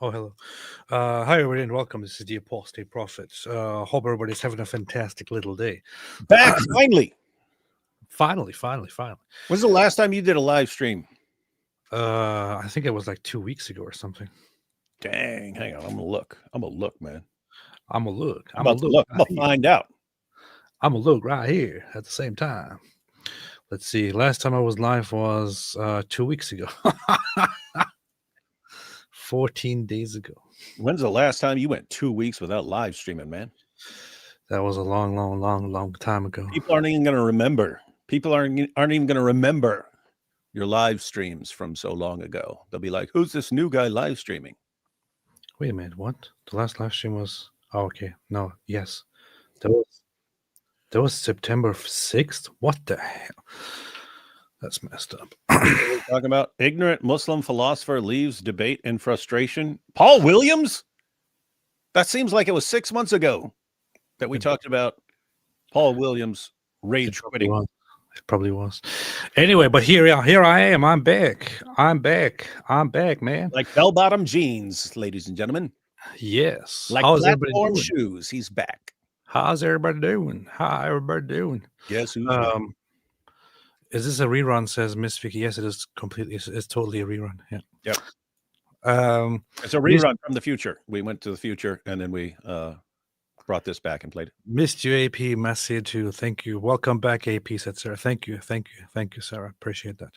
Oh, hello. Hi, everybody, and welcome. This is the Apostate Prophet. Hope everybody's having a fantastic little day. Back, finally. Finally. When's the last time you did a live stream? I think it was like 2 weeks ago or something. Dang, hang on. I'm going to look. man. I'm going to look. I'm going to find out. I'm going to look right here at the same time. Let's see. Last time I was live was 2 weeks ago. 14 days ago. When's the last time you went 2 weeks without live streaming, man? That was a long time ago. People aren't even going to remember. People aren't even going to remember your live streams from so long ago. They'll be like, who's this new guy live streaming? Wait a minute. What? The last live stream was... Oh, okay. No. Yes. That was September 6th? What the hell? That's messed up. We're talking about ignorant Muslim philosopher leaves debate in frustration. Paul Williams? That seems like it was 6 months ago that we talked about Paul Williams rage quitting. It probably was. Anyway, but here I am. I'm back, man. Like bell-bottom jeans, ladies and gentlemen. Yes. Like platform shoes. He's back. How's everybody doing? Yes, who's is this a rerun, says Miss Vicky? Yes, it is completely. It's totally a rerun. Yeah. Yep. It's a rerun from the future. We went to the future and then we brought this back and played it. Missed you, AP. Merci too. Thank you. Welcome back, AP, said Sarah. Thank you, Sarah. Appreciate that.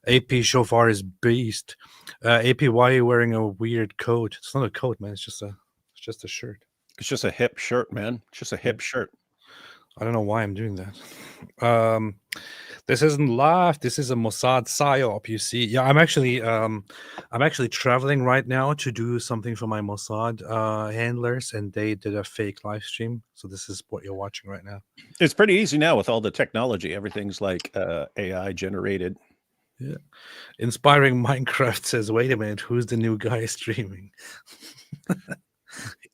AP Shofar is beast. AP, why are you wearing a weird coat? It's not a coat, man. It's just a shirt. It's just a hip shirt, man. It's just a hip shirt. I don't know why I'm doing that. This isn't live. This is a Mossad psyop. You see, yeah, I'm actually traveling right now to do something for my Mossad handlers, and they did a fake live stream. So this is what you're watching right now. It's pretty easy now with all the technology. Everything's like AI generated. Yeah. Inspiring Minecraft says, "Wait a minute, who's the new guy streaming?"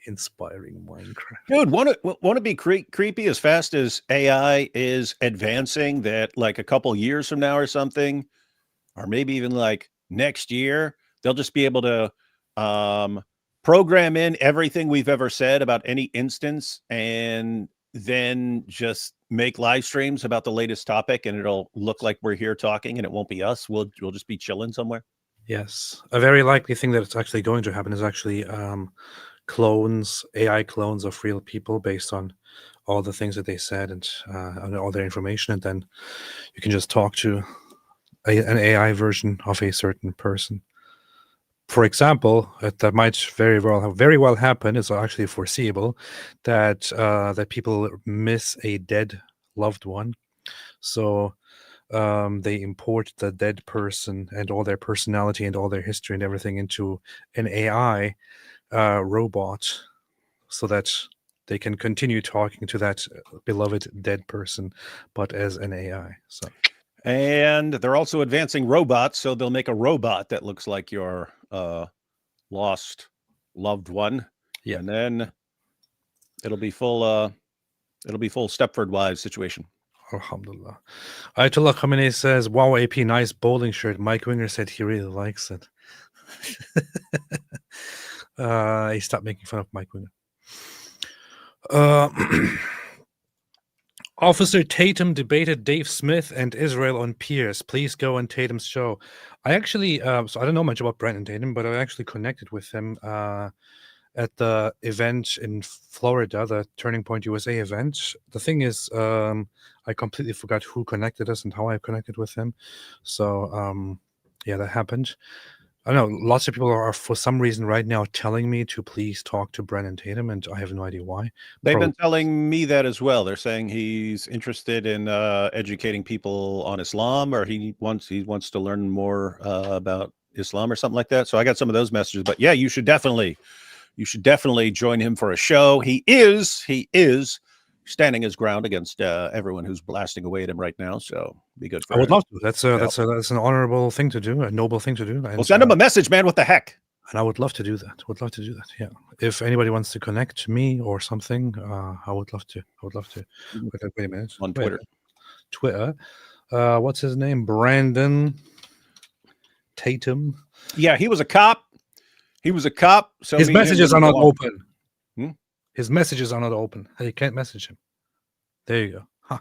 Inspiring Minecraft. Dude, want to be creepy as fast as AI is advancing, that like a couple years from now or something, or maybe even like next year, they'll just be able to program in everything we've ever said about any instance and then just make live streams about the latest topic, and it'll look like we're here talking and it won't be us. We'll just be chilling somewhere. Yes. A very likely thing that it's actually going to happen is actually AI clones of real people based on all the things that they said and all their information, and then you can just talk to an AI version of a certain person. For example, that might very well happen. It's actually foreseeable that that people miss a dead loved one, so they import the dead person and all their personality and all their history and everything into an AI robot, so that they can continue talking to that beloved dead person, but as an AI. So, and they're also advancing robots, so they'll make a robot that looks like your lost loved one. Yeah, and then it'll be full Stepford Wives situation. Alhamdulillah. Ayatollah Khamenei says, "Wow, AP, nice bowling shirt." Mike Winger said he really likes it. He stopped making fun of Mike Winger. Officer Tatum debated Dave Smith and Israel on Pierce. Please go on Tatum's show. I actually, so I don't know much about Brandon Tatum, but I actually connected with him at the event in Florida, the Turning Point USA event. The thing is, I completely forgot who connected us and how I connected with him. So, yeah, that happened. I know lots of people are for some reason right now telling me to please talk to Brandon Tatum, and I have no idea why. They've been telling me that as well. They're saying he's interested in educating people on Islam, or he wants to learn more about Islam or something like that. So I got some of those messages. But yeah, you should definitely join him for a show. He is standing his ground against everyone who's blasting away at him right now. So be good for him. I would love to. That's an honorable thing to do, a noble thing to do. Well, send him a message, man. What the heck? And I would love to do that. Yeah. If anybody wants to connect to me or something, I would love to. Wait a minute. On Twitter. What's his name? Brandon Tatum. Yeah, he was a cop. He was a cop, so his me and him messages are didn't not go on. open. Hmm? His messages are not open. You can't message him. There you go. Huh.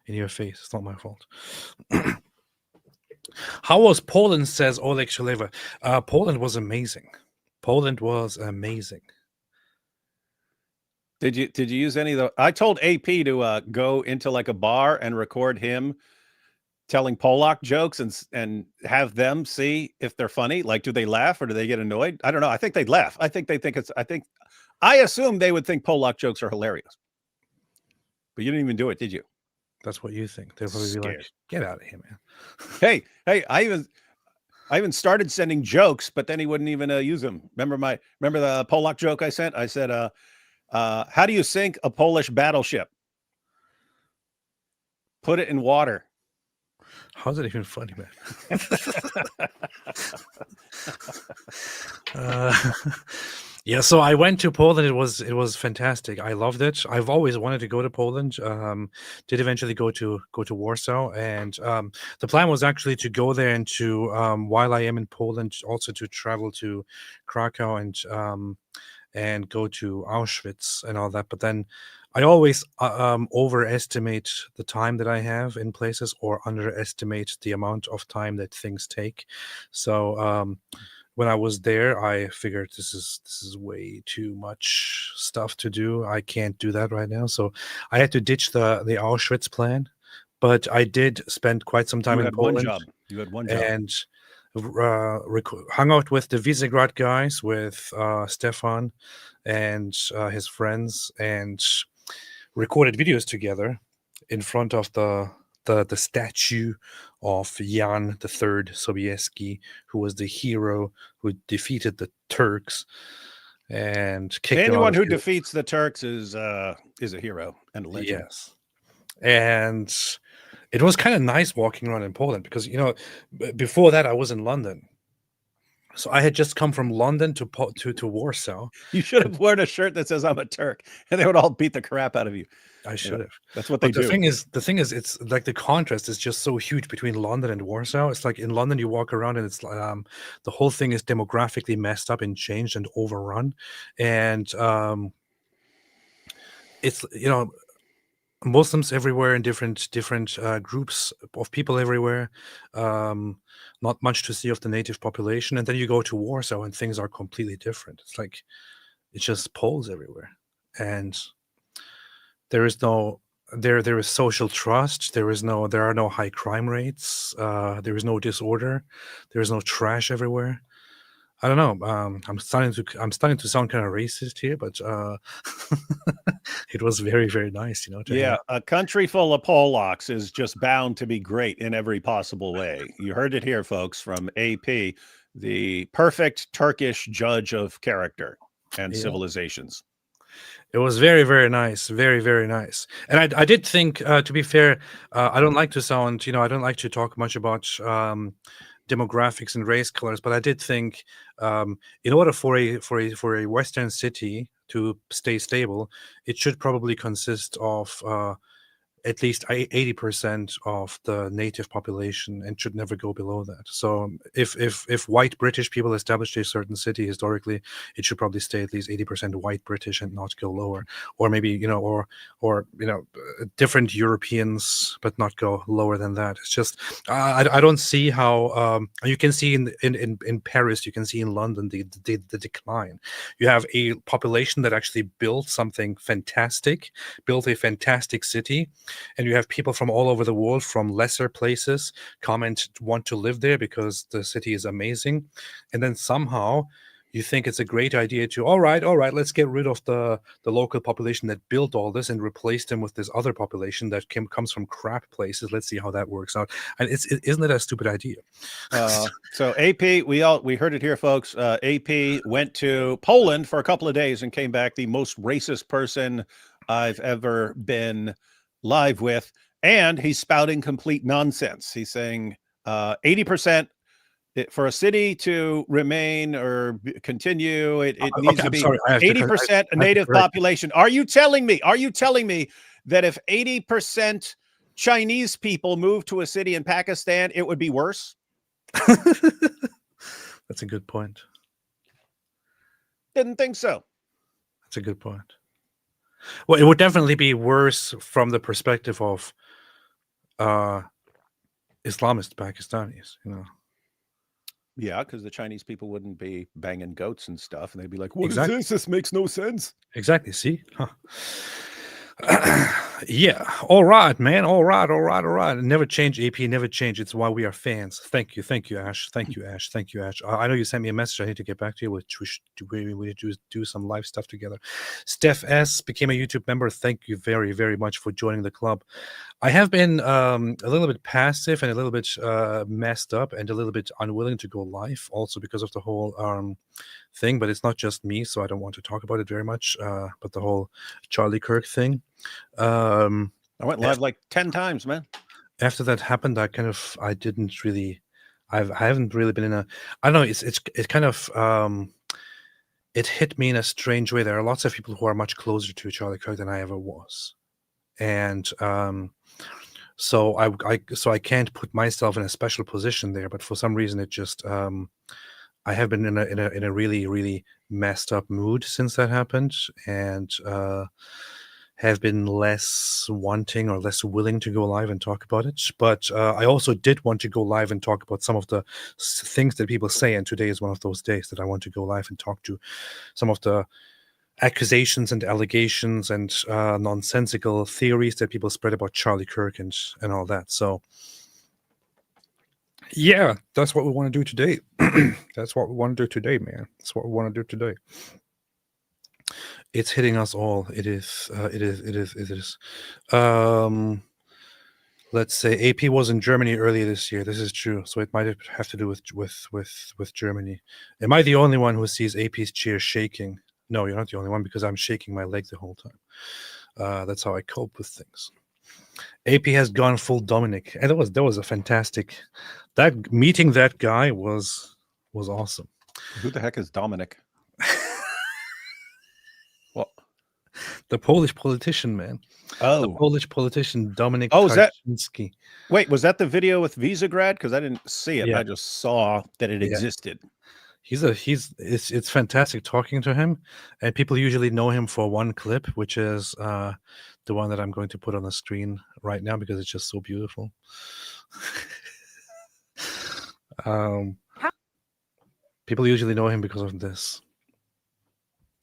In your face. It's not my fault. How was Poland, says Oleg Shaleva. Poland was amazing. Poland was amazing. Did you use any of the? I told AP to go into like a bar and record him telling Polak jokes and have them see if they're funny. Like, do they laugh or do they get annoyed? I don't know. I think they'd laugh. I think they think it's. I assume they would think Polak jokes are hilarious. But you didn't even do it, did you? That's what you think. They'll probably be like, "Get out of here, man." Hey, I even started sending jokes, but then he wouldn't even use them. Remember the Polak joke I sent? I said, how do you sink a Polish battleship? Put it in water. How's it even funny, man? Yeah, so I went to Poland. It was fantastic. I loved it. I've always wanted to go to Poland. Did eventually go to Warsaw, and the plan was actually to go there and to while I am in Poland, also to travel to Krakow and go to Auschwitz and all that. But then I always overestimate the time that I have in places or underestimate the amount of time that things take. So when I was there, I figured this is way too much stuff to do. I can't do that right now. So I had to ditch the Auschwitz plan. But I did spend quite some time in Poland. You had one job. And hung out with the Visegrád guys, with Stefan and his friends, and recorded videos together in front of the statue of Jan III Sobieski, who was the hero who defeated the Turks and kicked them out. Anyone who defeats the Turks is a hero and a legend. Yes. And it was kind of nice walking around in Poland because, before that I was in London. So I had just come from London to Warsaw. You should have worn a shirt that says I'm a Turk, and they would all beat the crap out of you. I should have. That's what they do. The thing is, it's like the contrast is just so huge between London and Warsaw. It's like in London, you walk around and it's the whole thing is demographically messed up and changed and overrun, and it's Muslims everywhere and different groups of people everywhere. Not much to see of the native population, and then you go to Warsaw and things are completely different. It's like it's just Poles everywhere, and there is social trust. There are no high crime rates. There is no disorder. There is no trash everywhere. I don't know. I'm starting to sound kind of racist here, but it was very, very nice, A country full of Polacks is just bound to be great in every possible way. You heard it here, folks, from AP, the perfect Turkish judge of character and civilizations. It was very, very nice. Very, very nice. And I did think, to be fair, I don't like to sound, I don't like to talk much about demographics and race colors, but I did think in order for a Western city to stay stable, it should probably consist of at least 80% of the native population and should never go below that. So if white British people established a certain city historically, it should probably stay at least 80% white British and not go lower. Or maybe, different Europeans, but not go lower than that. It's just, I don't see how, you can see in Paris, you can see in London, the decline. You have a population that actually built something fantastic, built a fantastic city, and you have people from all over the world, from lesser places, come and want to live there because the city is amazing. And then somehow you think it's a great idea to, all right, let's get rid of the local population that built all this and replace them with this other population that comes from crap places. Let's see how that works out. And isn't it a stupid idea? So AP, we heard it here, folks. AP went to Poland for a couple of days and came back the most racist person I've ever been live with, and he's spouting complete nonsense. He's saying 80% for a city to remain or continue, it needs to be 80% native population. Are you telling me that if 80% Chinese people moved to a city in Pakistan, it would be worse? That's a good point. Didn't think so. That's a good point. Well, it would definitely be worse from the perspective of Islamist Pakistanis, you know. Yeah, because the Chinese people wouldn't be banging goats and stuff, and they'd be like, "What is Exactly. this? This makes no sense." Exactly. See? Huh. Yeah. All right, man. All right. Never change, AP. Never change. It's why we are fans. Thank you, Ash. Thank you, Ash. I know you sent me a message. I need to get back to you. We should do some live stuff together. Steph S became a YouTube member. Thank you very, very much for joining the club. I have been a little bit passive and a little bit messed up and a little bit unwilling to go live, also because of the whole thing. But it's not just me, so I don't want to talk about it very much. But the whole Charlie Kirk thing. I went live like 10 times, man. After that happened, I didn't really. I haven't really been in a. I don't know. It kind of. It hit me in a strange way. There are lots of people who are much closer to Charlie Kirk than I ever was, and so I can't put myself in a special position there. But for some reason, it just I have been in a really, really messed up mood since that happened, and have been less wanting or less willing to go live and talk about it. But I also did want to go live and talk about some of the things that people say, and today is one of those days that I want to go live and talk to some of the accusations and allegations and nonsensical theories that people spread about Charlie Kirk and all that. So yeah, that's what we want to do today. That's what we want to do today, man. That's what we want to do today. It's hitting us all. It is. Let's say AP was in Germany earlier this year. This is true. So it might have to do with Germany. Am I the only one who sees AP's chair shaking? No, you're not the only one, because I'm shaking my leg the whole time. That's how I cope with things. AP has gone full Dominik, and that was a fantastic. That meeting that guy was awesome. Who the heck is Dominik? What? The Polish politician, man. Oh, the Polish politician Dominik Tarczyński. Tarczyński. Wait, was that the video with Visegrád? Because I didn't see it. Yeah. I just saw that it existed. It's fantastic talking to him, and people usually know him for one clip, which is the one that I'm going to put on the screen right now because it's just so beautiful. People usually know him because of this.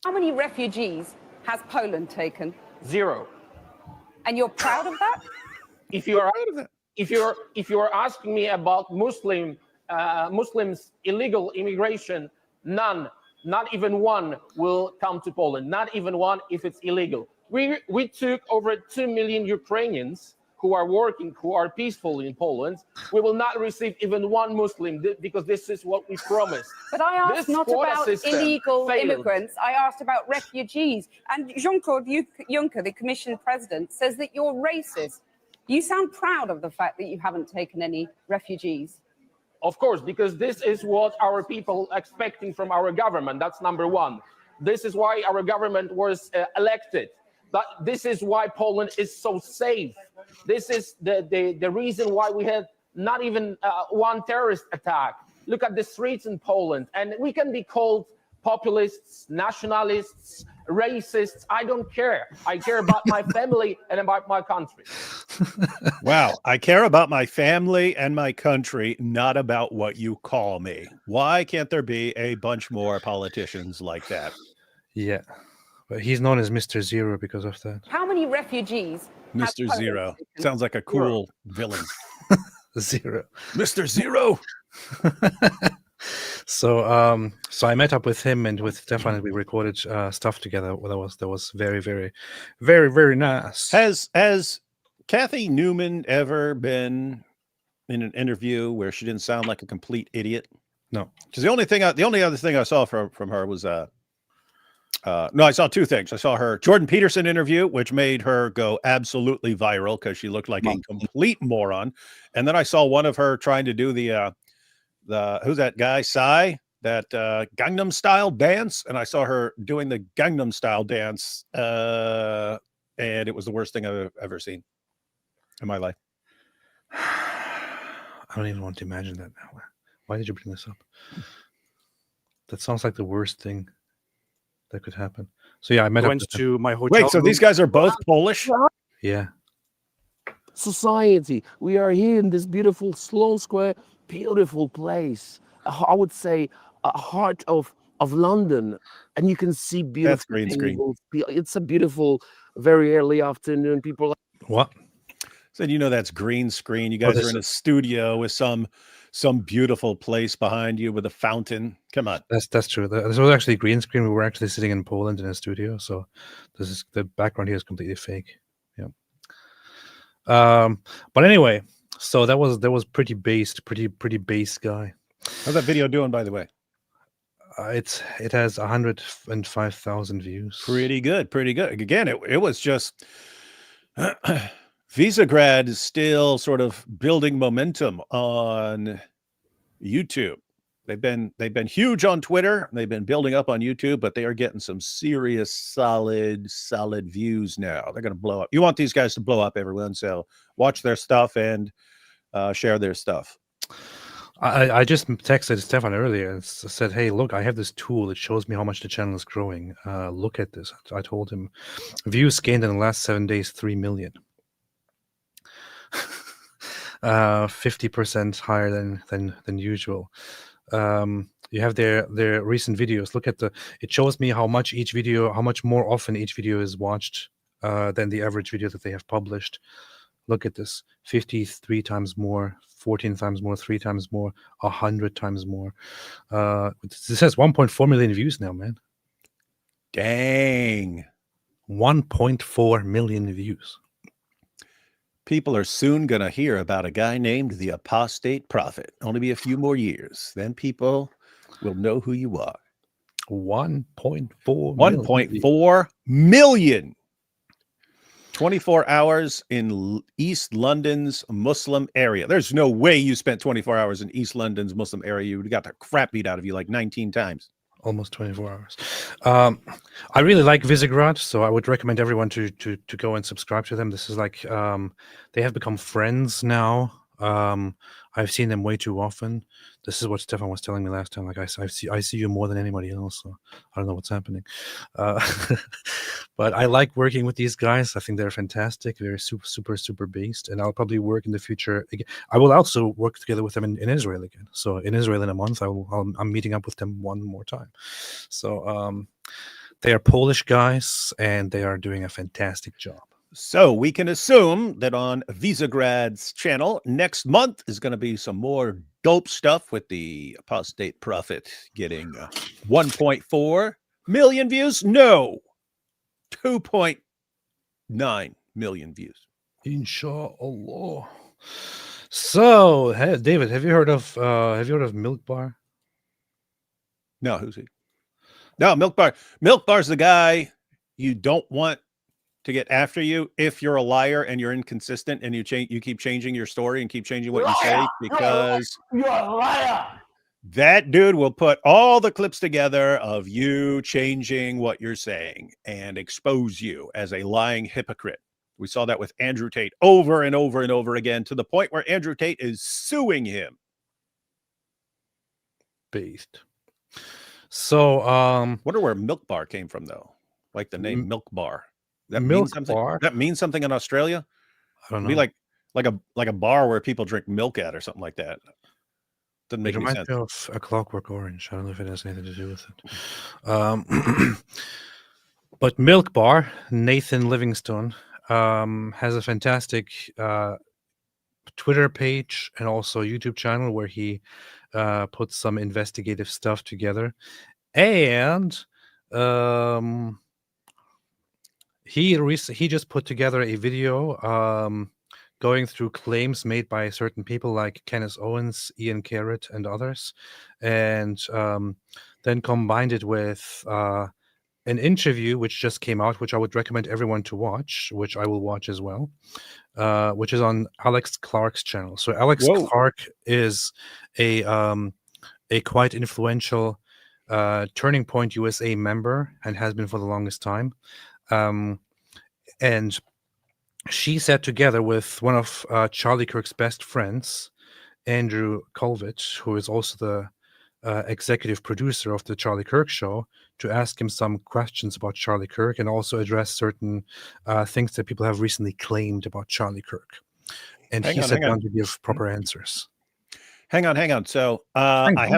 How many refugees has Poland taken? 0. And you're proud of that? If you are asking me about Muslims illegal immigration, none, not even one will come to Poland. Not even one if it's illegal. We took over 2 million Ukrainians who are working, who are peaceful in Poland. We will not receive even one Muslim because this is what we promised. But I asked not about illegal immigrants. I asked about refugees. And Jean-Claude Juncker, the Commission president, says that you're racist. You sound proud of the fact that you haven't taken any refugees. Of course, because this is what our people are expecting from our government. That's number one. This is why our government was elected. But this is why Poland is so safe. This is the reason why we had not even one terrorist attack. Look at the streets in Poland, and we can be called populists, nationalists, racists. I don't care. I care about my family and about my country. Wow. I care about my family and my country, not about what you call me. Why can't there be a bunch more politicians like that? Yeah. But he's known as Mr. Zero because of that. How many refugees? Mr. Zero. Sounds like a cool villain. Zero. Mr. Zero. So I met up with him and with Stefan, and we recorded stuff together. Well, that was very, very, very, very nice. Has Kathy Newman ever been in an interview where she didn't sound like a complete idiot? No. Because the only other thing I saw from her was no, I saw two things. I saw her Jordan Peterson interview, which made her go absolutely viral because she looked like a complete moron. And then I saw one of her trying to do the who's that guy, Psy, that Gangnam Style dance. And I saw her doing the Gangnam Style dance. And it was the worst thing I've ever seen in my life. I don't even want to imagine that now. Why did you bring this up? That sounds like the worst thing that could happen. So yeah, I met I up went with them. to my hotel. Wait, so these guys are both Polish? Yeah. Society. We are here in this beautiful Sloane Square, beautiful place. I would say a heart of London, and you can see beautiful. That's green screen. tables. It's a beautiful, very early afternoon. People. What? Said, you know, that's green screen. You guys are in a studio with some beautiful place behind you with a fountain. Come on. That's true. This was actually green screen. We were actually sitting in Poland in a studio, so this is the background here is completely fake. Yeah. But anyway, so that was pretty based, pretty base guy. How's that video doing, by the way? It has 105,000 views. Pretty good, pretty good. Again, it was just Visegrád is still sort of building momentum on YouTube. They've been huge on Twitter. They've been building up on YouTube, but they are getting some serious, solid views now. They're going to blow up. You want these guys to blow up, everyone. So watch their stuff and share their stuff. I just texted Stefan earlier and said, hey, look, I have this tool that shows me how much the channel is growing. Look at this. I told him views gained in the last 7 days, 3 million. 50% higher than usual. You have their recent videos. Look at it shows me how much more often each video is watched than the average video that they have published. Look at this: 53 times more, 14 times more, 3 times more, 100 times more. This has 1.4 million views now, man. Dang. 1.4 million views. People are soon going to hear about a guy named the Apostate Prophet. Only be a few more years. Then people will know who you are. 1.4 1.4 million. 24 hours in East London's Muslim area. There's no way you spent 24 hours in East London's Muslim area. You would have got the crap beat out of you like 19 times. Almost 24 hours. I really like Visegrád, so I would recommend everyone to go and subscribe to them. This is like they have become friends now. I've seen them way too often. This is what Stefan was telling me last time. Like I see you more than anybody else. So I don't know what's happening. But I like working with these guys. I think they're fantastic. They're super based, and I'll probably work in the future again. I will also work together with them in Israel again. So in Israel in a month, I'm meeting up with them one more time. So they are Polish guys, and they are doing a fantastic job. So we can assume that on Visegrád's channel next month is going to be some more dope stuff with the Apostate Prophet getting 1.4 million views. No, 2.9 million views. Inshallah. So, hey, David, have you heard of Milkbar? No, who's he? No, Milkbar. Milkbar's the guy you don't want to get after you if you're a liar and you're inconsistent and you keep changing your story and keep changing what you say, because You're a liar. that dude will put all the clips together of you changing what you're saying and expose you as a lying hypocrite. We saw that with Andrew Tate over and over and over again, to the point where Andrew Tate is suing him. Based. So, Wonder where Milkbar came from, though. Like the name Milkbar. That Milkbar? That means something in Australia. I don't know. Be like a bar where people drink milk at, or something like that. Doesn't make any sense. It reminds me of A Clockwork Orange. I don't know if it has anything to do with it. But Milkbar, Nathan Livingstone, has a fantastic Twitter page and also YouTube channel where he puts some investigative stuff together, and he just put together a video going through claims made by certain people like Candace Owens, Ian Carrot, and others, and then combined it with an interview which just came out, which I would recommend everyone to watch, which I will watch as well, which is on Alex Clark's channel. So Alex Clark is a quite influential Turning Point USA member and has been for the longest time. And she sat together with one of Charlie Kirk's best friends, Andrew Colvett, who is also executive producer of the Charlie Kirk show to ask him some questions about Charlie Kirk and also address certain things that people have recently claimed about Charlie Kirk. And he sat down to give proper answers. Hang on. So I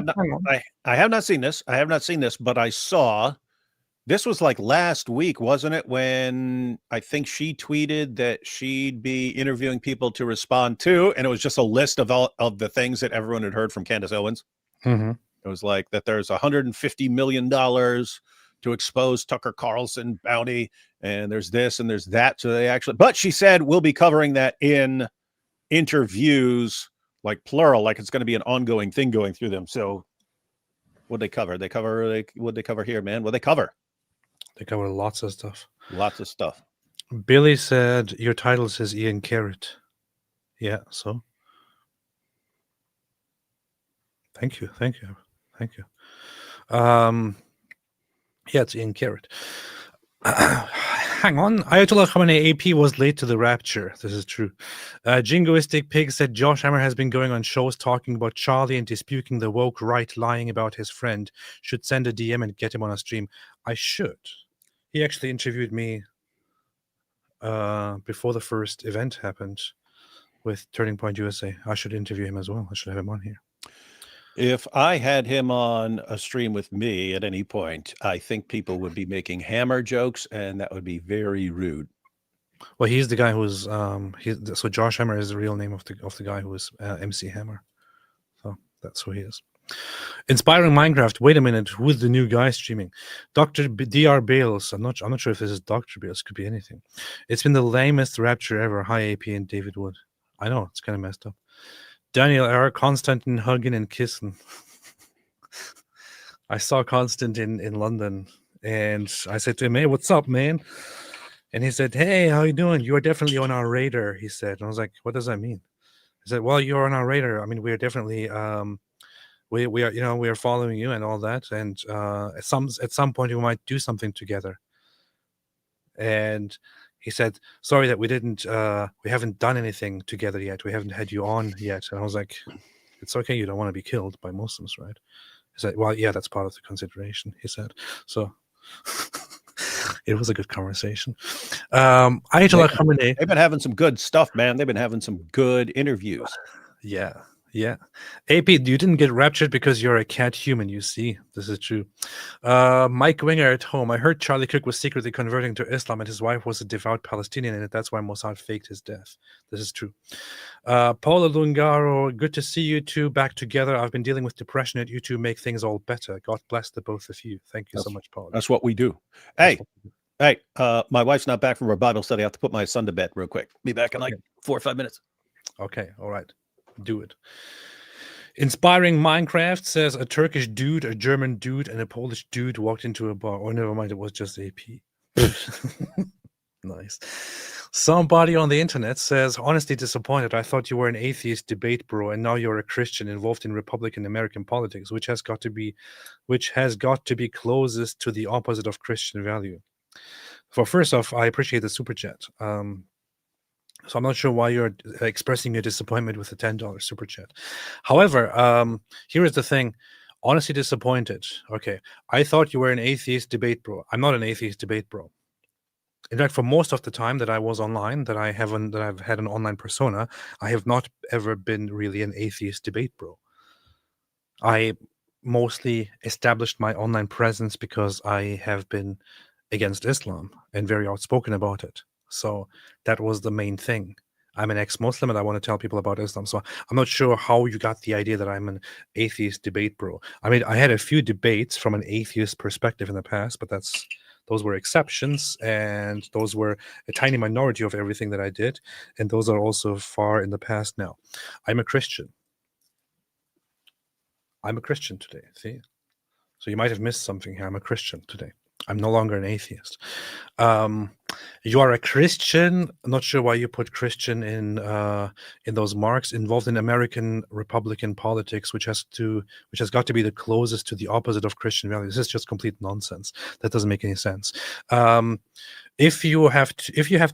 have not seen this. I have not seen this, but I saw this was like last week, wasn't it? When I think she tweeted that she'd be interviewing people to respond to, and it was just a list of all of the things that everyone had heard from Candace Owens. Mm-hmm. It was like that there's $150 million to expose Tucker Carlson bounty, and there's this and there's that. So they actually, but she said we'll be covering that in interviews, like plural, like it's going to be an ongoing thing going through them. So what'd they cover? What'd they cover here, man? What'd they cover? They cover lots of stuff. Lots of stuff. Billy said, your title says Ian Carrot. Yeah, so. Thank you. Yeah, it's Ian Carrot. Hang on. Ayatollah Khamenei AP was late to the rapture. This is true. Jingoistic Pig said Josh Hammer has been going on shows talking about Charlie and disputing the woke right, lying about his friend. Should send a DM and get him on a stream. I should. He actually interviewed me before the first event happened with Turning Point USA. I should interview him as well. I should have him on here. If I had him on a stream with me at any point, I think people would be making Hammer jokes, and that would be very rude. Well, he's the guy who's so Josh Hammer is the real name of the guy who is MC Hammer. So that's who he is. Inspiring Minecraft. Wait a minute, who's the new guy streaming? Dr. Dr. Bales. I'm not sure if this is Dr. Bales. Could be anything. It's been the lamest rapture ever. Hi AP and David Wood. I know it's kind of messed up. Daniel R. Constantine hugging and kissing. I saw Constant in London, and I said to him, "Hey, what's up, man?" And he said, "Hey, how you doing? You are definitely on our radar," he said. And I was like, "What does that mean?" He said, "Well, you're on our radar. I mean, we are definitely we are we are following you and all that, and at some point we might do something together." And he said, "Sorry that we haven't done anything together yet. We haven't had you on yet." And I was like, "It's okay. You don't want to be killed by Muslims, right?" He said, "Well, yeah, that's part of the consideration," he said. So it was a good conversation. Ayatollah Khamenei. They've been having some good stuff, man. They've been having some good interviews. Yeah. AP, you didn't get raptured because you're a cat human, you see. This is true. Mike Winger at home. I heard Charlie Kirk was secretly converting to Islam and his wife was a devout Palestinian, and that's why Mossad faked his death. This is true. Paula Lungaro, good to see you two back together. I've been dealing with depression and you two make things all better. God bless the both of you. Thank you so much, Paula. That's what we do. Hey, my wife's not back from her Bible study. I have to put my son to bed real quick. Be back in like 4 or 5 minutes. Okay, all right. Do it. Inspiring Minecraft says a Turkish dude, a German dude, and a Polish dude walked into a bar. Oh, never mind. It was just AP. Nice. Somebody on the internet says, honestly disappointed. I thought you were an atheist debate bro, and now you're a Christian involved in Republican American politics, which has got to be closest to the opposite of Christian value. For first off, I appreciate the super chat. So I'm not sure why you're expressing your disappointment with the $10 super chat. However, here is the thing. Honestly disappointed. Okay. I thought you were an atheist debate bro. I'm not an atheist debate bro. In fact, for most of the time that I was online, that I've had an online persona, I have not ever been really an atheist debate bro. I mostly established my online presence because I have been against Islam and very outspoken about it. So that was the main thing. I'm an ex-Muslim and I want to tell people about Islam. So I'm not sure how you got the idea that I'm an atheist debate bro. I mean, I had a few debates from an atheist perspective in the past, but those were exceptions, and those were a tiny minority of everything that I did. And those are also far in the past now. I'm a Christian. I'm a Christian today. See? So you might have missed something here. I'm a Christian today. I'm no longer an atheist. You are a Christian. I'm not sure why you put Christian in those marks. Involved in American Republican politics, which has got to be the closest to the opposite of Christian values. This is just complete nonsense. That doesn't make any sense. if you have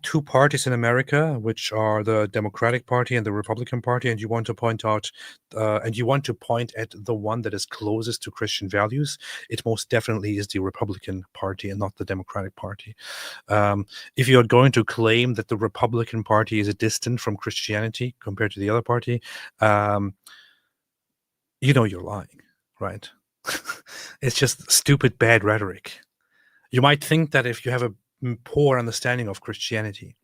two parties in America, which are the Democratic Party and the Republican Party, and you want to point out and you want to point at the one that is closest to Christian values, it most definitely is the Republican Party and not the Democratic Party. If you're going to claim that the Republican Party is distant from Christianity compared to the other party, you're lying, right? It's just stupid, bad rhetoric. You might think that if you have a poor understanding of Christianity,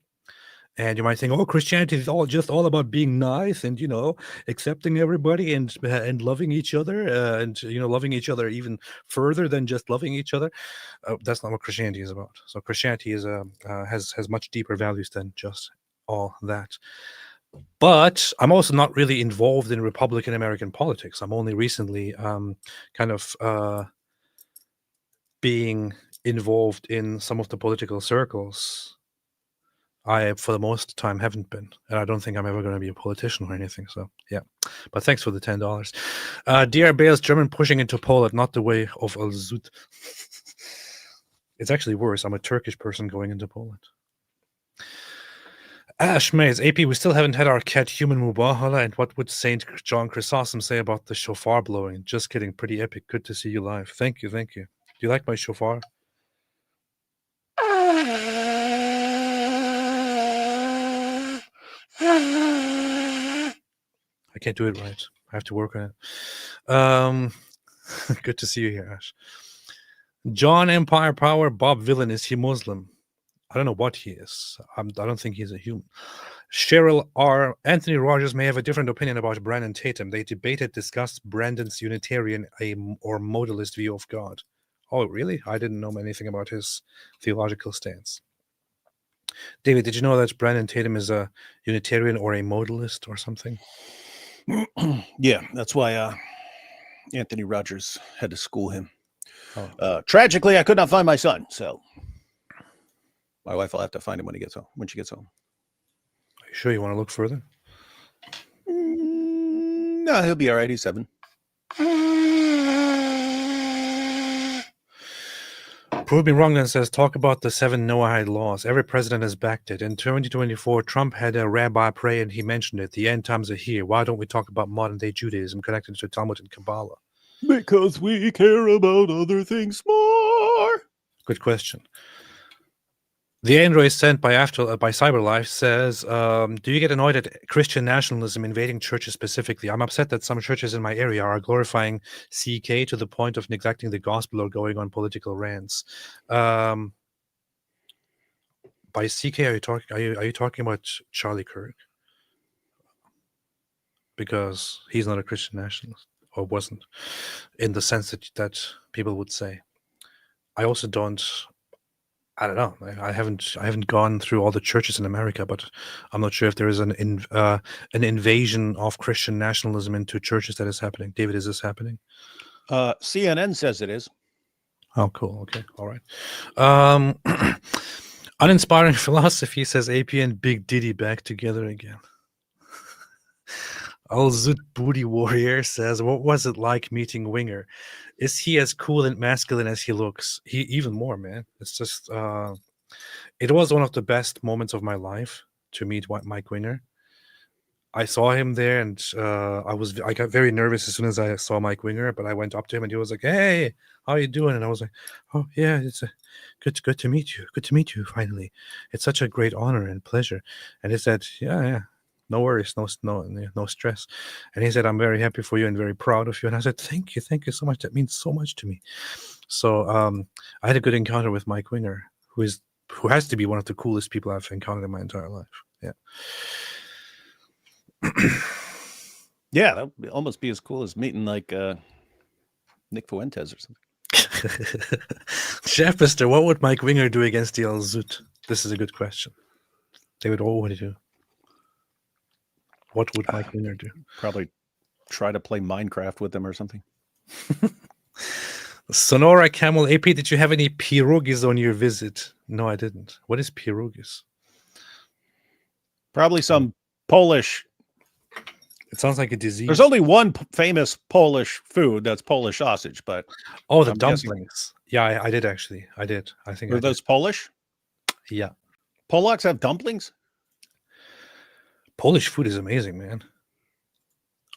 and you might think, oh, Christianity is all about being nice and accepting everybody and loving each other and loving each other even further than just loving each other. That's not what Christianity is about. So Christianity is has much deeper values than just all that. But I'm also not really involved in Republican American politics. I'm only recently kind of being involved in some of the political circles. I, for the most time, haven't been, and I don't think I'm ever going to be a politician or anything. So, yeah. But thanks for the $10. DR Bale's German pushing into Poland, not the way of Al-Zud. It's actually worse. I'm a Turkish person going into Poland. Ash Mays, AP, we still haven't had our cat human Mubahala, and what would St. John Chrysostom say about the shofar blowing? Just kidding, pretty epic. Good to see you live. Thank you. Do you like my shofar? I can't do it right. I have to work on it. Good to see you here, Ash. John Empire Power, Bob Villain, is he Muslim? I don't know what he is. I don't think he's a human. Cheryl R. Anthony Rogers may have a different opinion about Brandon Tatum. They discussed Brandon's Unitarian or modalist view of God. Oh, really? I didn't know anything about his theological stance. David, did you know that Brandon Tatum is a Unitarian or a modalist or something? Yeah, that's why Anthony Rogers had to school him. Tragically, I could not find my son, so my wife will have to find him when she gets home. Are you sure you want to look further? No, he'll be all right. He's 7. Prove me wrong then says, talk about the 7 Noahide laws. Every president has backed it. In 2024, Trump had a rabbi pray and he mentioned it. The end times are here. Why don't we talk about modern day Judaism connected to Talmud and Kabbalah? Because we care about other things more. Good question. The Android sent by CyberLife says, do you get annoyed at Christian nationalism invading churches specifically? I'm upset that some churches in my area are glorifying CK to the point of neglecting the gospel or going on political rants. By CK, are you talking about Charlie Kirk? Because he's not a Christian nationalist, or wasn't, in the sense that people would say. I also don't. I don't know. I haven't gone through all the churches in America, but I'm not sure if there is an invasion of Christian nationalism into churches that is happening. David, is this happening? CNN says it is. Oh, cool. Okay, all right. Uninspiring philosophy says AP and Big Diddy back together again. Al-Zud Booty Warrior says, what was it like meeting Winger? Is he as cool and masculine as he looks? He even more, man. It's just, it was one of the best moments of my life to meet Mike Winger. I saw him there, and I got very nervous as soon as I saw Mike Winger, but I went up to him and he was like, "Hey, how you doing?" And I was like, "Oh yeah, it's good to meet you. Good to meet you finally. It's such a great honor and pleasure." And he said, "Yeah. No worries, no stress." And he said, "I'm very happy for you and very proud of you." And I said, thank you so much. That means so much to me. So I had a good encounter with Mike Winger, who has to be one of the coolest people I've encountered in my entire life. Yeah. Yeah, that would almost be as cool as meeting like Nick Fuentes or something. Chef, what would Mike Winger do against the Al-Zud? This is a good question. David, what would he do? What would Mike Winger do? Probably try to play Minecraft with them or something. Sonora Camel AP, did you have any pierogies on your visit? No, I didn't. What is pierogies? Probably some Polish. It sounds like a disease. There's only one famous Polish food that's Polish sausage, but the dumplings. Yeah, I did actually. I did. I think. Were those Polish? Yeah. Polacks have dumplings? Polish food is amazing, man.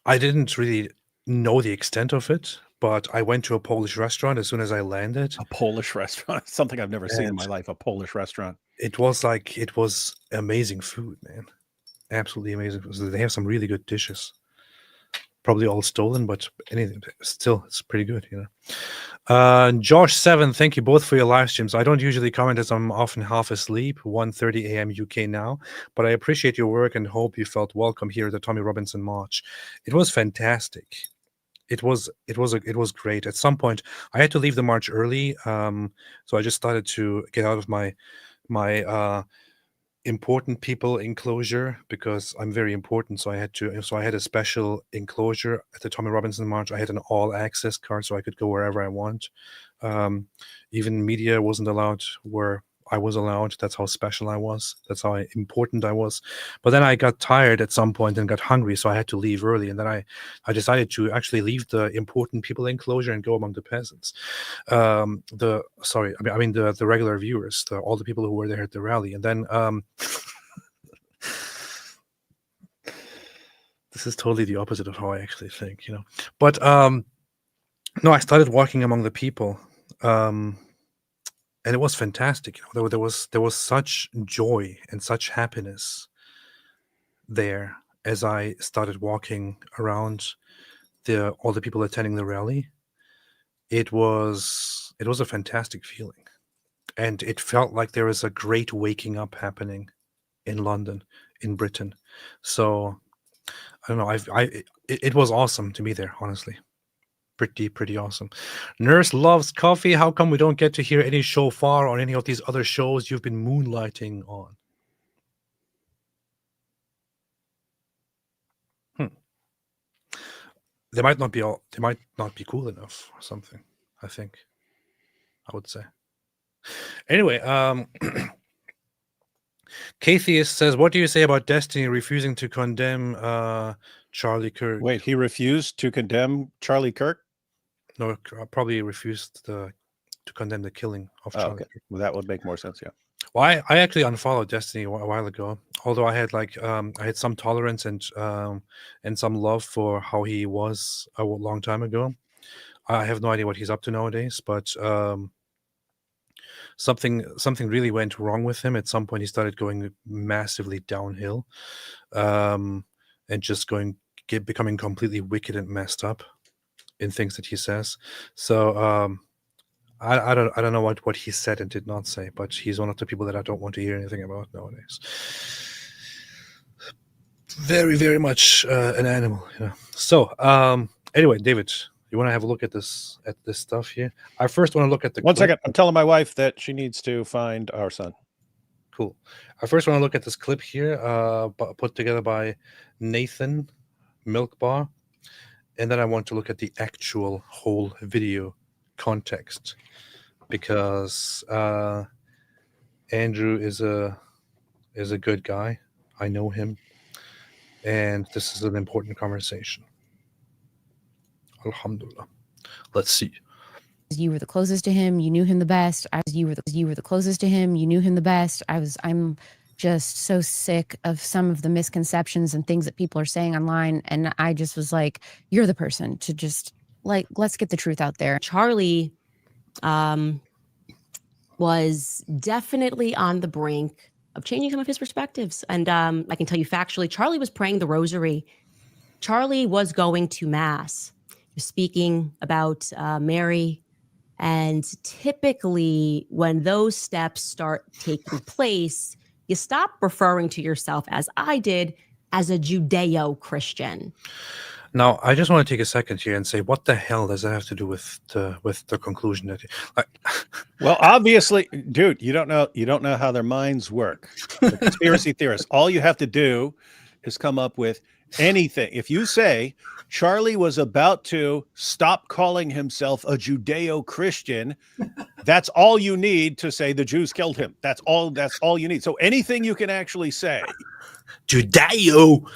I didn't really know the extent of it, but I went to a Polish restaurant as soon as I landed. A Polish restaurant? Something I've never seen in And my life, a Polish restaurant. it was amazing food, man. Absolutely amazing. So they have some really good dishes. Probably all stolen, but anything still, it's pretty good, you know. Josh7, thank you both for your live streams. I don't usually comment as I'm often half asleep, 1:30 a.m. UK now, but I appreciate your work and hope you felt welcome here at the Tommy Robinson March. It was fantastic. It was great. At some point, I had to leave the march early, so I just started to get out of my important people enclosure because I'm very important. So I had a special enclosure at the Tommy Robinson March. I had an all access card so I could go wherever I want. Even media wasn't allowed where I was allowed. That's how special I was. That's how important I was. But then I got tired at some point and got hungry, so I had to leave early. And then I decided to actually leave the important people enclosure and go among the peasants. The regular viewers, all the people who were there at the rally. And then this is totally the opposite of how I actually think, you know. But no, I started walking among the people. And it was fantastic. You know, there was such joy and such happiness there as I started walking around all the people attending the rally. It was a fantastic feeling, and it felt like there is a great waking up happening in London, in Britain. So I don't know. It was awesome to be there, honestly. Pretty awesome. Nurse loves coffee. How come we don't get to hear any shofar on any of these other shows you've been moonlighting on? They might not be cool enough or something, I think. I would say. Anyway, Katheist says, what do you say about Destiny refusing to condemn Charlie Kirk? Wait, he refused to condemn Charlie Kirk? No, probably refused to condemn the killing of Charlie. Okay. Well, that would make more sense, yeah. Well, I actually unfollowed Destiny a while ago. Although I had I had some tolerance and some love for how he was a long time ago. I have no idea what he's up to nowadays, but something really went wrong with him. At some point, he started going massively downhill, and just becoming completely wicked and messed up in things that he says. So I don't know what he said and did not say, but he's one of the people that I don't want to hear anything about nowadays. Very, very much an animal, you know. So anyway, David, you want to have a look at this stuff here? I first want to look at the 1 second. I'm telling my wife that she needs to find our son. Cool. I first want to look at this clip here, put together by Nathan Milkbar. And then I want to look at the actual whole video context, because Andrew is a good guy. I know him, and this is an important conversation. Alhamdulillah. Let's see. You were the closest to him. You knew him the best. You were the closest to him. You knew him the best. I'm just so sick of some of the misconceptions and things that people are saying online. And I just was like, you're the person to just let's get the truth out there. Charlie was definitely on the brink of changing some of his perspectives. And I can tell you factually, Charlie was praying the rosary. Charlie was going to mass. He was speaking about Mary. And typically when those steps start taking place, you stop referring to yourself, as I did, as a Judeo-Christian. Now, I just want to take a second here and say, what the hell does that have to do with the conclusion that? Well, obviously, dude, you don't know how their minds work. The conspiracy theorists. All you have to do is come up with anything. If you say Charlie was about to stop calling himself a Judeo-Christian, that's all you need to say the Jews killed him. That's all you need. So anything you can actually say. Judeo.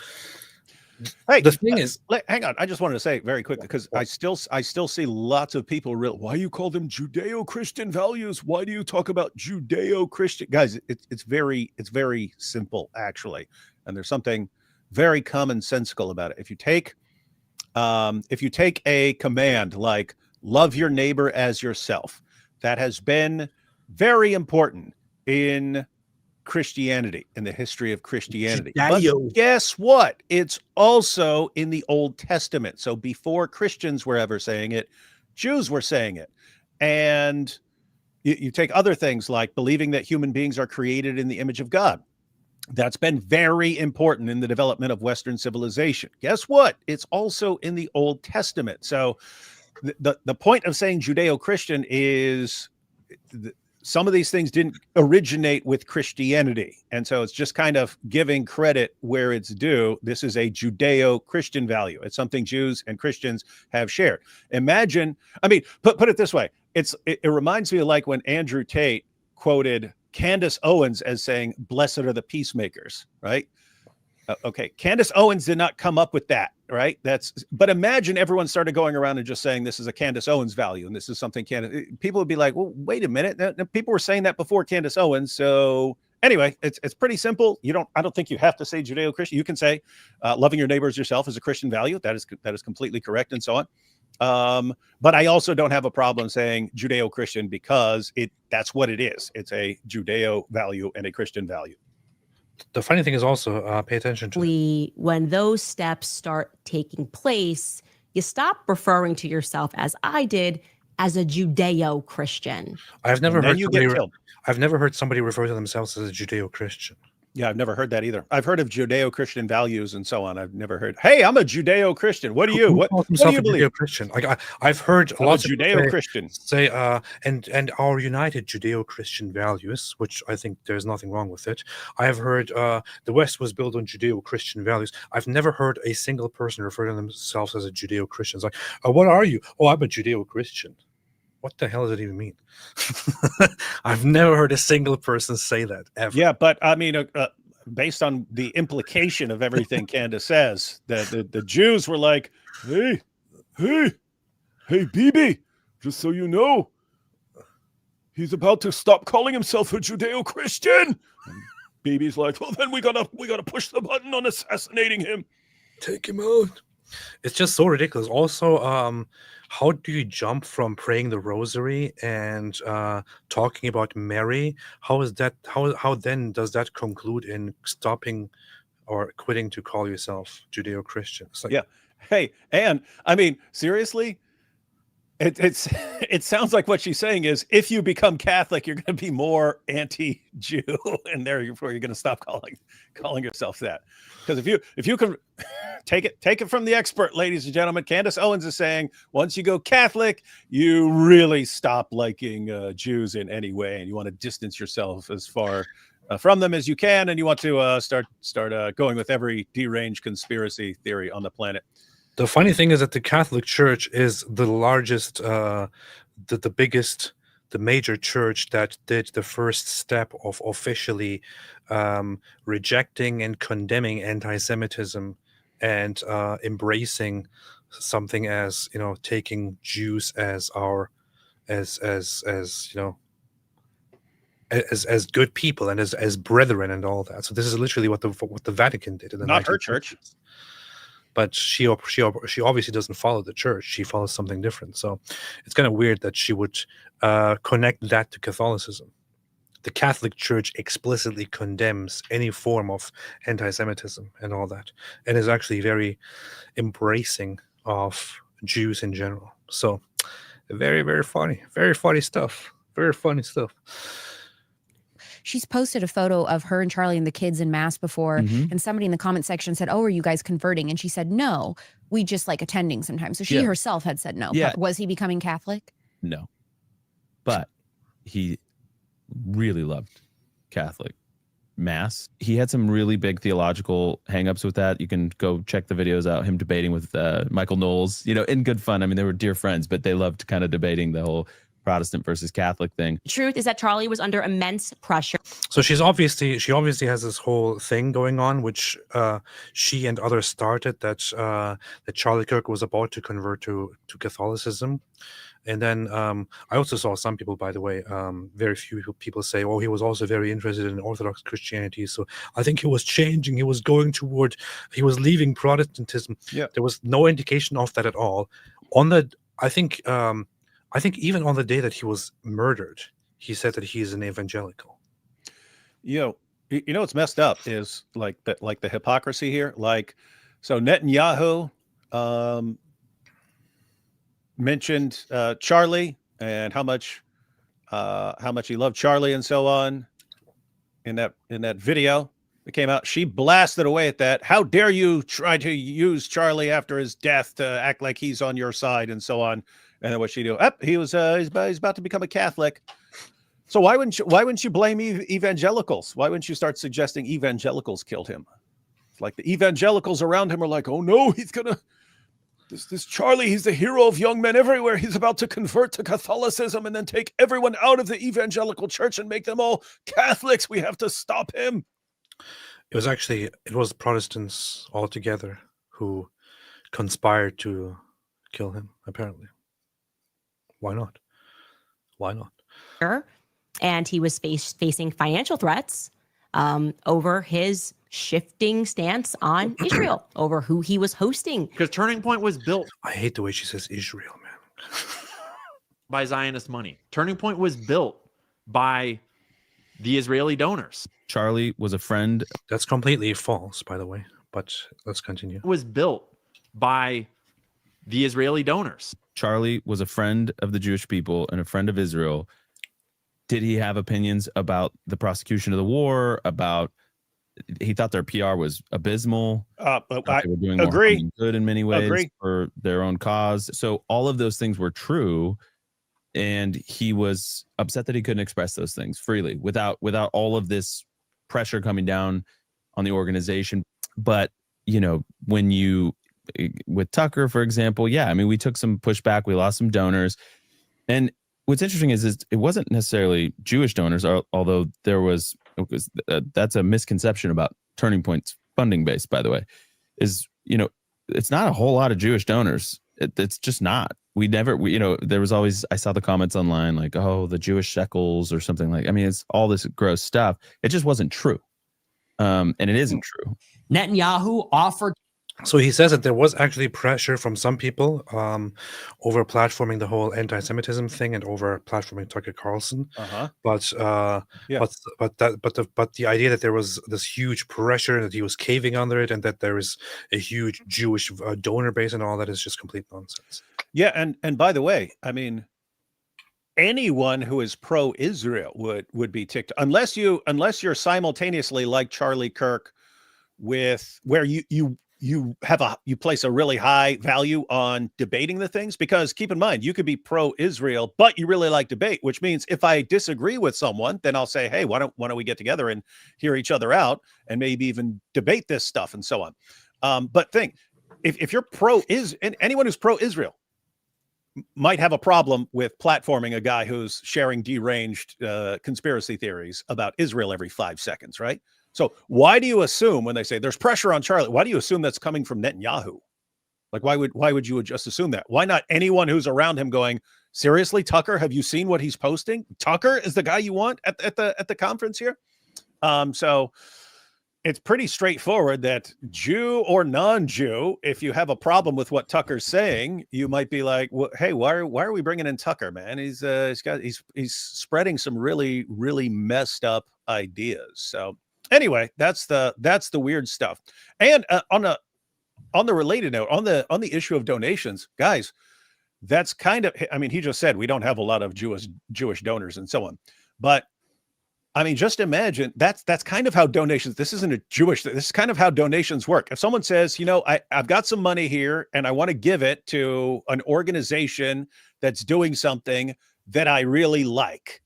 Hey, The thing is, hang on. I just wanted to say very quickly, because I still see lots of people why you call them Judeo-Christian values? Why do you talk about Judeo-Christian? Guys, it's very simple, actually. And there's something very commonsensical about it. If you take a command like love your neighbor as yourself, that has been very important in Christianity, in the history of Christianity. But guess what? It's also in the Old Testament. So before Christians were ever saying it, Jews were saying it. And you take other things like believing that human beings are created in the image of God. That's been very important in the development of Western civilization. Guess what? It's also in the Old Testament. So the point of saying Judeo-Christian is some of these things didn't originate with Christianity. And so it's just kind of giving credit where it's due. This is a Judeo-Christian value. It's something Jews and Christians have shared. Imagine, I mean, put it this way. It reminds me of like when Andrew Tate quoted Candace Owens as saying, "Blessed are the peacemakers," right? Okay, Candace Owens did not come up with that, right? But imagine everyone started going around and just saying this is a Candace Owens value and this is something people would be like, well, wait a minute, people were saying that before Candace Owens. So anyway, it's pretty simple. I don't think you have to say Judeo-Christian. You can say loving your neighbor as yourself is a Christian value. That is completely correct, and so on. But I also don't have a problem saying Judeo-Christian because that's what it is. It's a Judeo value and a Christian value. The funny thing is also pay attention to when those steps start taking place, you stop referring to yourself, as I did, as a Judeo-Christian. I've never heard somebody refer to themselves as a Judeo-Christian. Yeah, I've never heard that either. I've heard of Judeo-Christian values and so on. I've never heard, hey, I'm a Judeo-Christian. What are you? What do you believe? Judeo-Christian? Like I've heard a lot of Judeo-Christian say and our united Judeo-Christian values, which I think there's nothing wrong with it. I have heard the West was built on Judeo-Christian values. I've never heard a single person refer to themselves as a Judeo-Christian. It's like, what are you? Oh, I'm a Judeo-Christian. What the hell does it even mean? I've never heard a single person say that ever. Yeah, but I mean, based on the implication of everything Candace says, that the Jews were like, hey, Bibi, just so you know, he's about to stop calling himself a Judeo-Christian. And Bibi's like, well, then we gotta push the button on assassinating him. Take him out. It's just so ridiculous. Also, how do you jump from praying the rosary and talking about Mary? How then does that conclude in stopping or quitting to call yourself Judeo-Christian? Like, yeah. Hey, and I mean, seriously, it sounds like what she's saying is if you become Catholic, you're going to be more anti-Jew, and therefore you're going to stop calling yourself that. Because if you can take it from the expert, ladies and gentlemen, Candace Owens is saying once you go Catholic, you really stop liking Jews in any way, and you want to distance yourself as far from them as you can, and you want to start going with every deranged conspiracy theory on the planet. The funny thing is that the Catholic Church is the largest, the biggest, the major church that did the first step of officially rejecting and condemning anti-Semitism and embracing something as, taking Jews as as good people and as brethren and all that. So this is literally what the Vatican did in the not her church. But she obviously doesn't follow the church. She follows something different. So it's kind of weird that she would connect that to Catholicism. The Catholic Church explicitly condemns any form of anti-Semitism and all that, and is actually very embracing of Jews in general. So very, very funny stuff. Very funny stuff. She's posted a photo of her and Charlie and the kids in mass before, and somebody in the comment section said, "Oh, are you guys converting?" And she said, "No, we just like attending sometimes." So she herself had said no. Yeah. Was he becoming Catholic? No, but he really loved Catholic mass. He had some really big theological hangups with that. You can go check the videos out, him debating with Michael Knowles, in good fun. I mean, they were dear friends, but they loved kind of debating the whole Protestant versus Catholic thing. The truth is that Charlie was under immense pressure. So she obviously has this whole thing going on, which she and others started, that Charlie Kirk was about to convert to Catholicism. And then I also saw some people, by the way, very few people say, oh, he was also very interested in Orthodox Christianity. So I think he was changing. He was leaving Protestantism. Yeah. There was no indication of that at all. I think even on the day that he was murdered, he said that he is an evangelical. You know what's messed up is like the hypocrisy here. Like, so Netanyahu mentioned Charlie and how much he loved Charlie and so on in that video that came out. She blasted away at that. How dare you try to use Charlie after his death to act like he's on your side and so on. And then what she do? He's about to become a Catholic. So why wouldn't you blame evangelicals? Why wouldn't you start suggesting evangelicals killed him? Like the evangelicals around him are like, oh no, he's gonna this Charlie, he's the hero of young men everywhere. He's about to convert to Catholicism and then take everyone out of the evangelical church and make them all Catholics. We have to stop him. It was Protestants altogether who conspired to kill him, apparently. Why not? Why not? And he was facing financial threats over his shifting stance on Israel, over who he was hosting. Because Turning Point was built. I hate the way she says Israel, man. By Zionist money. Turning Point was built by the Israeli donors. Charlie was a friend. That's completely false, by the way, but let's continue. It was built by the Israeli donors. Charlie was a friend of the Jewish people and a friend of Israel. Did he have opinions about the prosecution of the war? He thought their PR was abysmal. I they were doing agree. More harm than good in many ways for their own cause. So all of those things were true, and he was upset that he couldn't express those things freely without all of this pressure coming down on the organization. But when you with Tucker, for example, we took some pushback. We lost some donors, and what's interesting is it wasn't necessarily Jewish donors, although that's a misconception about Turning Point's funding base, by the way, is, it's not a whole lot of Jewish donors. It's just not. There was always, I saw the comments online like, oh, the Jewish shekels or something like, it's all this gross stuff. It just wasn't true. And it isn't true. Netanyahu offered. So he says that there was actually pressure from some people over platforming the whole anti-Semitism thing and over platforming Tucker Carlson. But the idea that there was this huge pressure, that he was caving under it, and that there is a huge Jewish donor base and all that is just complete nonsense. Yeah, and by the way, anyone who is pro-Israel would be ticked, unless you're simultaneously like Charlie Kirk, with where you place a really high value on debating the things, because keep in mind, you could be pro-Israel, but you really like debate, which means if I disagree with someone, then I'll say, hey, why don't we get together and hear each other out and maybe even debate this stuff and so on. But think, if you're and anyone who's pro-Israel might have a problem with platforming a guy who's sharing deranged conspiracy theories about Israel every 5 seconds, right? So why do you assume when they say there's pressure on Charlie, why do you assume that's coming from Netanyahu? Like, why would you just assume that? Why not anyone who's around him going, seriously, Tucker, have you seen what he's posting? Tucker is the guy you want at the conference here? So it's pretty straightforward that Jew or non-Jew, if you have a problem with what Tucker's saying, you might be like, well, hey, why are we bringing in Tucker, man? He's spreading some really, really messed up ideas. So anyway, that's the weird stuff. And on the related note, on the issue of donations, guys, that's kind of, he just said we don't have a lot of Jewish donors and so on, but just imagine that's kind of how donations, this is kind of how donations work. If someone says, I've got some money here and I want to give it to an organization that's doing something that I really like,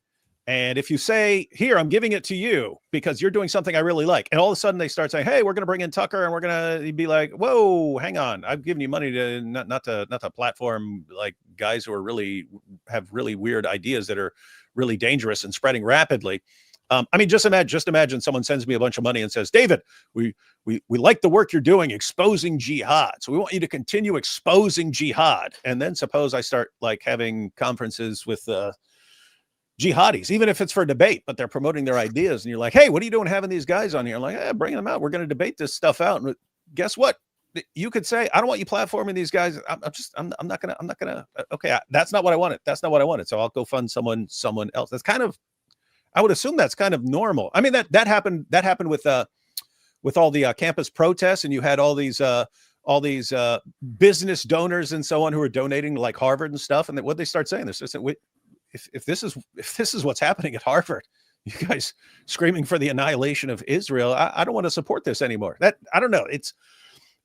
And if you say, here, I'm giving it to you because you're doing something I really like. And all of a sudden they start saying, hey, we're going to bring in Tucker and we're going to be like, whoa, hang on. I've given you money to not to platform like guys who are have really weird ideas that are really dangerous and spreading rapidly. I mean, just imagine someone sends me a bunch of money and says, David, we like the work you're doing exposing jihad. So we want you to continue exposing jihad. And then suppose I start like having conferences with jihadis, even if it's for debate, but they're promoting their ideas. And you're like, hey, what are you doing having these guys on here? I'm like, bring them out. We're going to debate this stuff out. And guess what? You could say, I don't want you platforming these guys. I'm not gonna. Okay, that's not what I wanted. That's not what I wanted. So I'll go fund someone else. That's kind of, I would assume that's kind of normal. I mean, that happened with all the campus protests, and you had all these business donors and so on who were donating to like Harvard and stuff. And what they start saying, if this is what's happening at Harvard, you guys screaming for the annihilation of Israel, I don't want to support this anymore. That, I don't know.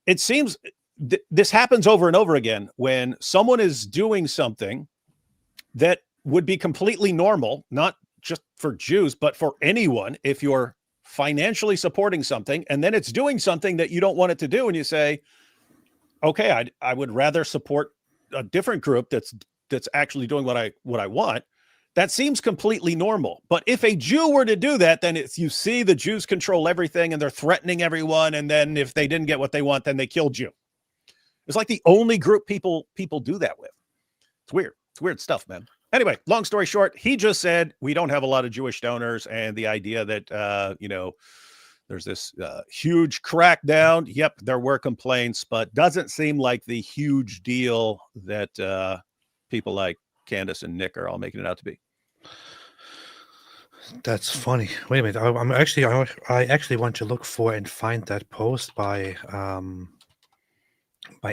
It seems this happens over and over again when someone is doing something that would be completely normal, not just for Jews, but for anyone. If you're financially supporting something and then it's doing something that you don't want it to do, and you say, okay, I would rather support a different group that's actually doing what I want. That seems completely normal. But if a Jew were to do that, then you see the Jews control everything and they're threatening everyone. And then if they didn't get what they want, then they killed you. It's like the only group people do that with. It's weird. It's weird stuff, man. Anyway, long story short, he just said, we don't have a lot of Jewish donors. And the idea that, there's this huge crackdown. Yep, there were complaints, but doesn't seem like the huge deal that people like Candace and Nick are all making it out to be. That's funny. Wait a minute. I actually want to look for and find that post by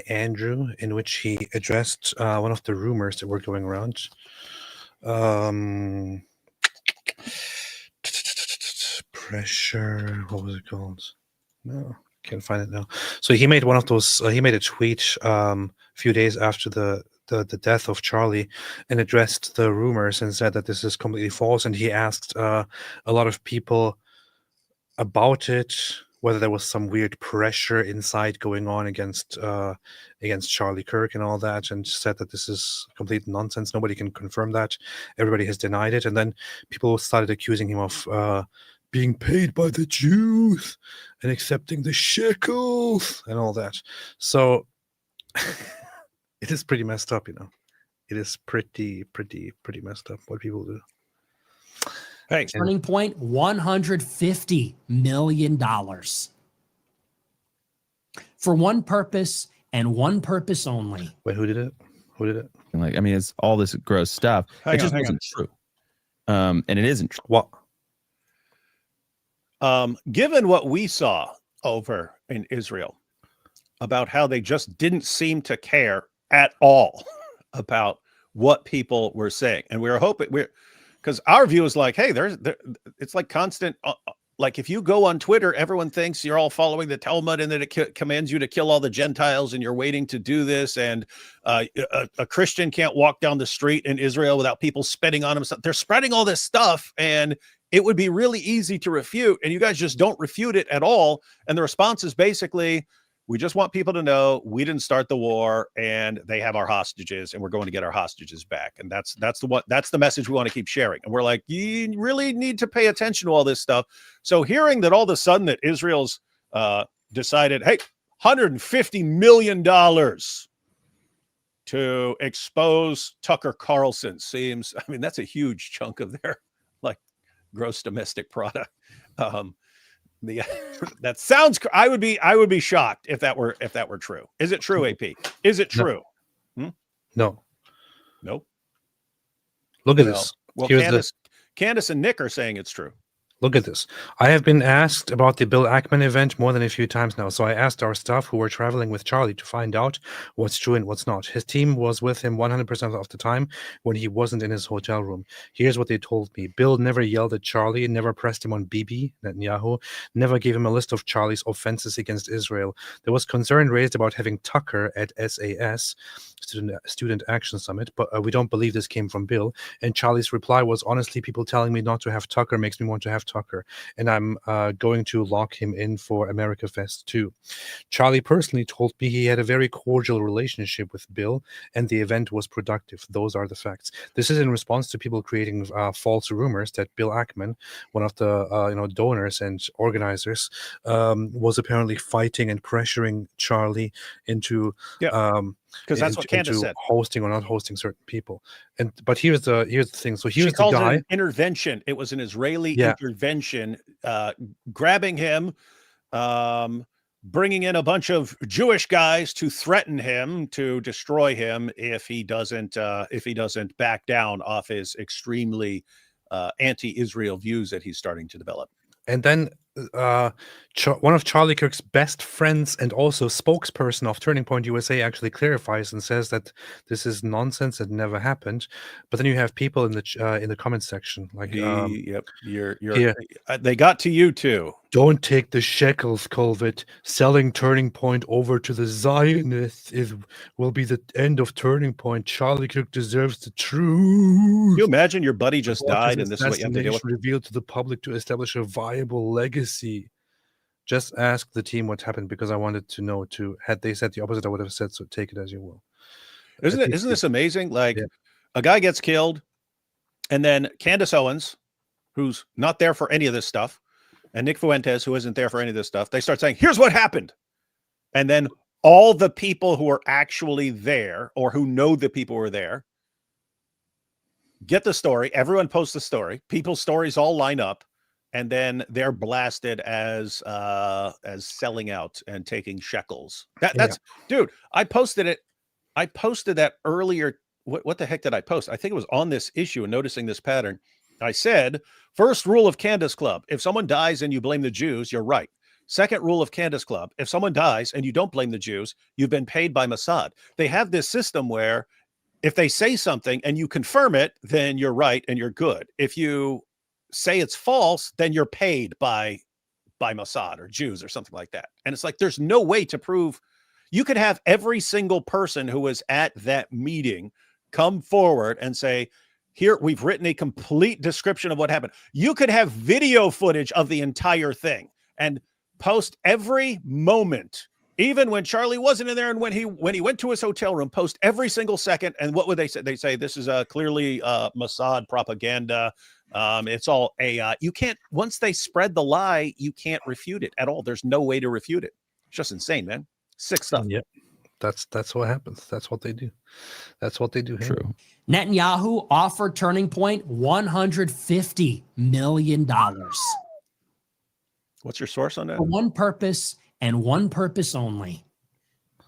Andrew, in which he addressed one of the rumors that were going around. Pressure. What was it called? No, can't find it now. So he made one of those. He made a tweet a few days after the death of Charlie, and addressed the rumors and said that this is completely false. And he asked a lot of people about it, whether there was some weird pressure inside going on against Charlie Kirk and all that, and said that this is complete nonsense. Nobody can confirm that. Everybody has denied it. And then people started accusing him of being paid by the Jews and accepting the shekels and all that. So it is pretty messed up, It is pretty messed up what people do. Hey, Turning point, $150 million for one purpose and one purpose only. Wait, who did it? Like, I mean, it's all this gross stuff. It just wasn't true. And it isn't true. What? Given what we saw over in Israel about how they just didn't seem to care at all about what people were saying, and we were hoping because our view is like, hey, it's like constant. Like if you go on Twitter, everyone thinks you're all following the Talmud and that it commands you to kill all the Gentiles, and you're waiting to do this. And a Christian can't walk down the street in Israel without people spitting on him. They're spreading all this stuff, and it would be really easy to refute. And you guys just don't refute it at all. And the response is basically, we just want people to know we didn't start the war, and they have our hostages, and we're going to get our hostages back. And that's the message we want to keep sharing. And we're like, you really need to pay attention to all this stuff. So hearing that all of a sudden that Israel's decided, hey, $150 million to expose Tucker Carlson seems, I mean, that's a huge chunk of their like gross domestic product. That sounds. I would be shocked if that were true. Is it true, AP? Is it true? No. Nope. Look at this. Well, Candace and Nick are saying it's true. Look at this. I have been asked about the Bill Ackman event more than a few times now. So I asked our staff who were traveling with Charlie to find out what's true and what's not. His team was with him 100% of the time when he wasn't in his hotel room. Here's what they told me. Bill never yelled at Charlie, never pressed him on Bibi, Netanyahu, never gave him a list of Charlie's offenses against Israel. There was concern raised about having Tucker at SAS, Student Action Summit, but we don't believe this came from Bill. And Charlie's reply was, honestly, people telling me not to have Tucker makes me want to have Tucker, and I'm going to lock him in for America Fest too. Charlie personally told me he had a very cordial relationship with Bill, and the event was productive. Those are the facts. This is in response to people creating false rumors that Bill Ackman, one of the donors and organizers, was apparently fighting and pressuring Charlie into because that's what Candace said, hosting or not hosting certain people. But here's the thing. So here's the guy. It an intervention. It was an Israeli intervention, grabbing him, bringing in a bunch of Jewish guys to threaten him, to destroy him if he doesn't back down off his extremely anti-Israel views that he's starting to develop. And then one of Charlie Kirk's best friends and also spokesperson of Turning Point USA actually clarifies and says that this is nonsense. It never happened. But then you have people in the comment section like, they got to you too. Don't take the shekels, Colvett. Selling Turning Point over to the Zionists will be the end of Turning Point. Charlie Kirk deserves the truth. Can you imagine your buddy just died and this is what you have to deal with? Revealed to the public to establish a viable legacy. Just ask the team what happened, because I wanted to know too. Had they said the opposite, I would have said so. Take it as you will. Isn't this amazing? Like a guy gets killed, and then Candace Owens, who's not there for any of this stuff, and Nick Fuentes, who isn't there for any of this stuff, they start saying, here's what happened. And then all the people who are actually there, or who know the people who are there, get the story. Everyone posts the story. People's stories all line up. And then they're blasted as selling out and taking shekels. That's dude. I posted it. I posted that earlier. What the heck did I post? I think it was on this issue and noticing this pattern. I said, first rule of Candace Club: if someone dies and you blame the Jews, you're right. Second rule of Candace Club: if someone dies and you don't blame the Jews, you've been paid by Mossad. They have this system where if they say something and you confirm it, then you're right and you're good. If you say it's false, then you're paid by Mossad or Jews or something like that. And it's like, there's no way to prove. You could have every single person who was at that meeting come forward and say, here, we've written a complete description of what happened. You could have video footage of the entire thing and post every moment, even when Charlie wasn't in there, and when he went to his hotel room, post every single second. And what would they say? They say, this is clearly Mossad propaganda. It's all AI. You can't, once they spread the lie, you can't refute it at all. There's no way to refute it. It's just insane, man. Sick stuff. Yep. That's what happens. That's what they do. That's what they do. True. Netanyahu offered Turning Point $150 million. What's your source on that? For one purpose and one purpose only: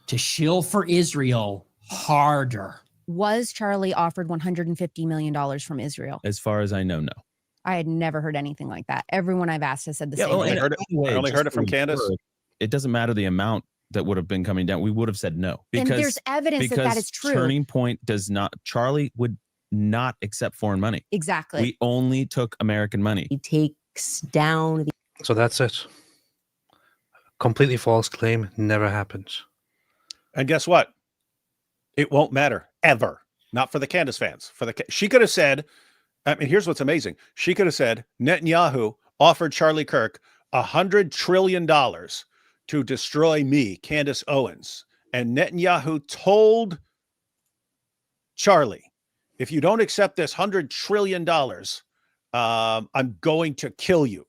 to shill for Israel harder. Was Charlie offered $150 million from Israel? As far as I know, no. I had never heard anything like that. Everyone I've asked has said the same thing. I only heard it from Candace. It doesn't matter the amount that would have been coming down. We would have said no. And there's evidence that is true. Turning Point does not, Charlie would not accept foreign money. Exactly. We only took American money. He takes down the. So that's it. Completely false claim. Never happened. And guess what? It won't matter ever. Not for the Candace fans. She could have said, I mean, here's what's amazing. She could have said, Netanyahu offered Charlie Kirk $100 trillion to destroy me, Candace Owens. And Netanyahu told Charlie, if you don't accept this $100 trillion, I'm going to kill you.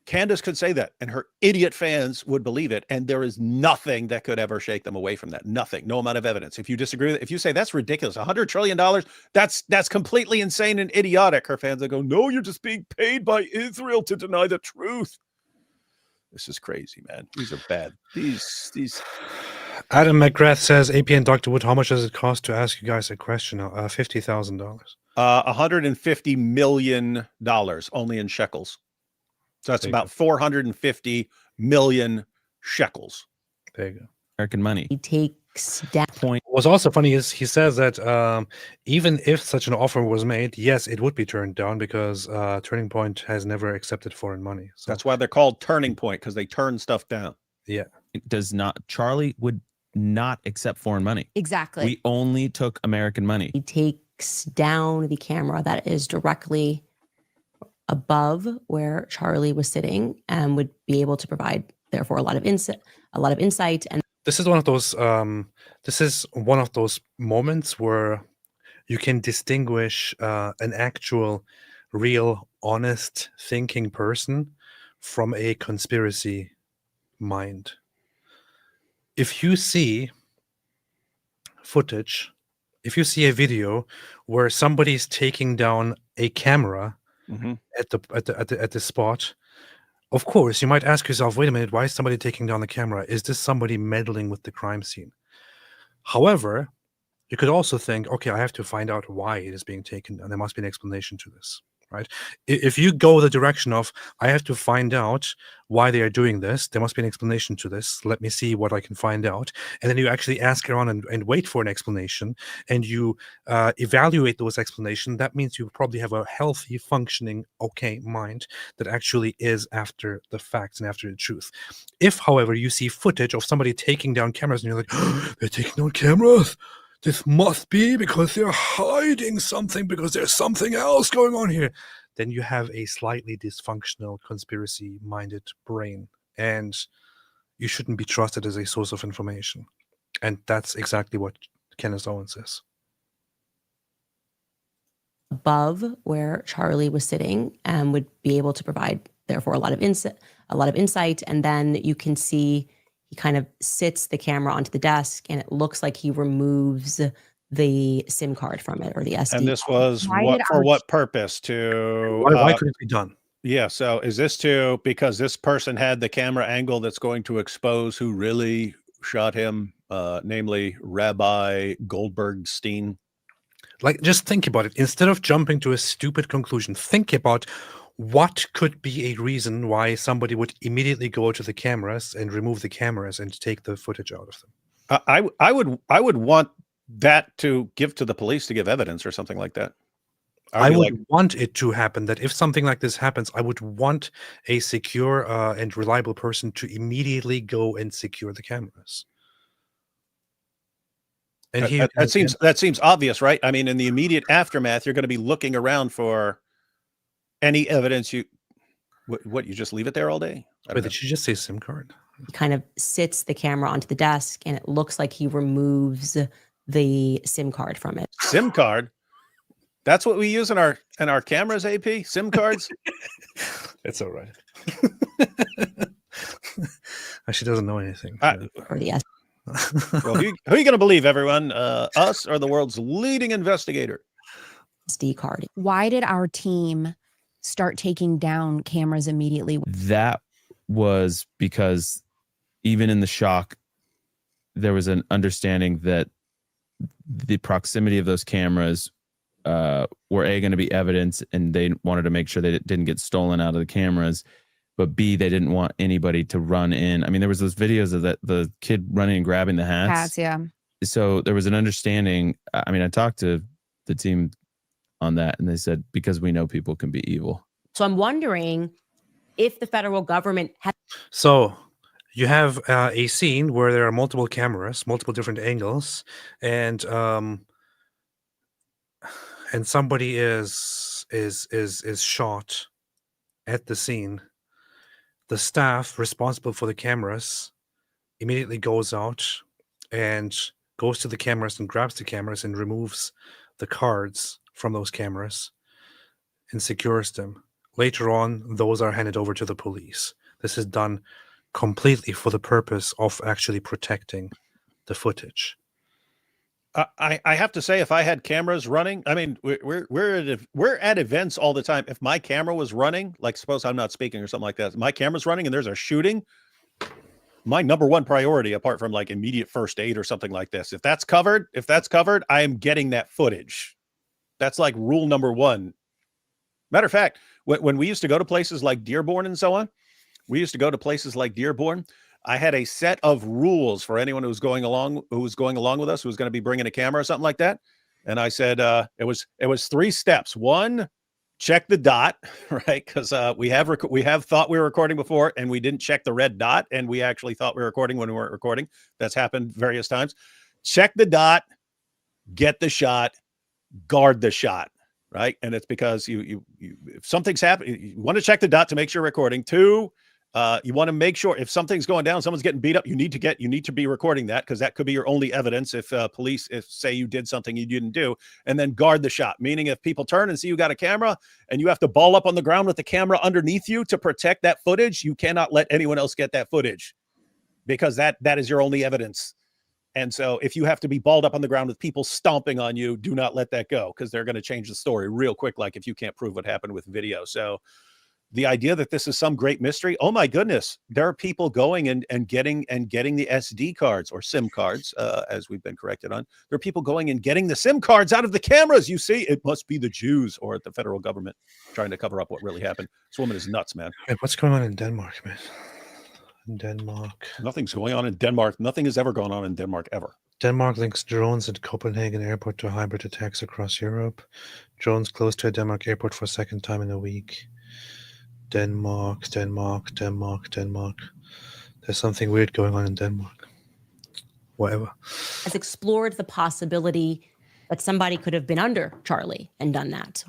Candace could say that, and her idiot fans would believe it. And there is nothing that could ever shake them away from that. Nothing. No amount of evidence. If you disagree with it, if you say that's ridiculous, $100 trillion, that's completely insane and idiotic. Her fans will go, no, you're just being paid by Israel to deny the truth. This is crazy, man. These are bad. These. Adam McGrath says, APN Dr. Wood, how much does it cost to ask you guys a question? $50,000. $150 million only in shekels. So that's about 450 million shekels. There you go. American money. He takes down. What's also funny is he says that even if such an offer was made, yes, it would be turned down because Turning Point has never accepted foreign money. So That's why they're called Turning Point, because they turn stuff down. yeah, It does not. Charlie would not accept foreign money. Exactly. We only took American money. He takes down the camera that is directly above where Charlie was sitting and would be able to provide, therefore, a lot of insight. And this is one of those. This is one of those moments where you can distinguish an actual, real, honest, thinking person from a conspiracy mind. If you see footage, if you see a video where somebody's taking down a camera at the spot, of course you might ask yourself, wait a minute, why is somebody taking down the camera? Is this somebody meddling with the crime scene? However, you could also think, okay, I have to find out why it is being taken, and there must be an explanation to this, right? If you go the direction of, I have to find out why they are doing this, there must be an explanation to this, let me see what I can find out, and then you actually ask around and wait for an explanation, and you evaluate those explanations, that means you probably have a healthy, functioning, okay mind that actually is after the facts and after the truth. If, however, you see footage of somebody taking down cameras and you're like, oh, they're taking down cameras? This must be because they're hiding something, because there's something else going on here. Then you have a slightly dysfunctional, conspiracy-minded brain, and you shouldn't be trusted as a source of information. And that's exactly what Candace Owens is. above where Charlie was sitting and would be able to provide, therefore, a lot of insight. And then you can see he kind of sits the camera onto the desk, and it looks like he removes the SIM card from it, or the SD. And this was what purpose? To why could it be done? Yeah. So is this because this person had the camera angle that's going to expose who really shot him, namely Rabbi Goldbergstein? Like, just think about it. Instead of jumping to a stupid conclusion, think about what could be a reason why somebody would immediately go to the cameras and remove the cameras and take the footage out of them. I would want that to give to the police to give evidence or something like that. I would want it to happen, that if something like this happens, I would want a secure and reliable person to immediately go and secure the cameras. And that seems obvious, right? I mean, in the immediate aftermath, you're going to be looking around for any evidence. You just leave it there all day? Wait, did she just say SIM card? He kind of sits the camera onto the desk, and it looks like he removes the SIM card from it. SIM card? That's what we use in our cameras, AP? SIM cards? It's all right. She doesn't know anything. Or the Well, who are you going to believe, everyone? Us or the world's leading investigator? SD card. Why did our team start taking down cameras immediately? That was because even in the shock, there was an understanding that the proximity of those cameras were going to be evidence, and they wanted to make sure that it didn't get stolen out of the cameras. But B, they didn't want anybody to run in. I mean, there was those videos of the kid running and grabbing the hats. Hats, yeah. So there was an understanding. I mean, I talked to the team on that, and they said, because we know people can be evil. So I'm wondering if the federal government has. So you have a scene where there are multiple cameras, multiple different angles, and somebody is shot at the scene. The staff responsible for the cameras immediately goes out and goes to the cameras and grabs the cameras and removes the cards from those cameras and secures them. Later on, those are handed over to the police. This is done completely for the purpose of actually protecting the footage. I have to say, if I had cameras running, I mean, we're at events all the time. If my camera was running, like suppose I'm not speaking or something like that, my camera's running and there's a shooting, my number one priority, apart from like immediate first aid or something like this, if that's covered, I am getting that footage. That's like rule number one. Matter of fact, when we used to go to places like Dearborn and so on, I had a set of rules for anyone who was going along with us, who was going to be bringing a camera or something like that. And I said, it was 3 steps. 1, check the dot, right? Because we have thought we were recording before, and we didn't check the red dot, and we actually thought we were recording when we weren't recording. That's happened various times. Check the dot, get the shot, guard the shot, right? And it's because if something's happening, you want to check the dot to make sure you're recording. 2, you want to make sure if something's going down, someone's getting beat up, you need to be recording that, because that could be your only evidence if police, if say you did something you didn't do. And then guard the shot, meaning if people turn and see you got a camera and you have to ball up on the ground with the camera underneath you to protect that footage, you cannot let anyone else get that footage, because that is your only evidence. And so if you have to be balled up on the ground with people stomping on you, do not let that go, because they're going to change the story real quick, like if you can't prove what happened with video. So the idea that this is some great mystery, oh my goodness, there are people going and getting the SD cards, or SIM cards, as we've been corrected on. There are people going and getting the SIM cards out of the cameras. You see, it must be the Jews or the federal government trying to cover up what really happened. This woman is nuts, man. Hey, what's going on in Denmark, man? In Denmark. Nothing's going on in Denmark. Nothing has ever gone on in Denmark, ever. Denmark links drones at Copenhagen airport to hybrid attacks across Europe. Drones close to a Denmark airport for a 2nd time in a week. Denmark. There's something weird going on in Denmark. Whatever. Has explored the possibility that somebody could have been under Charlie and done that.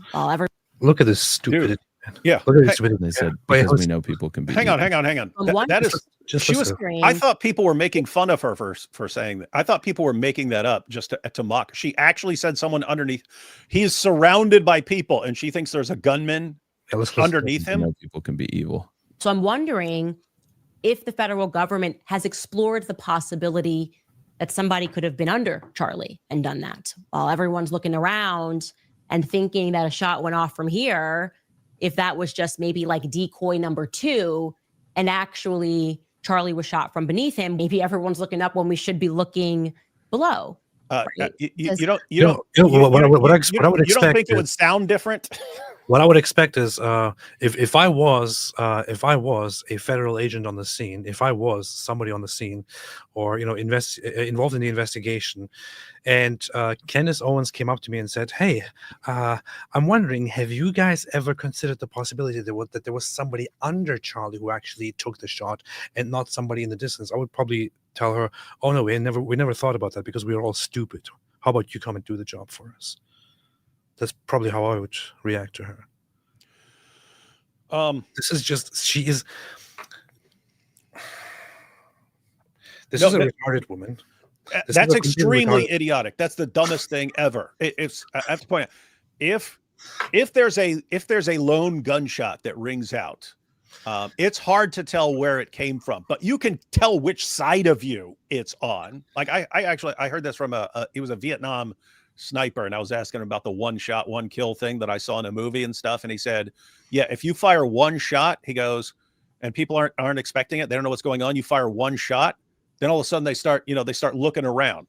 Look at this stupidity. Yeah. Look at this stupidity. They said, because we know people can be. Hang on. That is. She was. I thought people were making fun of her for saying that. I thought people were making that up just to mock. She actually said someone underneath. He is surrounded by people, and she thinks there's a gunman underneath him. You know people can be evil. So I'm wondering if the federal government has explored the possibility that somebody could have been under Charlie and done that, while everyone's looking around and thinking that a shot went off from here. If that was just maybe like decoy number 2, and actually Charlie was shot from beneath him, maybe everyone's looking up when we should be looking below. Right? You don't think it would sound different? What I would expect is if I was a federal agent on the scene, if I was somebody on the scene, or involved in the investigation, and Candace Owens came up to me and said, "Hey, I'm wondering, have you guys ever considered the possibility that there was somebody under Charlie who actually took the shot and not somebody in the distance?" I would probably tell her, "Oh no, we never thought about that, because we are all stupid. How about you come and do the job for us?" That's probably how I would react to her. This is just, this is a retarded woman. That's extremely idiotic. That's the dumbest thing ever. I have to point out, if there's a lone gunshot that rings out, it's hard to tell where it came from, but you can tell which side of you it's on. Like I heard this from he was a Vietnam sniper, and I was asking him about the 1 shot, 1 kill thing that I saw in a movie and stuff. And he said, yeah, if you fire 1 shot, he goes, and people aren't expecting it, they don't know what's going on. You fire 1 shot, then all of a sudden they start looking around.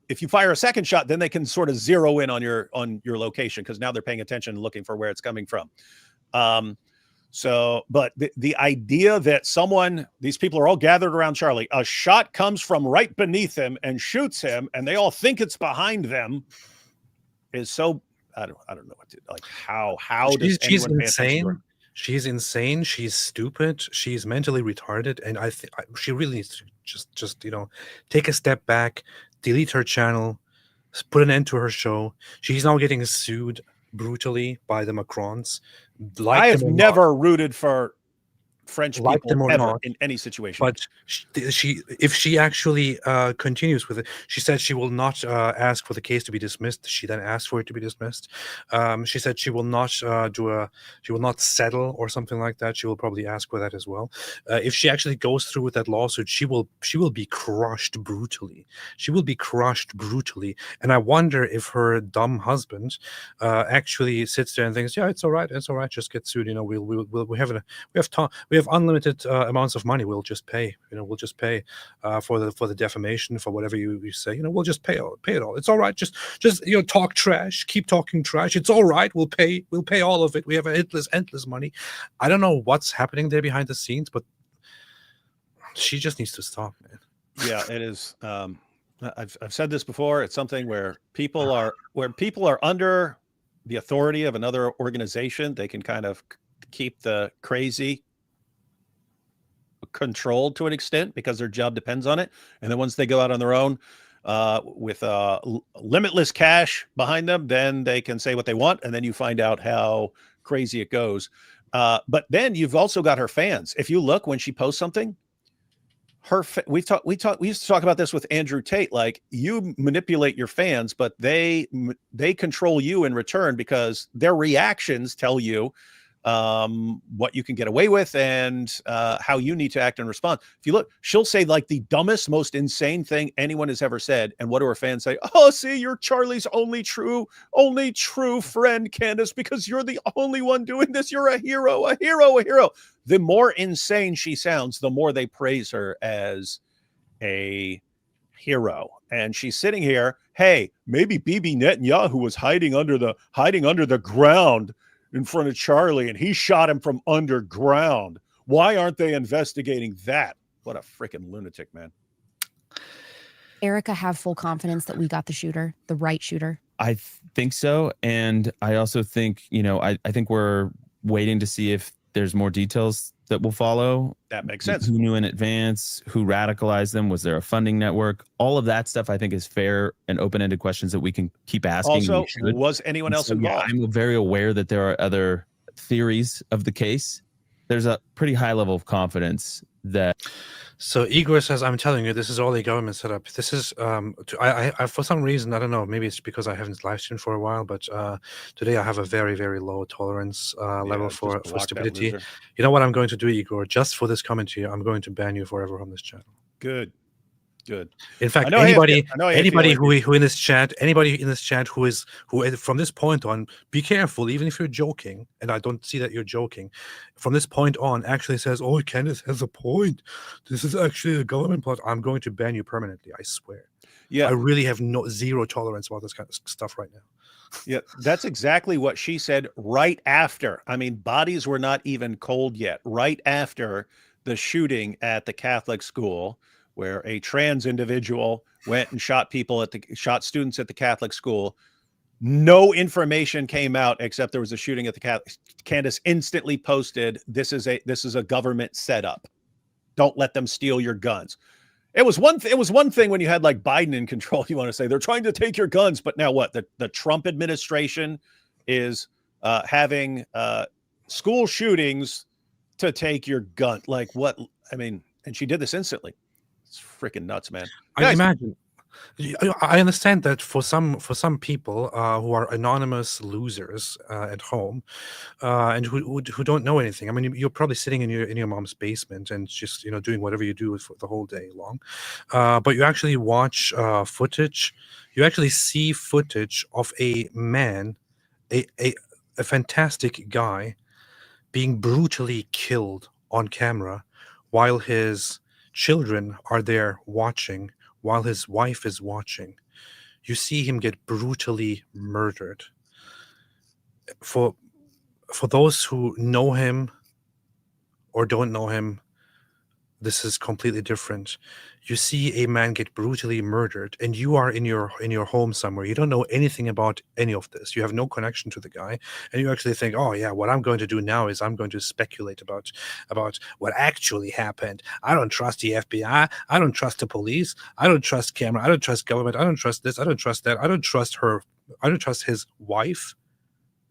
If you fire a 2nd shot, then they can sort of zero in on your location, because now they're paying attention and looking for where it's coming from. But the idea that these people are all gathered around Charlie, a shot comes from right beneath him and shoots him, and they all think it's behind them, is so, I don't know what to, like, how does she's anyone insane. She's insane. She's stupid. She's mentally retarded. And I think she really needs to just take a step back, delete her channel, put an end to her show. She's now getting sued brutally by the Macrons. I have never rooted for French people ever in any situation. But if she actually continues with it, she said she will not ask for the case to be dismissed. She then asked for it to be dismissed. She said she will not she will not settle or something like that. She will probably ask for that as well. If she actually goes through with that lawsuit, she will be crushed brutally. She will be crushed brutally. And I wonder if her dumb husband actually sits there and thinks, yeah, it's all right, just get sued. We have we have unlimited amounts of money. We'll just pay. We'll just pay for the defamation, for whatever you say. We'll just pay it all. It's all right. Just talk trash. Keep talking trash. It's all right. We'll pay all of it. We have endless money. I don't know what's happening there behind the scenes, but she just needs to stop, man. Yeah, it is. I've said this before. It's something where people are under the authority of another organization. They can kind of keep the crazy controlled to an extent because their job depends on it. And then once they go out on their own with limitless cash behind them, then they can say what they want. And then you find out how crazy it goes. But then you've also got her fans. If you look when she posts something, we used to talk about this with Andrew Tate. Like, you manipulate your fans, but they control you in return because their reactions tell you what you can get away with and how you need to act and respond. If you look, she'll say like the dumbest, most insane thing anyone has ever said, and what do her fans say? Oh, see, you're Charlie's only true friend, Candace, because you're the only one doing this. You're a hero. The more insane she sounds, the more they praise her as a hero. And she's sitting here, hey, maybe Bibi Netanyahu was hiding under the ground in front of Charlie, and he shot him from underground. Why aren't they investigating that? What a freaking lunatic, man. Erica, have full confidence that we got the shooter, the right shooter? I think so. And I also think, I think we're waiting to see if there's more details that will follow. That makes sense. Who knew in advance? Who radicalized them? Was there a funding network? All of that stuff, I think, is fair and open-ended questions that we can keep asking. Also, was anyone else involved? Yeah, I'm very aware that there are other theories of the case. There's a pretty high level of confidence that. So Igor says, I'm telling you, this is all a government setup. This is, I for some reason, I don't know, maybe it's because I haven't live streamed for a while, but today I have a very, very low tolerance level for stupidity. You know what I'm going to do, Igor? Just for this comment here, I'm going to ban you forever from this channel. Good. In fact, anybody who in this chat, who from this point on, be careful, even if you're joking, and I don't see that you're joking, from this point on actually says, oh, Candace has a point. This is actually a government plot. I'm going to ban you permanently, I swear. Yeah. I really have zero tolerance about this kind of stuff right now. Yeah, that's exactly what she said right after. I mean, bodies were not even cold yet. Right after the shooting at the Catholic school, where a trans individual went and shot students at the Catholic school. No information came out except there was a shooting at the Catholic. Candace instantly posted, this is a government setup. Don't let them steal your guns. It was one thing when you had like Biden in control. You want to say they're trying to take your guns, but now what? The Trump administration is having school shootings to take your gun. Like what? I mean, and she did this instantly. It's freaking nuts, man. I imagine. I understand that for some people who are anonymous losers at home and who don't know anything. I mean, you're probably sitting in your mom's basement and just doing whatever you do for the whole day long, but you actually watch footage. You actually see footage of a man, a fantastic guy, being brutally killed on camera while his children are there watching, while his wife is watching. You see him get brutally murdered. For those who know him or don't know him, this is completely different. You see a man get brutally murdered, and you are in your home somewhere. You don't know anything about any of this. You have no connection to the guy, and you actually think, oh yeah, what I'm going to do now is I'm going to speculate about what actually happened. I don't trust the FBI. I don't trust the police. I don't trust camera. I don't trust government. I don't trust this. I don't trust that. I don't trust her. I don't trust his wife.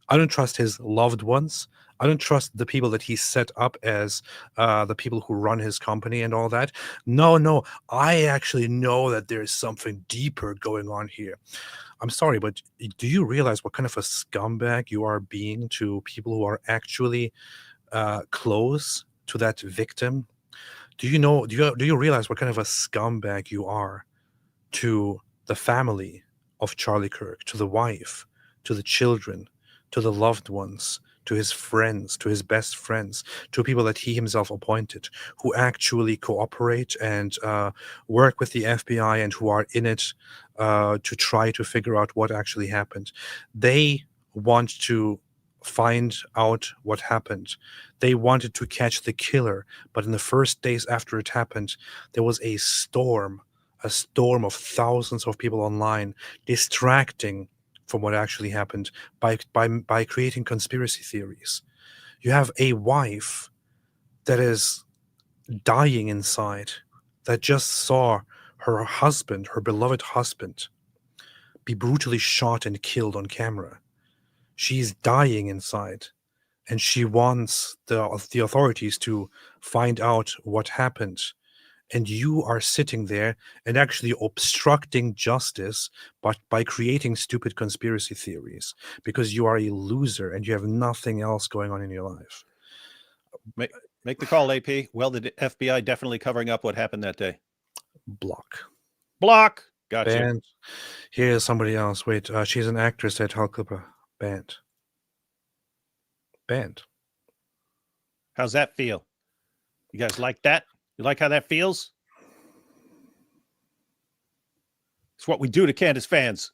I don't trust his loved ones. I don't trust the people that he set up as the people who run his company and all that. No, I actually know that there's something deeper going on here. I'm sorry, but do you realize what kind of a scumbag you are being to people who are actually close to that victim? Do you realize what kind of a scumbag you are to the family of Charlie Kirk, to the wife, to the children, to the loved ones, to his friends, to his best friends, to people that he himself appointed, who actually cooperate and work with the FBI and who are in it to try to figure out what actually happened. They want to find out what happened. They wanted to catch the killer, but in the first days after it happened, there was a storm of thousands of people online distracting from what actually happened by creating conspiracy theories. You have a wife that is dying inside, that just saw her husband, her beloved husband, be brutally shot and killed on camera. She's dying inside, and she wants the authorities to find out what happened. And you are sitting there and actually obstructing justice, but by creating stupid conspiracy theories, because you are a loser and you have nothing else going on in your life. Make the call, AP. Well, the FBI definitely covering up what happened that day. Block. Gotcha. Banned. Here's somebody else. Wait, she's an actress at Clipper. Banned. How's that feel? You guys like that? You like how that feels? It's what we do to Candace fans.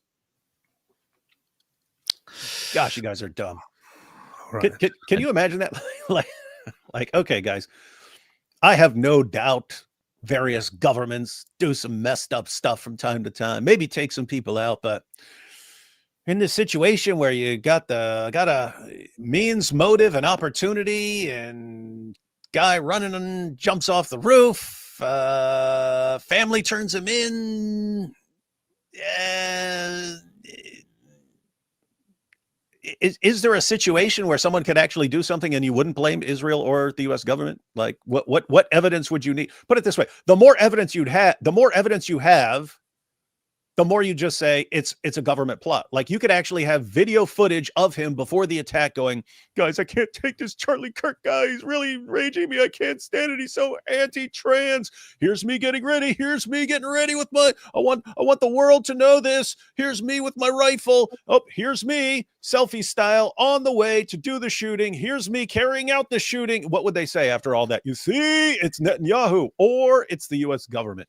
Gosh, you guys are dumb. Right. Can you imagine that? like, okay, guys, I have no doubt various governments do some messed up stuff from time to time, maybe take some people out, but in this situation where you got a means, motive, and opportunity, and guy running and jumps off the roof, family turns him in. Is there a situation where someone could actually do something and you wouldn't blame Israel or the U.S. government? Like, what evidence would you need? Put it this way: the more evidence you have, the more you just say it's a government plot. Like, you could actually have video footage of him before the attack going, guys, I can't take this Charlie Kirk guy. He's really raging me. I can't stand it. He's so anti-trans. Here's me getting ready. Here's me getting ready with I want the world to know this. Here's me with my rifle. Oh, here's me, selfie style, on the way to do the shooting. Here's me carrying out the shooting. What would they say after all that? You see, it's Netanyahu or it's the U.S. government.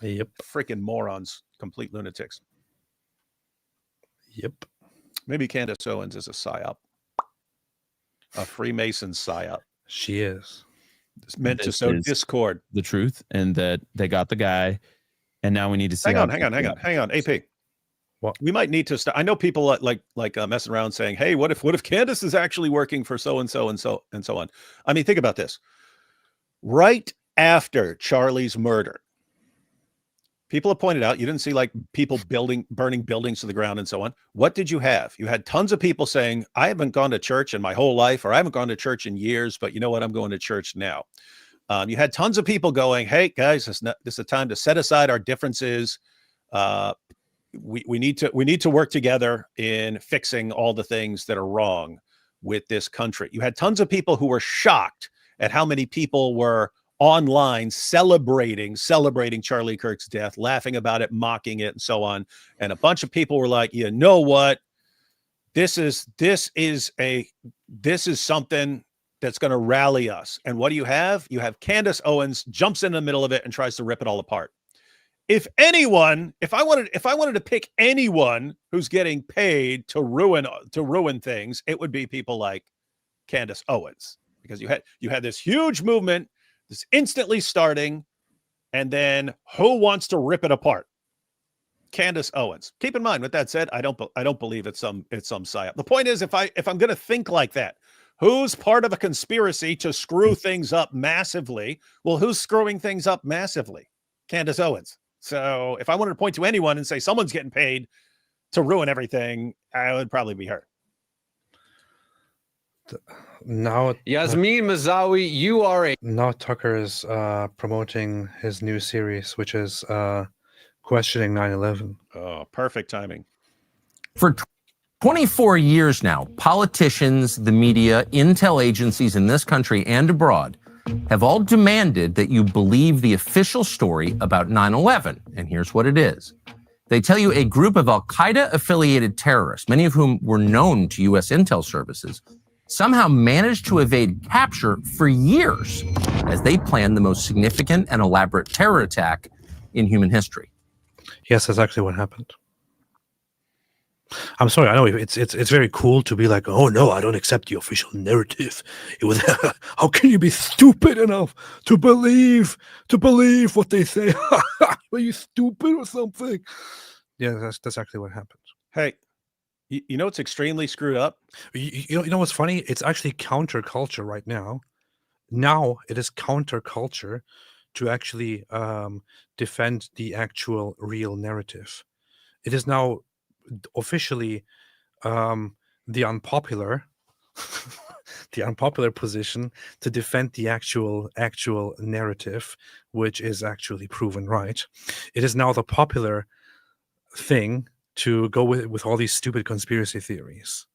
Yep. Freaking morons. Complete lunatics. Yep. Maybe Candace Owens is a psyop. A Freemason psyop. She is. It's meant to sow discord. The truth, and that they got the guy, and now we need to see. Hang on. AP. What? We might need to start. I know people like messing around saying, hey, what if Candace is actually working for so-and-so and so on? I mean, think about this. Right after Charlie's murder, people have pointed out you didn't see like people burning buildings to the ground and so on. What did you have? You had tons of people saying, I haven't gone to church in my whole life, or I haven't gone to church in years, but you know what? I'm going to church now. You had tons of people going, hey guys, this is a time to set aside our differences. We need to work together in fixing all the things that are wrong with this country. You had tons of people who were shocked at how many people were online celebrating Charlie Kirk's death, laughing about it, mocking it, and so on. And a bunch of people were like, you know what? This is something that's going to rally us. And what do you have? You have Candace Owens jumps in the middle of it and tries to rip it all apart. If I wanted to pick anyone who's getting paid to ruin things, it would be people like Candace Owens, because you had this huge movement, this instantly starting, and then who wants to rip it apart? Candace Owens. Keep in mind, with that said, I don't believe it's some psyop. The point is, if I'm going to think like that, who's part of a conspiracy to screw things up massively? Well, who's screwing things up massively? Candace Owens. So if I wanted to point to anyone and say someone's getting paid to ruin everything, I would probably be her. Now, Yasmin Mazawi, you are now Tucker is promoting his new series, which is questioning 9/11. Oh, perfect timing. For 24 years now, politicians, the media, intel agencies in this country and abroad have all demanded that you believe the official story about 9/11. And here's what it is. They tell you a group of al-Qaeda affiliated terrorists, many of whom were known to U.S. intel services, somehow managed to evade capture for years as they planned the most significant and elaborate terror attack in human history. Yes, that's actually what happened. I'm sorry. I know it's very cool to be like, oh no, I don't accept the official narrative. It was how can you be stupid enough to believe what they say? Are you stupid or something? Yeah, that's actually what happened. Hey, you know it's extremely screwed up. You know what's funny? It's actually counterculture right now. Now it is counterculture to actually defend the actual real narrative. It is now officially the unpopular position to defend the actual narrative, which is actually proven right. It is now the popular thing to go with all these stupid conspiracy theories.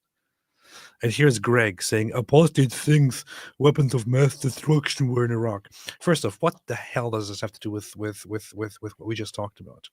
And here's Greg saying apostate thinks weapons of mass destruction were in Iraq. First off, what the hell does this have to do with what we just talked about?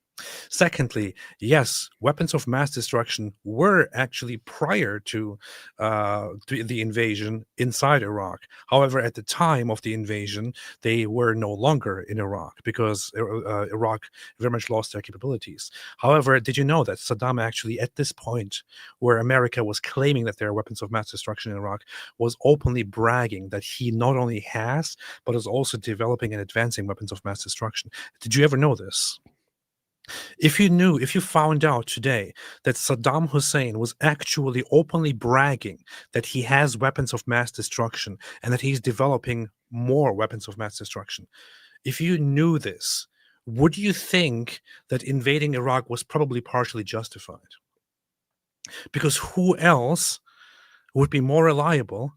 Secondly, yes, weapons of mass destruction were actually prior to the invasion inside Iraq. However, at the time of the invasion, they were no longer in Iraq because Iraq very much lost their capabilities. However, did you know that Saddam actually, at this point where America was claiming that there are weapons of mass destruction in Iraq, was openly bragging that he not only has, but is also developing and advancing weapons of mass destruction? Did you ever know this? If you found out today that Saddam Hussein was actually openly bragging that he has weapons of mass destruction and that he's developing more weapons of mass destruction, if you knew this, would you think that invading Iraq was probably partially justified? Because who else would be more reliable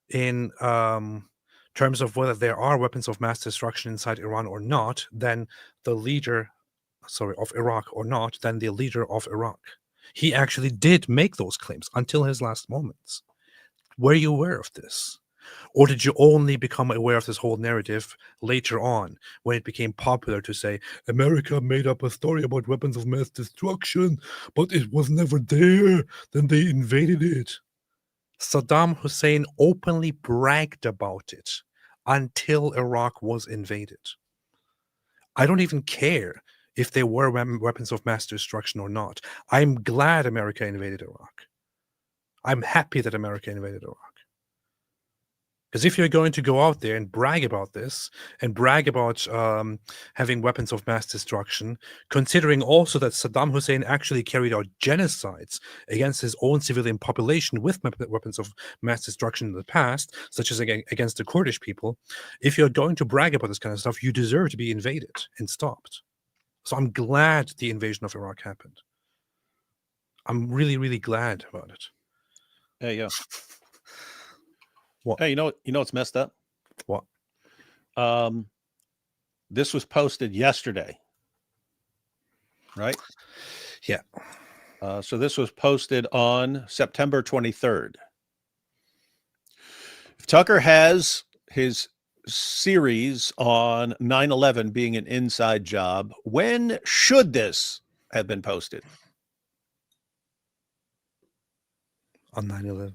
in terms of whether there are weapons of mass destruction inside Iran or not than the leader of Iraq or not, than the leader of Iraq? He actually did make those claims until his last moments. Were you aware of this? Or did you only become aware of this whole narrative later on when it became popular to say America made up a story about weapons of mass destruction, but it was never there, then they invaded it? Saddam Hussein openly bragged about it until Iraq was invaded. I don't even care if they were weapons of mass destruction or not. I'm glad America invaded Iraq. I'm happy that America invaded Iraq. Because if you're going to go out there and brag about this, and brag about having weapons of mass destruction, considering also that Saddam Hussein actually carried out genocides against his own civilian population with weapons of mass destruction in the past, such as against the Kurdish people, if you're going to brag about this kind of stuff, you deserve to be invaded and stopped. So I'm glad the invasion of Iraq happened. I'm really, really glad about it. Yeah. What? Hey, you know what's messed up? What? This was posted yesterday, right? Yeah. So this was posted on September 23rd. If Tucker has his series on 9/11 being an inside job, when should this have been posted? On 9/11.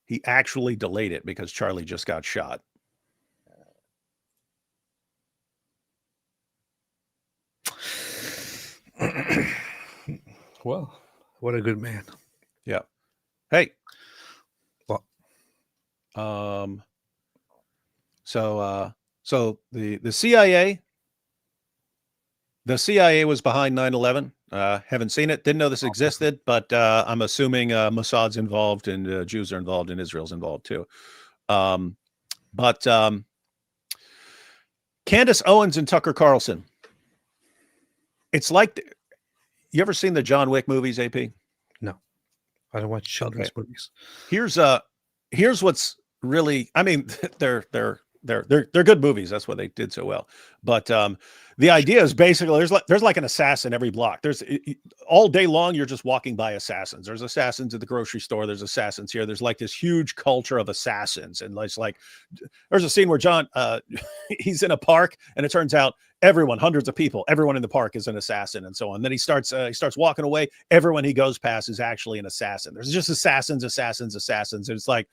He actually delayed it because Charlie just got shot. Well, what a good man. Yeah. Hey. What? So the CIA was behind 9/11. Haven't seen it. Didn't know this existed, but I'm assuming Mossad's involved and Jews are involved and Israel's involved too. But Candace Owens and Tucker Carlson. It's like, you ever seen the John Wick movies, AP? No, I don't watch children's movies. Here's what's really, I mean, they're they're good movies. That's why they did so well. But the idea is basically there's like an assassin every block. There's all day long you're just walking by assassins. There's assassins at the grocery store. There's assassins here. There's like this huge culture of assassins, and it's like there's a scene where John he's in a park, and it turns out hundreds of people, everyone in the park is an assassin, and so on. Then he starts walking away. Everyone he goes past is actually an assassin. There's just assassins, and it's like,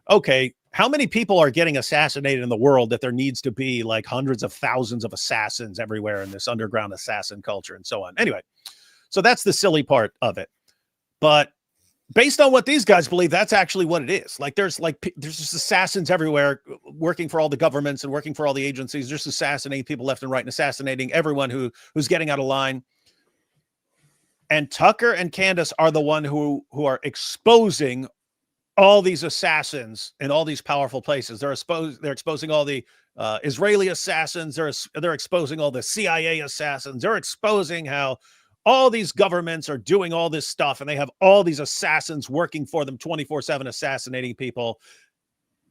okay, how many people are getting assassinated in the world that there needs to be like hundreds of thousands of assassins everywhere in this underground assassin culture and so on? Anyway, so that's the silly part of it. But based on what these guys believe, that's actually what it is. Like there's just assassins everywhere working for all the governments and working for all the agencies, just assassinating people left and right and assassinating everyone who's getting out of line. And Tucker and Candace are the one who are exposing all these assassins in all these powerful places. They're exposing all the Israeli assassins. They're exposing all the CIA assassins. They're exposing how all these governments are doing all this stuff, and they have all these assassins working for them 24/7, assassinating people.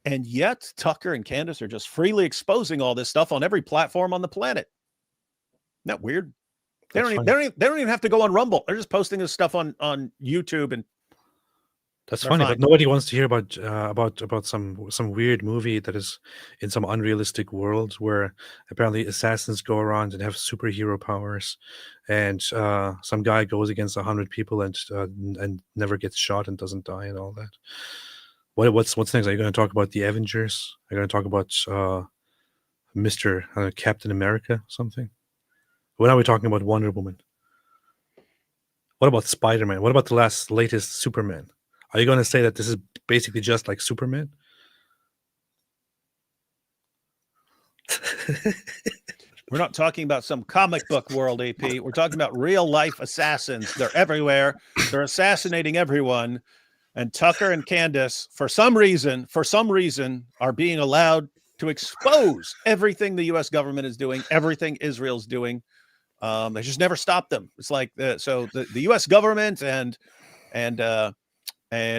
And yet Tucker and Candace are just freely exposing all this stuff on every platform on the planet. Isn't that weird? They don't even have to go on Rumble. They're just posting this stuff on YouTube, and that's funny. But nobody wants to hear about some weird movie that is in some unrealistic world where apparently assassins go around and have superhero powers, and some guy goes against 100 people and never gets shot and doesn't die and all that. What's next? Are you going to talk about the Avengers? Are you going to talk about Mr. Captain America something? When are we talking about Wonder Woman? What about Spider-Man? What about the latest Superman? Are you going to say that this is basically just like Superman? We're not talking about some comic book world, AP. We're talking about real life assassins. They're everywhere. They're assassinating everyone. And Tucker and Candace, for some reason, are being allowed to expose everything the U.S. government is doing, everything Israel's doing. They just never stop them. It's like the U.S. government and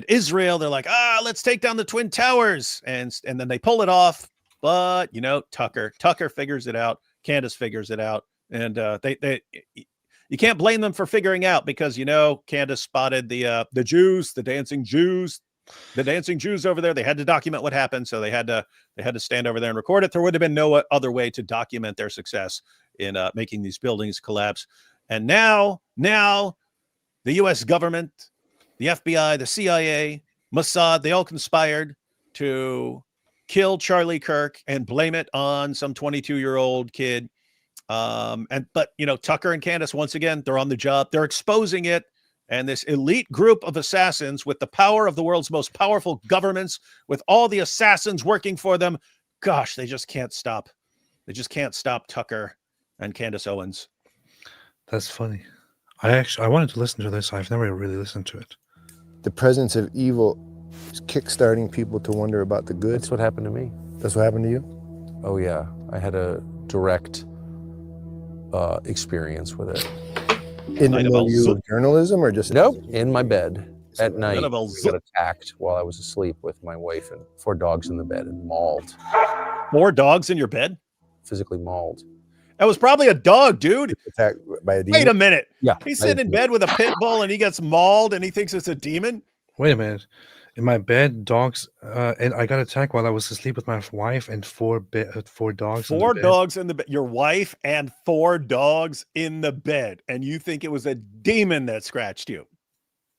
Israel, they're like, let's take down the Twin Towers, and then they pull it off. But Tucker figures it out. Candace figures it out, and you can't blame them for figuring out, because Candace spotted the Jews, the dancing Jews over there. They had to document what happened, so they had to stand over there and record it. There would have been no other way to document their success in making these buildings collapse. And now the U.S. government, the FBI, the CIA, Mossad, they all conspired to kill Charlie Kirk and blame it on some 22-year-old kid. But Tucker and Candace, once again, they're on the job. They're exposing it. And this elite group of assassins with the power of the world's most powerful governments, with all the assassins working for them, gosh, they just can't stop. They just can't stop Tucker and Candace Owens. That's funny. I wanted to listen to this. I've never really listened to it. The presence of evil is kickstarting people to wonder about the good. That's what happened to me. That's what happened to you? Oh yeah, I had a direct experience with it. In the milieu of journalism, or just nope, in my bed at night. I got attacked while I was asleep with my wife and 4 dogs in the bed and mauled. 4 dogs in your bed? Physically mauled. That was probably a dog, dude. Attacked by a demon? Wait a minute. Yeah. He's sitting in bed with a pit bull and he gets mauled and he thinks it's a demon? Wait a minute. In my bed, dogs, and I got attacked while I was asleep with my wife and 4 dogs. 4 dogs in the bed. Your wife and 4 dogs in the bed, and you think it was a demon that scratched you?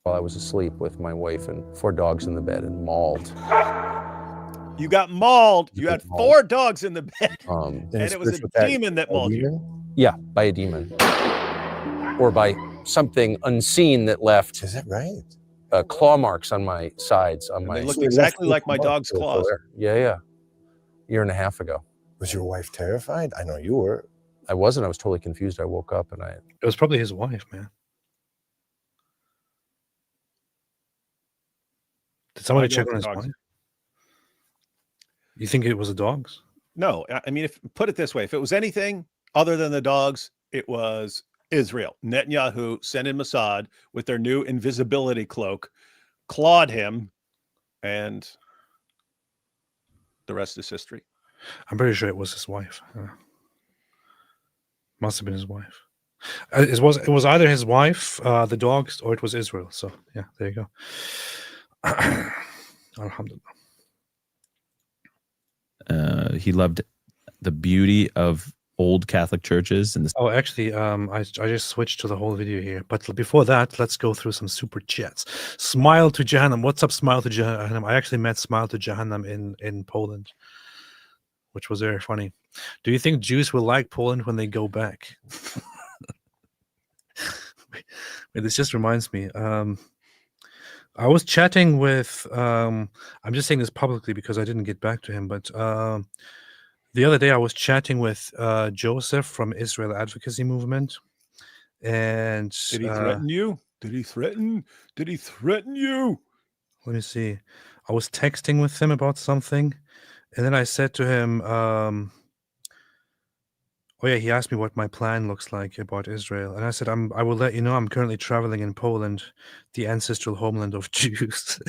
While I was asleep with my wife and 4 dogs in the bed and mauled. You got mauled. You had 4 dogs in the bed, and it was a demon that mauled you. Yeah, by a demon, or by something unseen that left. Is that right? Claw marks on my sides. They looked exactly like my dog's claws. Yeah. Year and a half ago. Was your wife terrified? I know you were. I wasn't. I was totally confused. I woke up and It was probably his wife, man. Did somebody check on his wife? You think it was the dogs? No. I mean, put it this way. If it was anything other than the dogs, it was Israel. Netanyahu sent in Mossad with their new invisibility cloak, clawed him, and the rest is history. I'm pretty sure it was his wife. Must have been his wife. It was either his wife, the dogs, or it was Israel. So yeah, there you go. Alhamdulillah. He loved the beauty of old Catholic churches and Oh, actually, I just switched to the whole video here. But before that, let's go through some super chats. Smile to Jahannam. What's up, Smile to Jahannam? I actually met Smile to Jahannam in Poland, which was very funny. Do you think Jews will like Poland when they go back? Wait, this just reminds me. I was chatting with. I'm just saying this publicly because I didn't get back to him, but the other day I was chatting with Joseph from Israel Advocacy Movement, and did he threaten you? Did he threaten? Did he threaten you? Let me see. I was texting with him about something, and then I said to him, "Oh yeah," he asked me what my plan looks like about Israel, and I said, "I will let you know. I'm currently traveling in Poland, the ancestral homeland of Jews."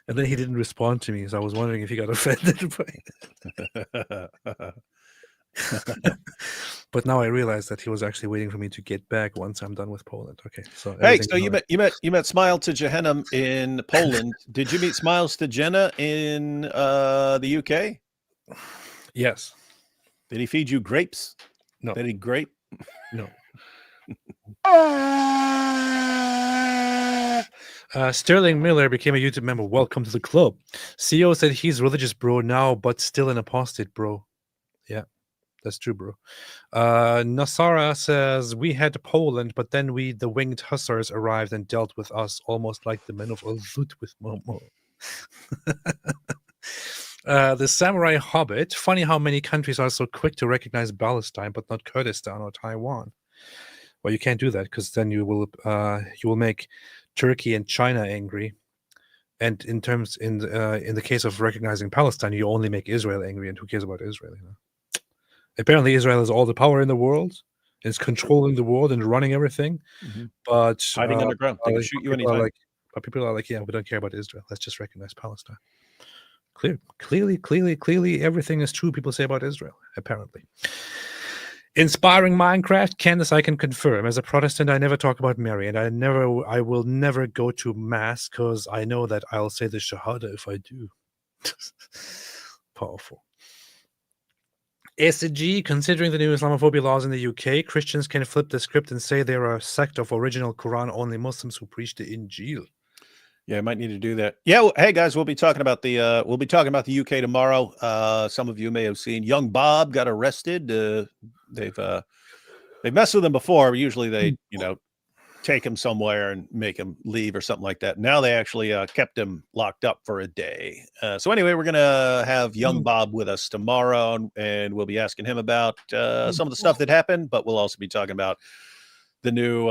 And then he didn't respond to me, so I was wondering if he got offended by it. But now I realize that he was actually waiting for me to get back once I'm done with Poland. Okay, so hey, so you met Smile to Jahannam in Poland. Did you meet Smiles to Jenna in the UK? Yes. Did he feed you grapes? No. Did he grape? No. Sterling Miller became a YouTube member. Welcome to the club. CEO said he's religious, bro, now, but still an apostate, bro. Yeah, that's true, bro. Nasara says, we had Poland, but then the winged hussars arrived and dealt with us almost like the men of Ulzut with Momo. The Samurai Hobbit. Funny how many countries are so quick to recognize Palestine, but not Kurdistan or Taiwan. Well, you can't do that because then you will make Turkey and China angry. And in the case of recognizing Palestine, you only make Israel angry, and who cares about Israel? You know? Apparently, Israel has all the power in the world, is controlling the world and running everything. Mm-hmm. But hiding underground, they can shoot you anytime. But people are like, yeah, we don't care about Israel. Let's just recognize Palestine. Clearly, everything is true people say about Israel, apparently. Inspiring Minecraft, Candace, I can confirm. As a Protestant, I never talk about Mary, and I will never go to mass because I know that I'll say the Shahada if I do. Powerful. SG, considering the new Islamophobia laws in the UK, Christians can flip the script and say they're a sect of original Quran-only Muslims who preach the Injil. Yeah, I might need to do that. Yeah, well, hey guys, we'll be talking about the UK tomorrow. Some of you may have seen young Bob got arrested. They've messed with him before. Usually they, take him somewhere and make him leave or something like that. Now they actually kept him locked up for a day. So anyway, we're gonna have young Bob with us tomorrow, and we'll be asking him about some of the stuff that happened, but we'll also be talking about the new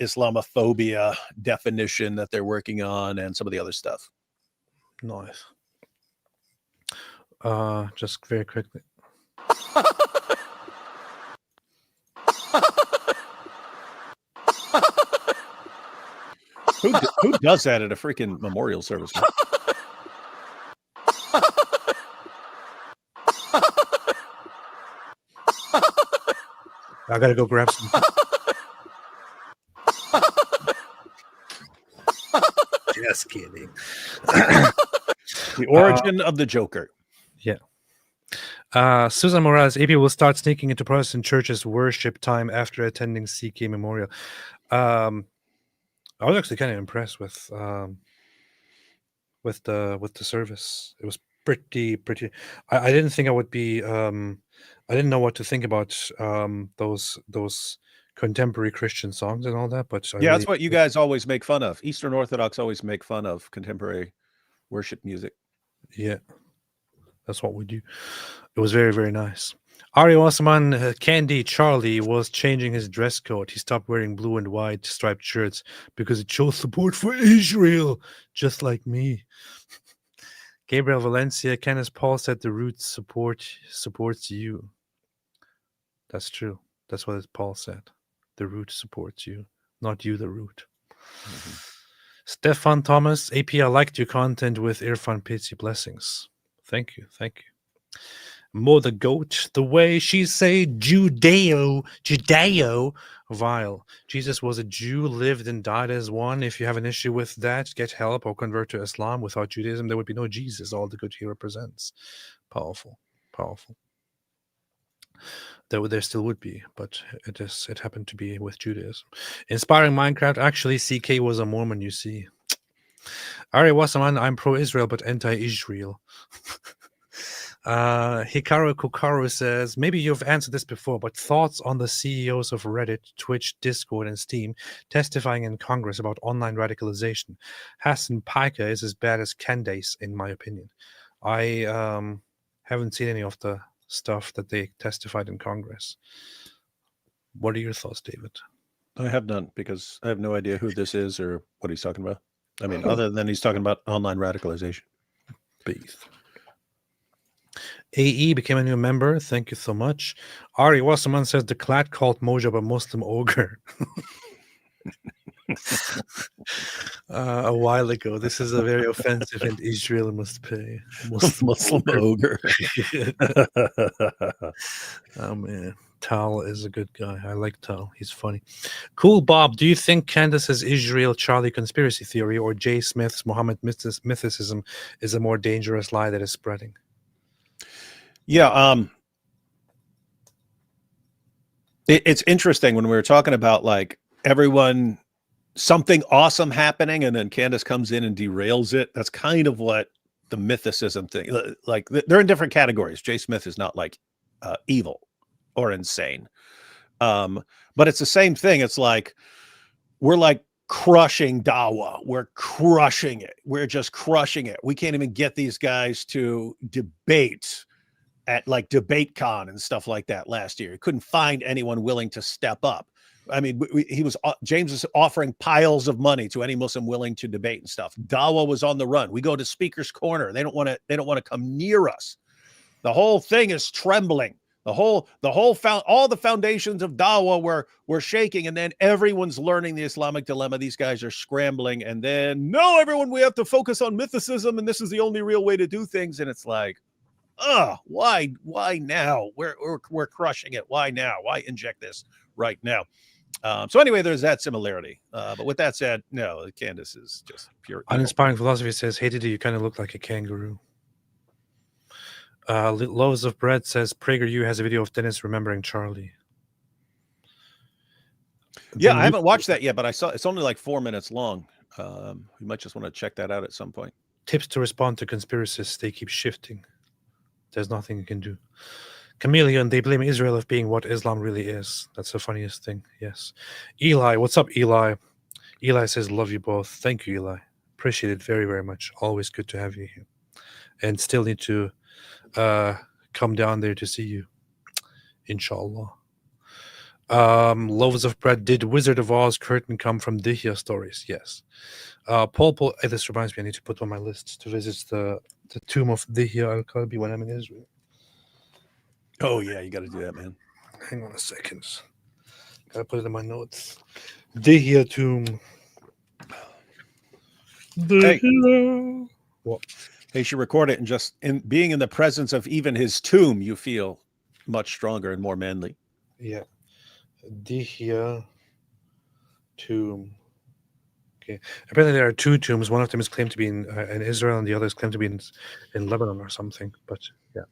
Islamophobia definition that they're working on and some of the other stuff. Nice. Just very quickly. Who does that at a freaking memorial service? I gotta go grab some. Just kidding. The origin of the Joker. Yeah. Susan Morales, AP will start sneaking into Protestant churches worship time after attending CK Memorial. I was actually kind of impressed with the service. It was pretty. I didn't think I would be. I didn't know what to think about those contemporary Christian songs and all that. But that's what you guys always make fun of. Eastern Orthodox always make fun of contemporary worship music. Yeah, that's what we do. It was very, very nice. Ari Osman, Candy Charlie was changing his dress code. He stopped wearing blue and white striped shirts because it shows support for Israel, just like me. Gabriel Valencia, Kenneth Paul said the root supports you. That's true. That's what Paul said. The root supports you, not you, the root. Mm-hmm. Stefan Thomas, AP, I liked your content with Irfan Pitsi. Blessings. Thank you. Thank you. More the goat, the way she say Judeo, vile. Jesus was a Jew, lived and died as one. If you have an issue with that, get help or convert to Islam. Without Judaism, there would be no Jesus. All the good he represents. Powerful, powerful. There still would be, but it happened to be with Judaism. Inspiring Minecraft. Actually, CK was a Mormon, you see. Ari Wasserman, I'm pro-Israel, but anti-Israel. Hikaru Kokaru says, maybe you've answered this before, but thoughts on the CEOs of Reddit, Twitch, Discord, and Steam testifying in Congress about online radicalization. Hassan Piker is as bad as Candace, in my opinion. I haven't seen any of the stuff that they testified in Congress. What are your thoughts, David? I have none, because I have no idea who this is or what he's talking about. I mean, other than he's talking about online radicalization. Beef. AE became a new member. Thank you so much. Ari Wasserman says the Clad called Mojab a Muslim ogre. A while ago. This is a very offensive, and Israel must pay. Muslim ogre. Oh man, Tal is a good guy. I like Tal. He's funny. Cool Bob, do you think Candace's Israel Charlie conspiracy theory or Jay Smith's Muhammad mythicism is a more dangerous lie that is spreading? Yeah, it's interesting when we were talking about like everyone, something awesome happening, and then Candace comes in and derails it. That's kind of what the mythicism thing, like they're in different categories. Jay Smith is not like evil or insane, but it's the same thing. It's like we're like crushing Dawa. We're crushing it. We're just crushing it. We can't even get these guys to debate at like DebateCon and stuff like that last year. He couldn't find anyone willing to step up. I mean, James is offering piles of money to any Muslim willing to debate and stuff. Dawa was on the run. We go to Speaker's Corner. They don't want to come near us. The whole thing is trembling. All the foundations of Dawa were shaking, and then everyone's learning the Islamic dilemma. These guys are scrambling, and then no, everyone, we have to focus on mythicism, and this is the only real way to do things. And it's like, why now? We're crushing it. Why now? Why inject this right now? So anyway, there's that similarity. But with that said, no, Candace is just pure. Uninspiring Philosophy says, hey, Diddy, you kind of look like a kangaroo. Loaves of Bread says, PragerU has a video of Dennis remembering Charlie. Yeah, I haven't watched that yet, but I saw it's only like 4 minutes long. You might just want to check that out at some point. Tips to respond to conspiracists, they keep shifting. There's nothing you can do. Chameleon, they blame Israel of being what Islam really is. That's the funniest thing. Yes. Eli, what's up, Eli? Eli says, love you both. Thank you, Eli. Appreciate it very, very much. Always good to have you here. And still need to come down there to see you. Inshallah. Loaves of Bread, did Wizard of Oz curtain come from Dihya stories? Yes. Paul, this reminds me, I need to put on my list to visit the tomb of Dihya al-Kalbi when I'm in Israel. Oh yeah, you got to do that, man. Hang on a second. Gotta put it in my notes. Dihya tomb. Dihya. What? They should record it, and just being in the presence of even his tomb, you feel much stronger and more manly. Yeah. Dihya tomb. Okay. Apparently there are two tombs. One of them is claimed to be in Israel, and the other is claimed to be in Lebanon or something. But yeah.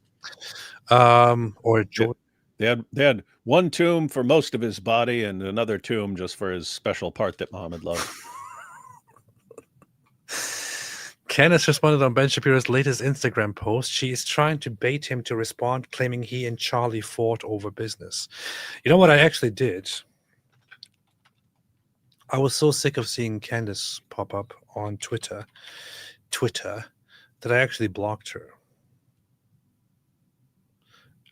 Or Jordan. They had one tomb for most of his body and another tomb just for his special part that Muhammad loved. Candace responded on Ben Shapiro's latest Instagram post. She is trying to bait him to respond, claiming he and Charlie fought over business. You know what I actually did? I was so sick of seeing Candace pop up on Twitter, that I actually blocked her.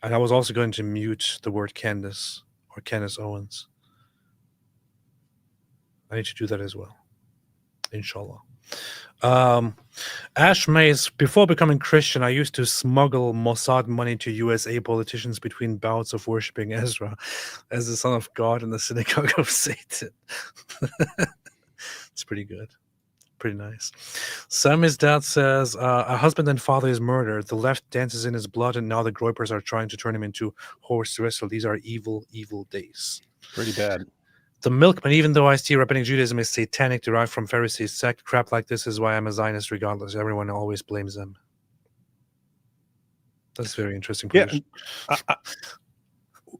And I was also going to mute the word Candace or Candace Owens. I need to do that as well. Inshallah. Ash Mays, before becoming Christian, I used to smuggle Mossad money to USA politicians between bouts of worshipping Ezra as the son of God in the synagogue of Satan. It's pretty good. pretty nice. Sammy's dad says, a husband and father is murdered. The left dances in his blood, and now the Groypers are trying to turn him into horse wrestle. These are evil, evil days. Pretty bad. The milkman, even though I see rabbinic Judaism is satanic, derived from Pharisees sect, crap like this is why I'm a Zionist regardless. Everyone always blames them. That's very interesting. Yeah.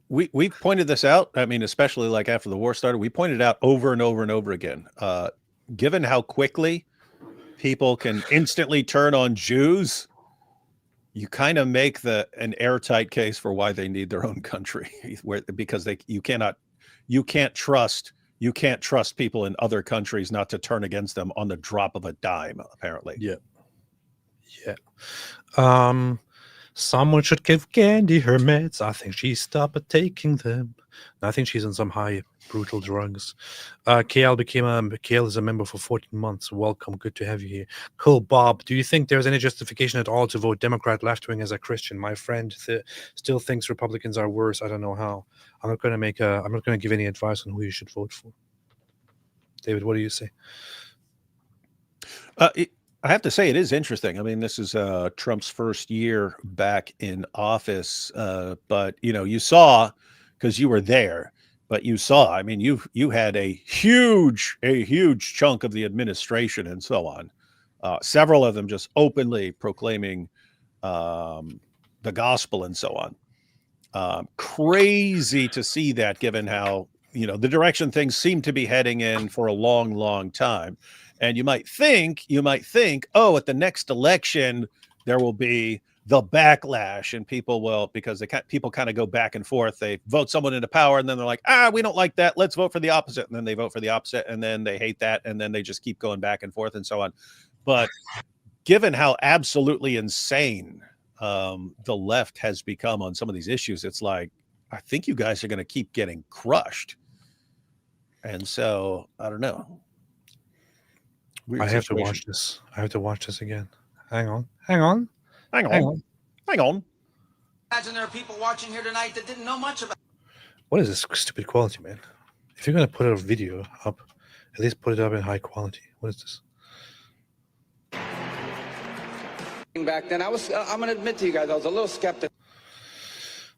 We pointed this out. I mean, especially like after the war started, we pointed out over and over and over again. Given how quickly people can instantly turn on Jews, you kind of make an airtight case for why they need their own country, because you can't trust people in other countries not to turn against them on the drop of a dime. Apparently, yeah. Someone should give Candy her meds. I think she stopped taking them. I think she's on some high, brutal drugs. KL is a member for 14 months. Welcome. Good to have you here. Cool. Bob, do you think there's any justification at all to vote Democrat left-wing as a Christian? My friend still thinks Republicans are worse. I don't know how. I'm not going to give any advice on who you should vote for. David, what do you say? I have to say it is interesting. I mean, this is Trump's first year back in office, but you saw, because you were there, but you saw. I mean, you had a huge chunk of the administration and so on. Several of them just openly proclaiming the gospel and so on. Crazy to see that, given how the direction things seem to be heading in for a long, long time. And you might think, oh, at the next election, there will be the backlash, and people will, because people kind of go back and forth. They vote someone into power, and then they're like, we don't like that. Let's vote for the opposite. And then they vote for the opposite, and then they hate that, and then they just keep going back and forth and so on. But given how absolutely insane the left has become on some of these issues, it's like, I think you guys are going to keep getting crushed. And so, I don't know. I have to watch this. I have to watch this again. Hang on. Imagine there are people watching here tonight that didn't know much about. What is this stupid quality, man? If you're going to put a video up, at least put it up in high quality. What is this? Back then, I'm going to admit to you guys, I was a little skeptical.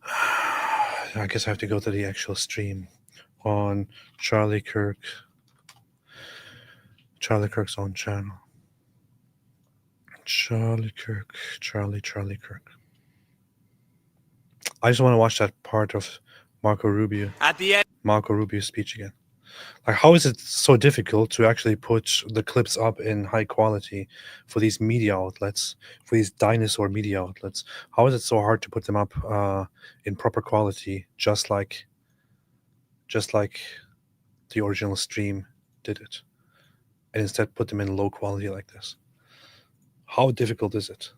I guess I have to go to the actual stream on Charlie Kirk's own channel. Charlie Kirk. I just want to watch that part of Marco Rubio. At the end, Marco Rubio's speech again. Like, how is it so difficult to actually put the clips up in high quality for these media outlets, for these dinosaur media outlets? How is it so hard to put them up in proper quality, just like the original stream did it, and instead put them in low quality like this? How difficult is it?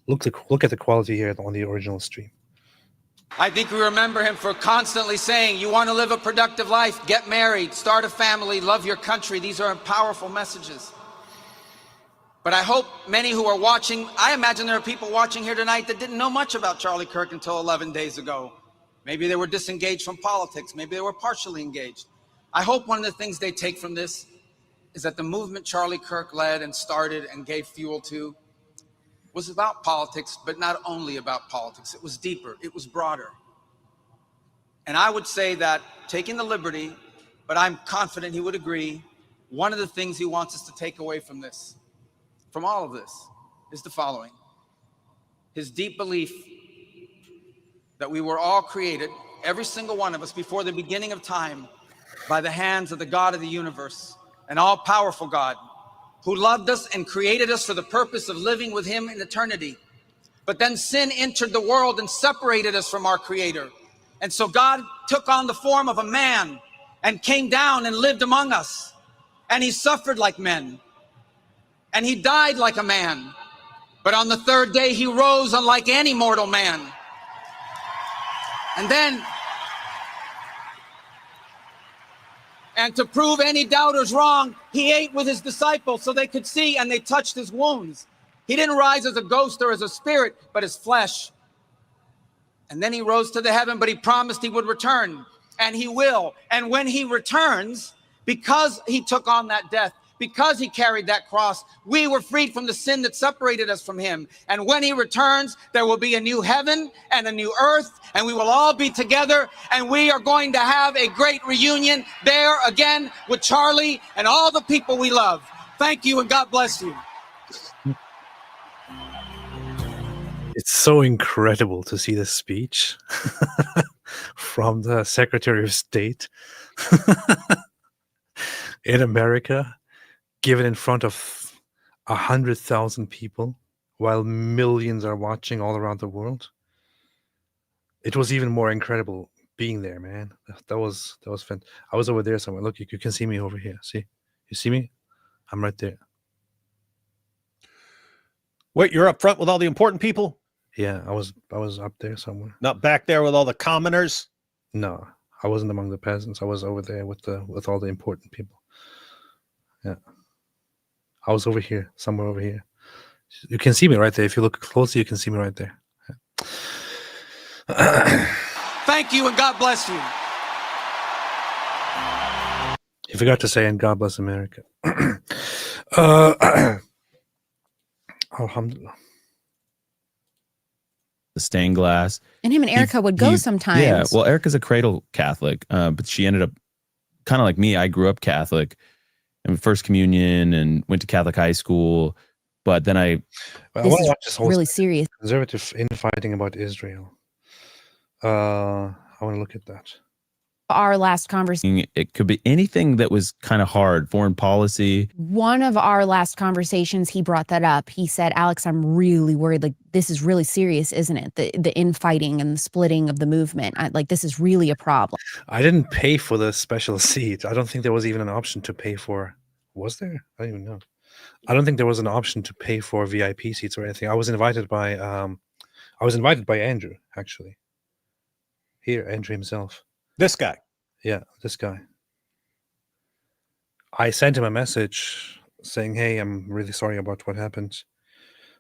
Look at the quality here on the original stream. I think we remember him for constantly saying, you want to live a productive life, get married, start a family, love your country. These are powerful messages. But I hope many who are watching, I imagine there are people watching here tonight that didn't know much about Charlie Kirk until 11 days ago. Maybe they were disengaged from politics. Maybe they were partially engaged. I hope one of the things they take from this is that the movement Charlie Kirk led and started and gave fuel to was about politics, but not only about politics. It was deeper, it was broader. And I would say that, taking the liberty, but I'm confident he would agree, one of the things he wants us to take away from this, from all of this, is the following. His deep belief that we were all created, every single one of us, before the beginning of time, by the hands of the God of the universe, an all-powerful God, who loved us and created us for the purpose of living with him in eternity. But then sin entered the world and separated us from our Creator. And so God took on the form of a man and came down and lived among us. And he suffered like men. And he died like a man. But on the third day, he rose unlike any mortal man. And to prove any doubters wrong, he ate with his disciples so they could see, and they touched his wounds. He didn't rise as a ghost or as a spirit, but as flesh. And then he rose to the heaven, but he promised he would return, and he will. And when he returns, because he took on that death, because he carried that cross, we were freed from the sin that separated us from him. And when he returns, there will be a new heaven and a new earth, and we will all be together, and we are going to have a great reunion there again with Charlie and all the people we love. Thank you, and God bless you. It's so incredible to see this speech from the Secretary of State in America, given in front of 100,000 people while millions are watching all around the world. It was even more incredible being there, man. That was fun. I was over there somewhere. Look, you can see me over here. See? You see me? I'm right there. Wait, you're up front with all the important people? Yeah, I was up there somewhere. Not back there with all the commoners? No, I wasn't among the peasants. I was over there with all the important people. Yeah. I was over here, somewhere over here. You can see me right there. If you look closely, you can see me right there. Yeah. Thank you, and God bless you. You forgot to say, and God bless America. Alhamdulillah. The stained glass. And him and Erica would go sometimes. Yeah, well, Erica's a cradle Catholic, but she ended up kind of like me. I grew up Catholic and First Communion and went to Catholic high school. But then I want to watch this whole really serious. Conservative infighting about Israel. I want to look at that. Our last conversation. It could be anything that was kind of hard, foreign policy. One of our last conversations, he brought that up. He said, Alex, I'm really worried. Like, this is really serious, isn't it? The infighting and the splitting of the movement. This is really a problem. I didn't pay for the special seat. I don't think there was even an option to pay for. Was there? I don't even know. I don't think there was an option to pay for VIP seats or anything. I was invited by Andrew, actually. Here, Andrew himself. This guy. Yeah, this guy. I sent him a message saying, hey, I'm really sorry about what happened.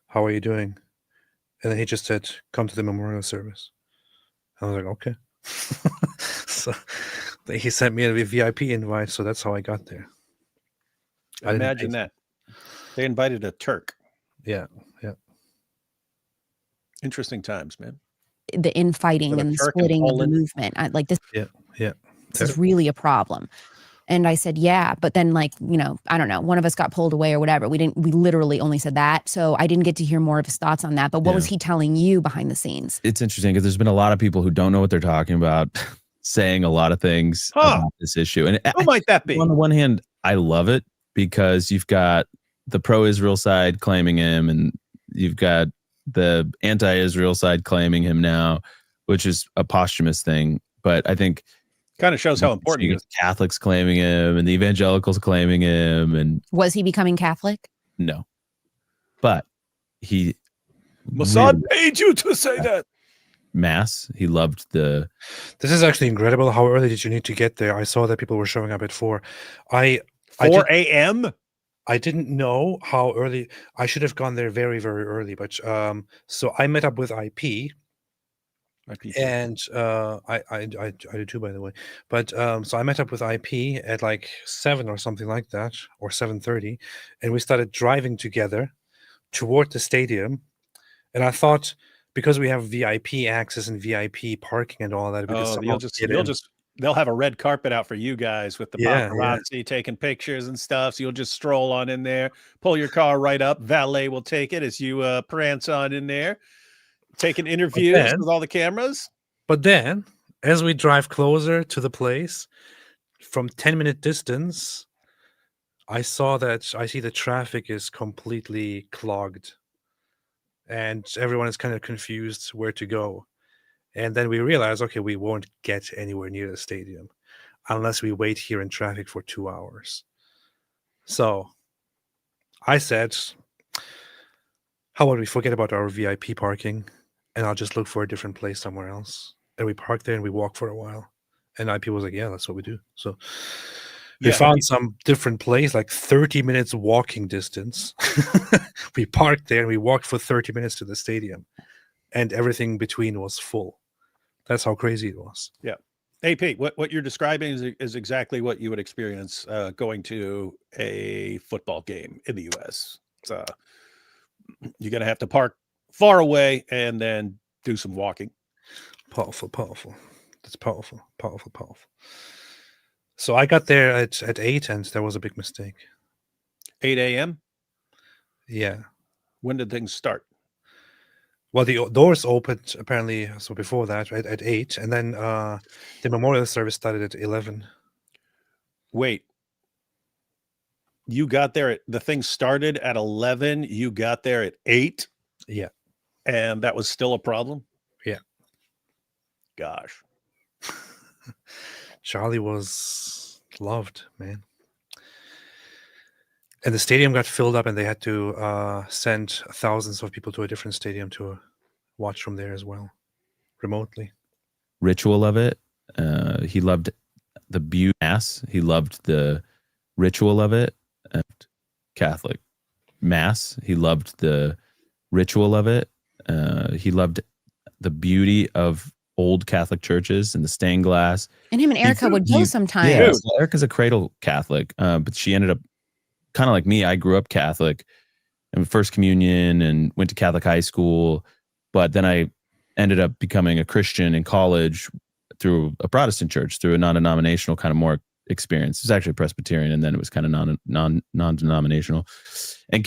How are you doing? And then he just said, come to the memorial service. I was like, okay. So he sent me a VIP invite, so that's how I got there. Imagine that. They invited a Turk. Yeah, yeah. Interesting times, man. The infighting and the splitting of the movement. This. Yeah, yeah. This is really a problem. And I said, yeah, but then I don't know, one of us got pulled away or whatever. We literally only said that. So I didn't get to hear more of his thoughts on that. But what was he telling you behind the scenes? It's interesting because there's been a lot of people who don't know what they're talking about, saying a lot of things about this issue. And who might that be? On the one hand, I love it because you've got the pro-Israel side claiming him and you've got the anti-Israel side claiming him now, which is a posthumous thing. But I think kind of shows how important he is. Catholics claiming him and the evangelicals claiming him. And was he becoming Catholic? No, but he Mossad paid you to say that. Mass. He loved the. This is actually incredible. How early did you need to get there? I saw that people were showing up at 4. 4 a.m. I didn't know how early. I should have gone there very, very early. But so I met up with IP. And I do too, by the way. But so I met up with IP at like 7 or something like that, or 7:30, and we started driving together toward the stadium. And I thought, because we have VIP access and VIP parking and all that, they'll have a red carpet out for you guys with the paparazzi taking pictures and stuff. So you'll just stroll on in there, pull your car right up. Valet will take it as you prance on in there. Taking interviews with all the cameras. But then, as we drive closer to the place, from 10-minute distance, I see the traffic is completely clogged. And everyone is kind of confused where to go. And then we realize, okay, we won't get anywhere near the stadium unless we wait here in traffic for 2 hours. So I said, how about we forget about our VIP parking? And I'll just look for a different place somewhere else. And we parked there and we walked for a while. And IP was like, yeah, that's what we do. So we found some different place, like 30 minutes walking distance. We parked there and we walked for 30 minutes to the stadium. And everything between was full. That's how crazy it was. Yeah. AP, what you're describing is exactly what you would experience going to a football game in the U.S. You're going to have to park far away and then do some walking. Powerful. That's powerful. So I got there at 8, and there was a big mistake. 8 a.m.? Yeah. When did things start? Well, the doors opened apparently, so before that, right, at 8, and then the memorial service started at 11. Wait. You got there the thing started at 11, you got there at 8? Yeah. And that was still a problem? Yeah. Gosh. Charlie was loved, man. And the stadium got filled up, and they had to send thousands of people to a different stadium to watch from there as well, remotely. Ritual of it. He loved the beauty mass. He loved the ritual of it. Catholic mass. He loved the ritual of it. He loved the beauty of old Catholic churches and the stained glass. And him and Erica would go sometimes. Yeah, well, Erica's a cradle Catholic, but she ended up kind of like me. I grew up Catholic and First Communion and went to Catholic high school, but then I ended up becoming a Christian in college through a Protestant church, through a non-denominational kind of more experience. It was actually Presbyterian, and then it was kind of non-denominational.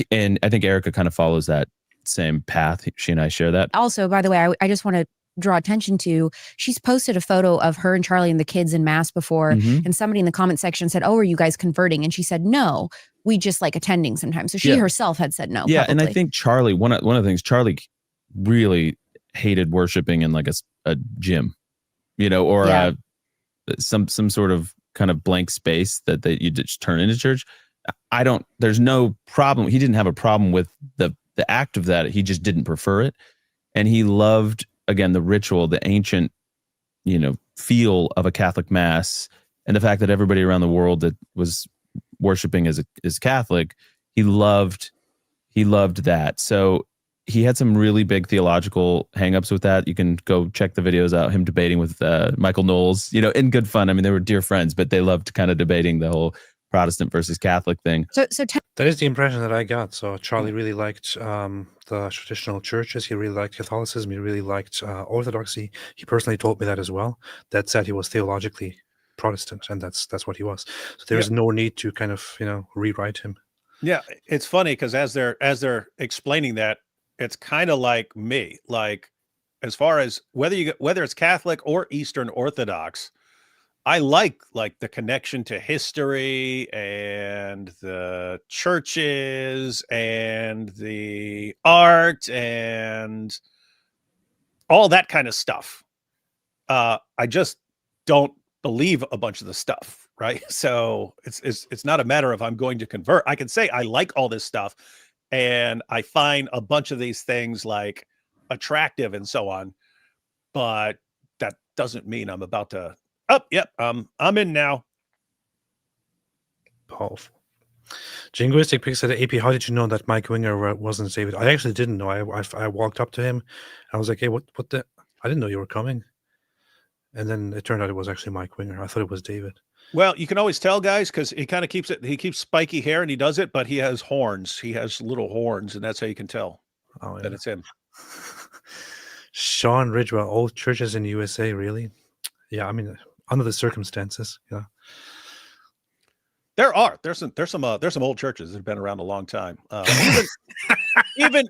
And I think Erica kind of follows that same path. She and I share that. Also, by the way, I just want to draw attention to, she's posted a photo of her and Charlie and the kids in mass before, and somebody in the comment section said, "Oh, are you guys converting?" And she said, "No, we just like attending sometimes." So she herself had said no. Yeah, publicly. and I think Charlie, one of the things, Charlie really hated worshiping in like a gym, or some sort of kind of blank space that you just turn into church. There's no problem. He didn't have a problem with the act of that. He just didn't prefer it. And he loved, again, the ritual, the ancient, feel of a Catholic mass, and the fact that everybody around the world that was worshiping as Catholic, he loved that. So he had some really big theological hangups with that. You can go check the videos out, him debating with Michael Knowles, in good fun. I mean, they were dear friends, but they loved kind of debating the whole Protestant versus Catholic thing. So that is the impression that I got. So Charlie really liked the traditional churches. He really liked Catholicism. He really liked Orthodoxy. He personally told me that as well. That said, he was theologically Protestant, and that's what he was. So there's no need to kind of rewrite him. Yeah, it's funny because as they're explaining that, it's kind of like me. Like, as far as whether it's Catholic or Eastern Orthodox, I like the connection to history and the churches and the art and all that kind of stuff. I just don't believe a bunch of the stuff, right? So it's not a matter of I'm going to convert. I can say I like all this stuff, and I find a bunch of these things like attractive and so on, but that doesn't mean I'm about to. Oh, yep. I'm in now. Powerful. Jingoistic Pig said, "AP, how did you know that Mike Winger wasn't David?" I actually didn't know. I walked up to him. I was like, "Hey, what the? I didn't know you were coming." And then it turned out it was actually Mike Winger. I thought it was David. Well, you can always tell, guys, because he kind of keeps it. He keeps spiky hair, and he does it, but he has horns. He has little horns, and that's how you can tell that it's him. Sean Ridgewell, old churches in the USA, really? Yeah, I mean, under the circumstances, yeah. There's some old churches that have been around a long time.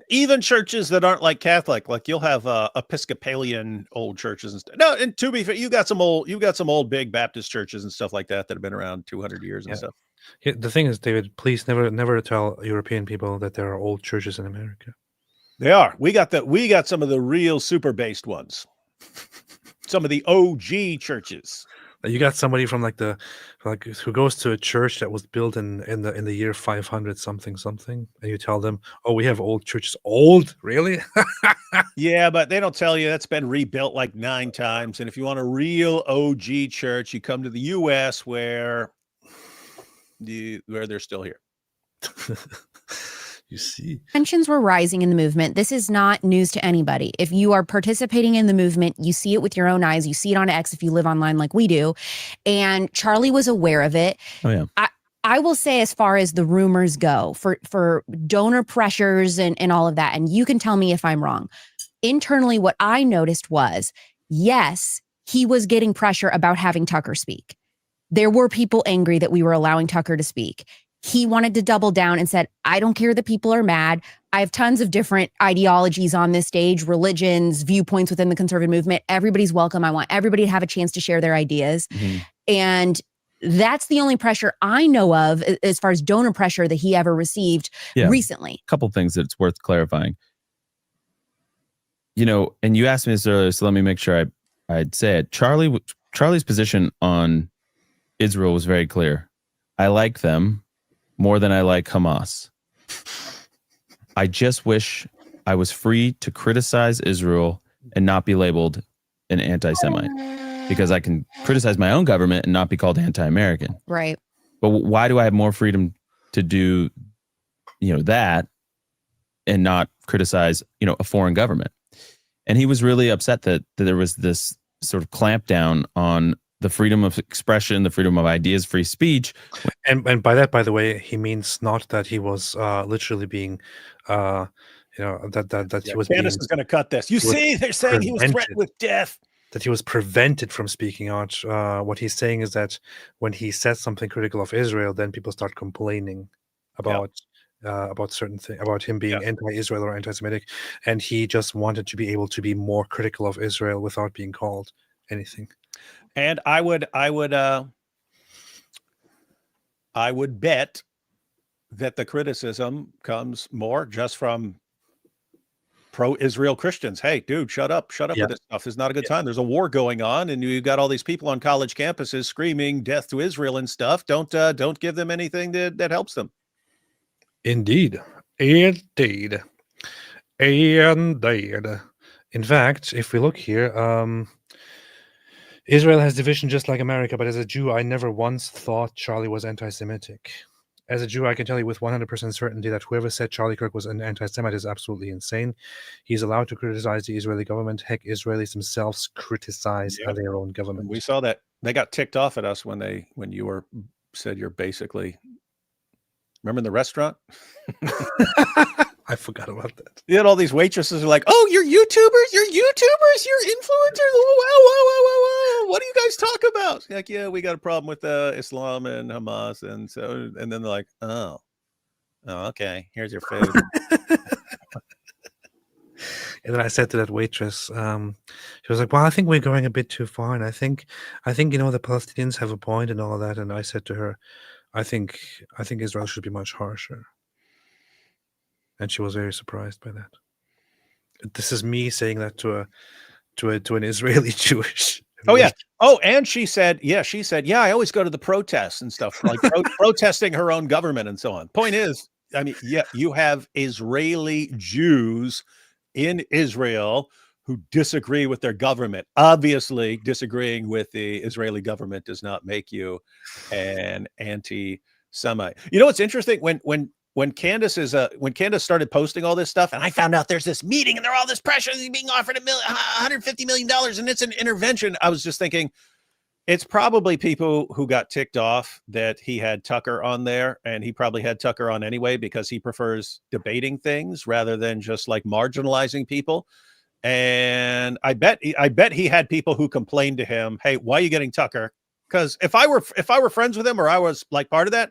Even churches that aren't like Catholic, like you'll have Episcopalian old churches and stuff. No, and to be fair, you got some old big Baptist churches and stuff like that have been around 200 years and stuff. Yeah, the thing is, David, please never tell European people that there are old churches in America. They are. We got some of the real super based ones. Some of the OG churches. You got somebody from who goes to a church that was built in the year 500 something, and you tell them, "Oh, we have old churches." Old, really? Yeah, but they don't tell you that's been rebuilt like 9 times. And if you want a real OG church, you come to the U.S. where they're still here. You see, tensions were rising in the movement. This is not news to anybody. If you are participating in the movement, you see it with your own eyes. You see it on X if you live online like we do. And Charlie was aware of it. Oh yeah. I will say, as far as the rumors go, for donor pressures and all of that, and you can tell me if I'm wrong. Internally, what I noticed was, yes, he was getting pressure about having Tucker speak. There were people angry that we were allowing Tucker to speak. He wanted to double down and said, I don't care that people are mad. I have tons of different ideologies on this stage, religions, viewpoints within the conservative movement. Everybody's welcome. I want everybody to have a chance to share their ideas. Mm-hmm. And that's the only pressure I know of as far as donor pressure that he ever received recently. A couple things that's worth clarifying. You know, and you asked me this earlier, so let me make sure I'd say it. Charlie's position on Israel was very clear. I like them more than I like Hamas. I just wish I was free to criticize Israel and not be labeled an anti-Semite, because I can criticize my own government and not be called anti-American. Right. But why do I have more freedom to do, that and not criticize, a foreign government? And he was really upset that there was this sort of clampdown on the freedom of expression, the freedom of ideas, free speech. And by that, by the way, he means not that he was literally being, that he was. Candace is going to cut this. You see, they're saying he was threatened with death. That he was prevented from speaking out. What he's saying is that when he says something critical of Israel, then people start complaining about certain things, about him being anti-Israel or anti-Semitic, and he just wanted to be able to be more critical of Israel without being called anything. And I would bet that the criticism comes more just from pro-Israel Christians. Hey, dude, shut up with this stuff. It's not a good time. There's a war going on, and you've got all these people on college campuses screaming death to Israel and stuff. Don't give them anything that helps them. Indeed. In fact, if we look here, Israel has division just like America, but as a Jew, I never once thought Charlie was anti-Semitic. As a Jew, I can tell you with 100% certainty that whoever said Charlie Kirk was an anti-Semite is absolutely insane. He's allowed to criticize the Israeli government. Heck, Israelis themselves criticize their own government. We saw that. They got ticked off at us when you said you're basically... Remember in the restaurant? I forgot about that. You had all these waitresses who are like, oh, you're YouTubers, you're influencers. Oh, wow. What do you guys talk about? Like, yeah, we got a problem with Islam and Hamas. And then they're like, oh, okay, here's your food. And then I said to that waitress, she was like, well, I think we're going a bit too far. And I think, the Palestinians have a point and all of that. And I said to her, I think Israel should be much harsher. And she was very surprised by that. This is me saying that to an Israeli Jewish. Oh yeah. Oh, and she said, yeah, I always go to the protests and stuff, like protesting her own government and so on. Point is, I mean, yeah, you have Israeli Jews in Israel who disagree with their government. Obviously, disagreeing with the Israeli government does not make you an anti-Semite. You know what's interesting? When Candace started posting all this stuff, and I found out there's this meeting and they're all this pressure, he's being offered $150 million, and it's an intervention. I was just thinking, it's probably people who got ticked off that he had Tucker on there, and he probably had Tucker on anyway because he prefers debating things rather than just like marginalizing people. And I bet he had people who complained to him, hey, why are you getting Tucker? Because if I were friends with him or I was like part of that,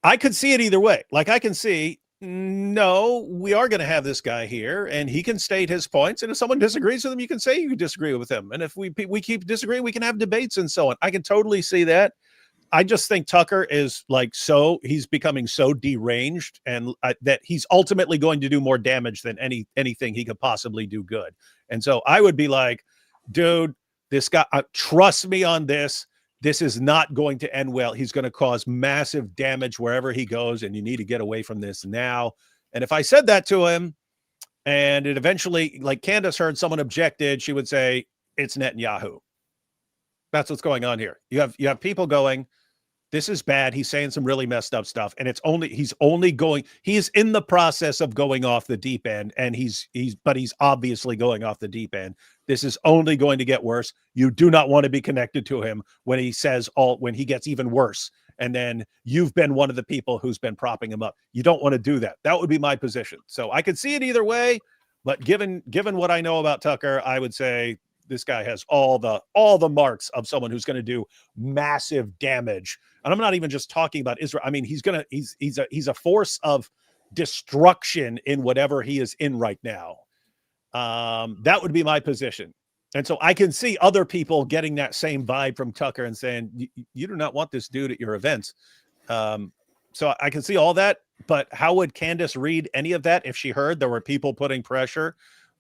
I could see it either way. Like I can see, no, we are going to have this guy here and he can state his points. And if someone disagrees with him, you can say you disagree with him. And if we keep disagreeing, we can have debates and so on. I can totally see that. I just think Tucker is like, he's becoming so deranged and that he's ultimately going to do more damage than anything he could possibly do good. And so I would be like, dude, this guy, trust me on this. This is not going to end well. He's going to cause massive damage wherever he goes, and you need to get away from this now. And if I said that to him, and it eventually, like Candace heard someone objected, she would say, it's Netanyahu. That's what's going on here. You have people going, This is bad. He's saying some really messed up stuff. And he's in the process of going off the deep end. And he's obviously going off the deep end. This is only going to get worse. You do not want to be connected to him when he gets even worse. And then you've been one of the people who's been propping him up. You don't want to do that. That would be my position. So I could see it either way, but given what I know about Tucker, I would say this guy has all the marks of someone who's going to do massive damage. And I'm not even just talking about Israel. I mean, he's a force of destruction in whatever he is in right now. That would be my position. And so I can see other people getting that same vibe from Tucker and saying, you do not want this dude at your events. So I can see all that, but how would Candace read any of that if she heard there were people putting pressure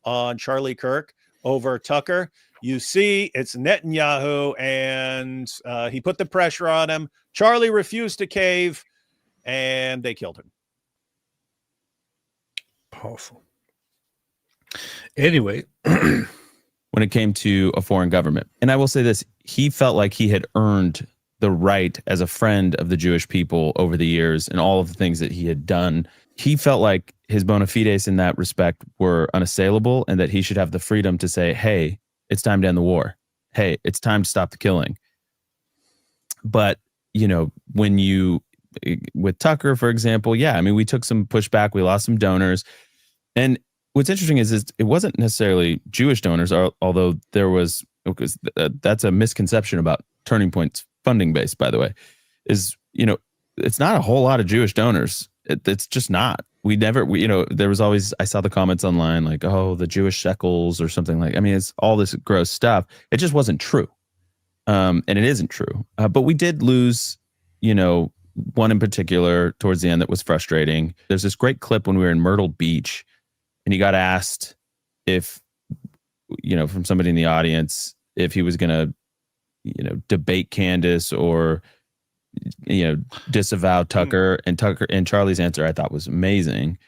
on Charlie Kirk over Tucker? You see, it's Netanyahu, and he put the pressure on him. Charlie refused to cave, and they killed him. Powerful. Anyway, when it came to a foreign government, and I will say this, he felt like he had earned the right as a friend of the Jewish people over the years and all of the things that he had done. He felt like his bona fides in that respect were unassailable, and that he should have the freedom to say, hey, it's time to end the war. Hey, it's time to stop the killing. But, with Tucker, for example, yeah, I mean, we took some pushback. We lost some donors. And what's interesting is it wasn't necessarily Jewish donors, although because that's a misconception about Turning Point's funding base, by the way, is, it's not a whole lot of Jewish donors. It's just not. There was always, I saw the comments online like, oh, the Jewish shekels or something like, I mean, it's all this gross stuff. It just wasn't true. And it isn't true. But we did lose, one in particular towards the end that was frustrating. There's this great clip when we were in Myrtle Beach, and he got asked if, from somebody in the audience, if he was going to, debate Candace or, disavow Tucker. And Charlie's answer I thought was amazing.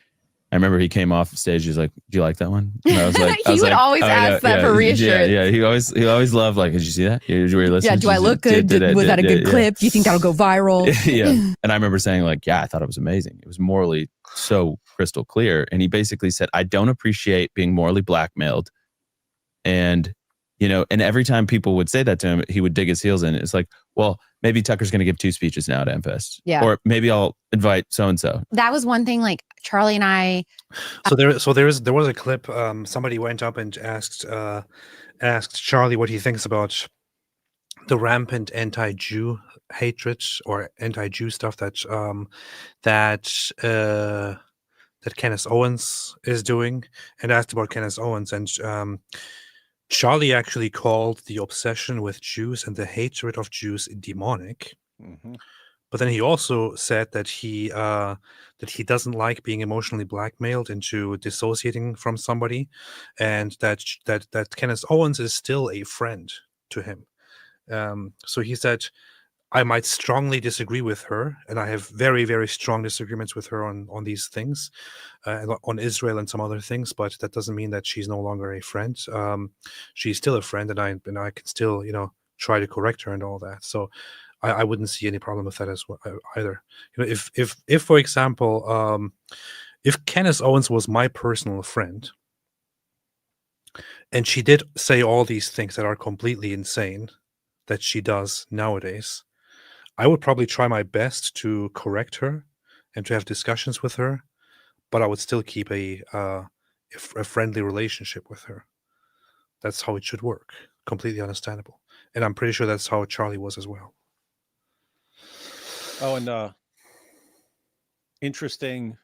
I remember he came off stage. He's like, "Do you like that one?" And I was like, he would always ask that for reassurance. Yeah. He always loved like, "Did you see that? Did you listen? Yeah. Do I look good? Was that a good clip? Do you think that'll go viral?" Yeah. And I remember saying like, "Yeah, I thought it was amazing. It was morally so crystal clear." And he basically said, "I don't appreciate being morally blackmailed." And and every time people would say that to him, he would dig his heels in. It's like, well, maybe Tucker's going to give 2 speeches now at MFest. Yeah. Or maybe I'll invite so-and-so. That was one thing, like Charlie and I. So there was a clip. Somebody went up and asked Charlie what he thinks about the rampant anti-Jew hatred or anti-Jew stuff that Candace Owens is doing, and asked about Candace Owens. And Charlie actually called the obsession with Jews and the hatred of Jews demonic. Mm-hmm. But then he also said that he doesn't like being emotionally blackmailed into dissociating from somebody, and that Candace Owens is still a friend to him. So he said, I might strongly disagree with her, and I have very, very strong disagreements with her on these things, on Israel and some other things, but that doesn't mean that she's no longer a friend. She's still a friend, and I can still, try to correct her and all that. So I wouldn't see any problem with that as well either. If for example, if Candace Owens was my personal friend, and she did say all these things that are completely insane that she does nowadays, I would probably try my best to correct her and to have discussions with her, but I would still keep a friendly relationship with her. That's how it should work. Completely understandable. And I'm pretty sure that's how Charlie was as well. Oh, and interesting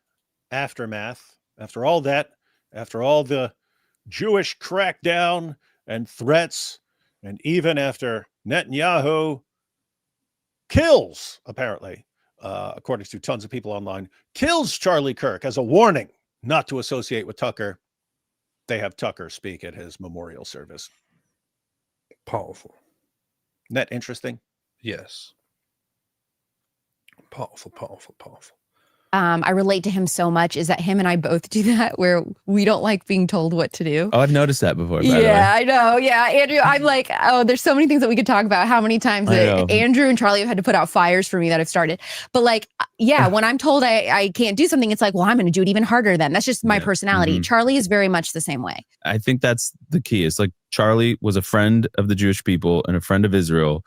aftermath. After all that, after all the Jewish crackdown and threats, and even after Netanyahu kills, apparently, according to tons of people online, kills Charlie Kirk as a warning not to associate with Tucker, they have Tucker speak at his memorial service. Powerful. Isn't that interesting? Yes. Powerful. I relate to him so much is that him and I both do that where we don't like being told what to do. Oh, I've noticed that before. By the way. Yeah, I know. Yeah, Andrew, I'm like, oh, there's so many things that we could talk about. How many times that Andrew and Charlie have had to put out fires for me that I've started. But like, yeah, when I'm told I can't do something, it's like, well, I'm going to do it even harder then. That's just my personality. Charlie is very much the same way. I think that's the key. It's like Charlie was a friend of the Jewish people and a friend of Israel.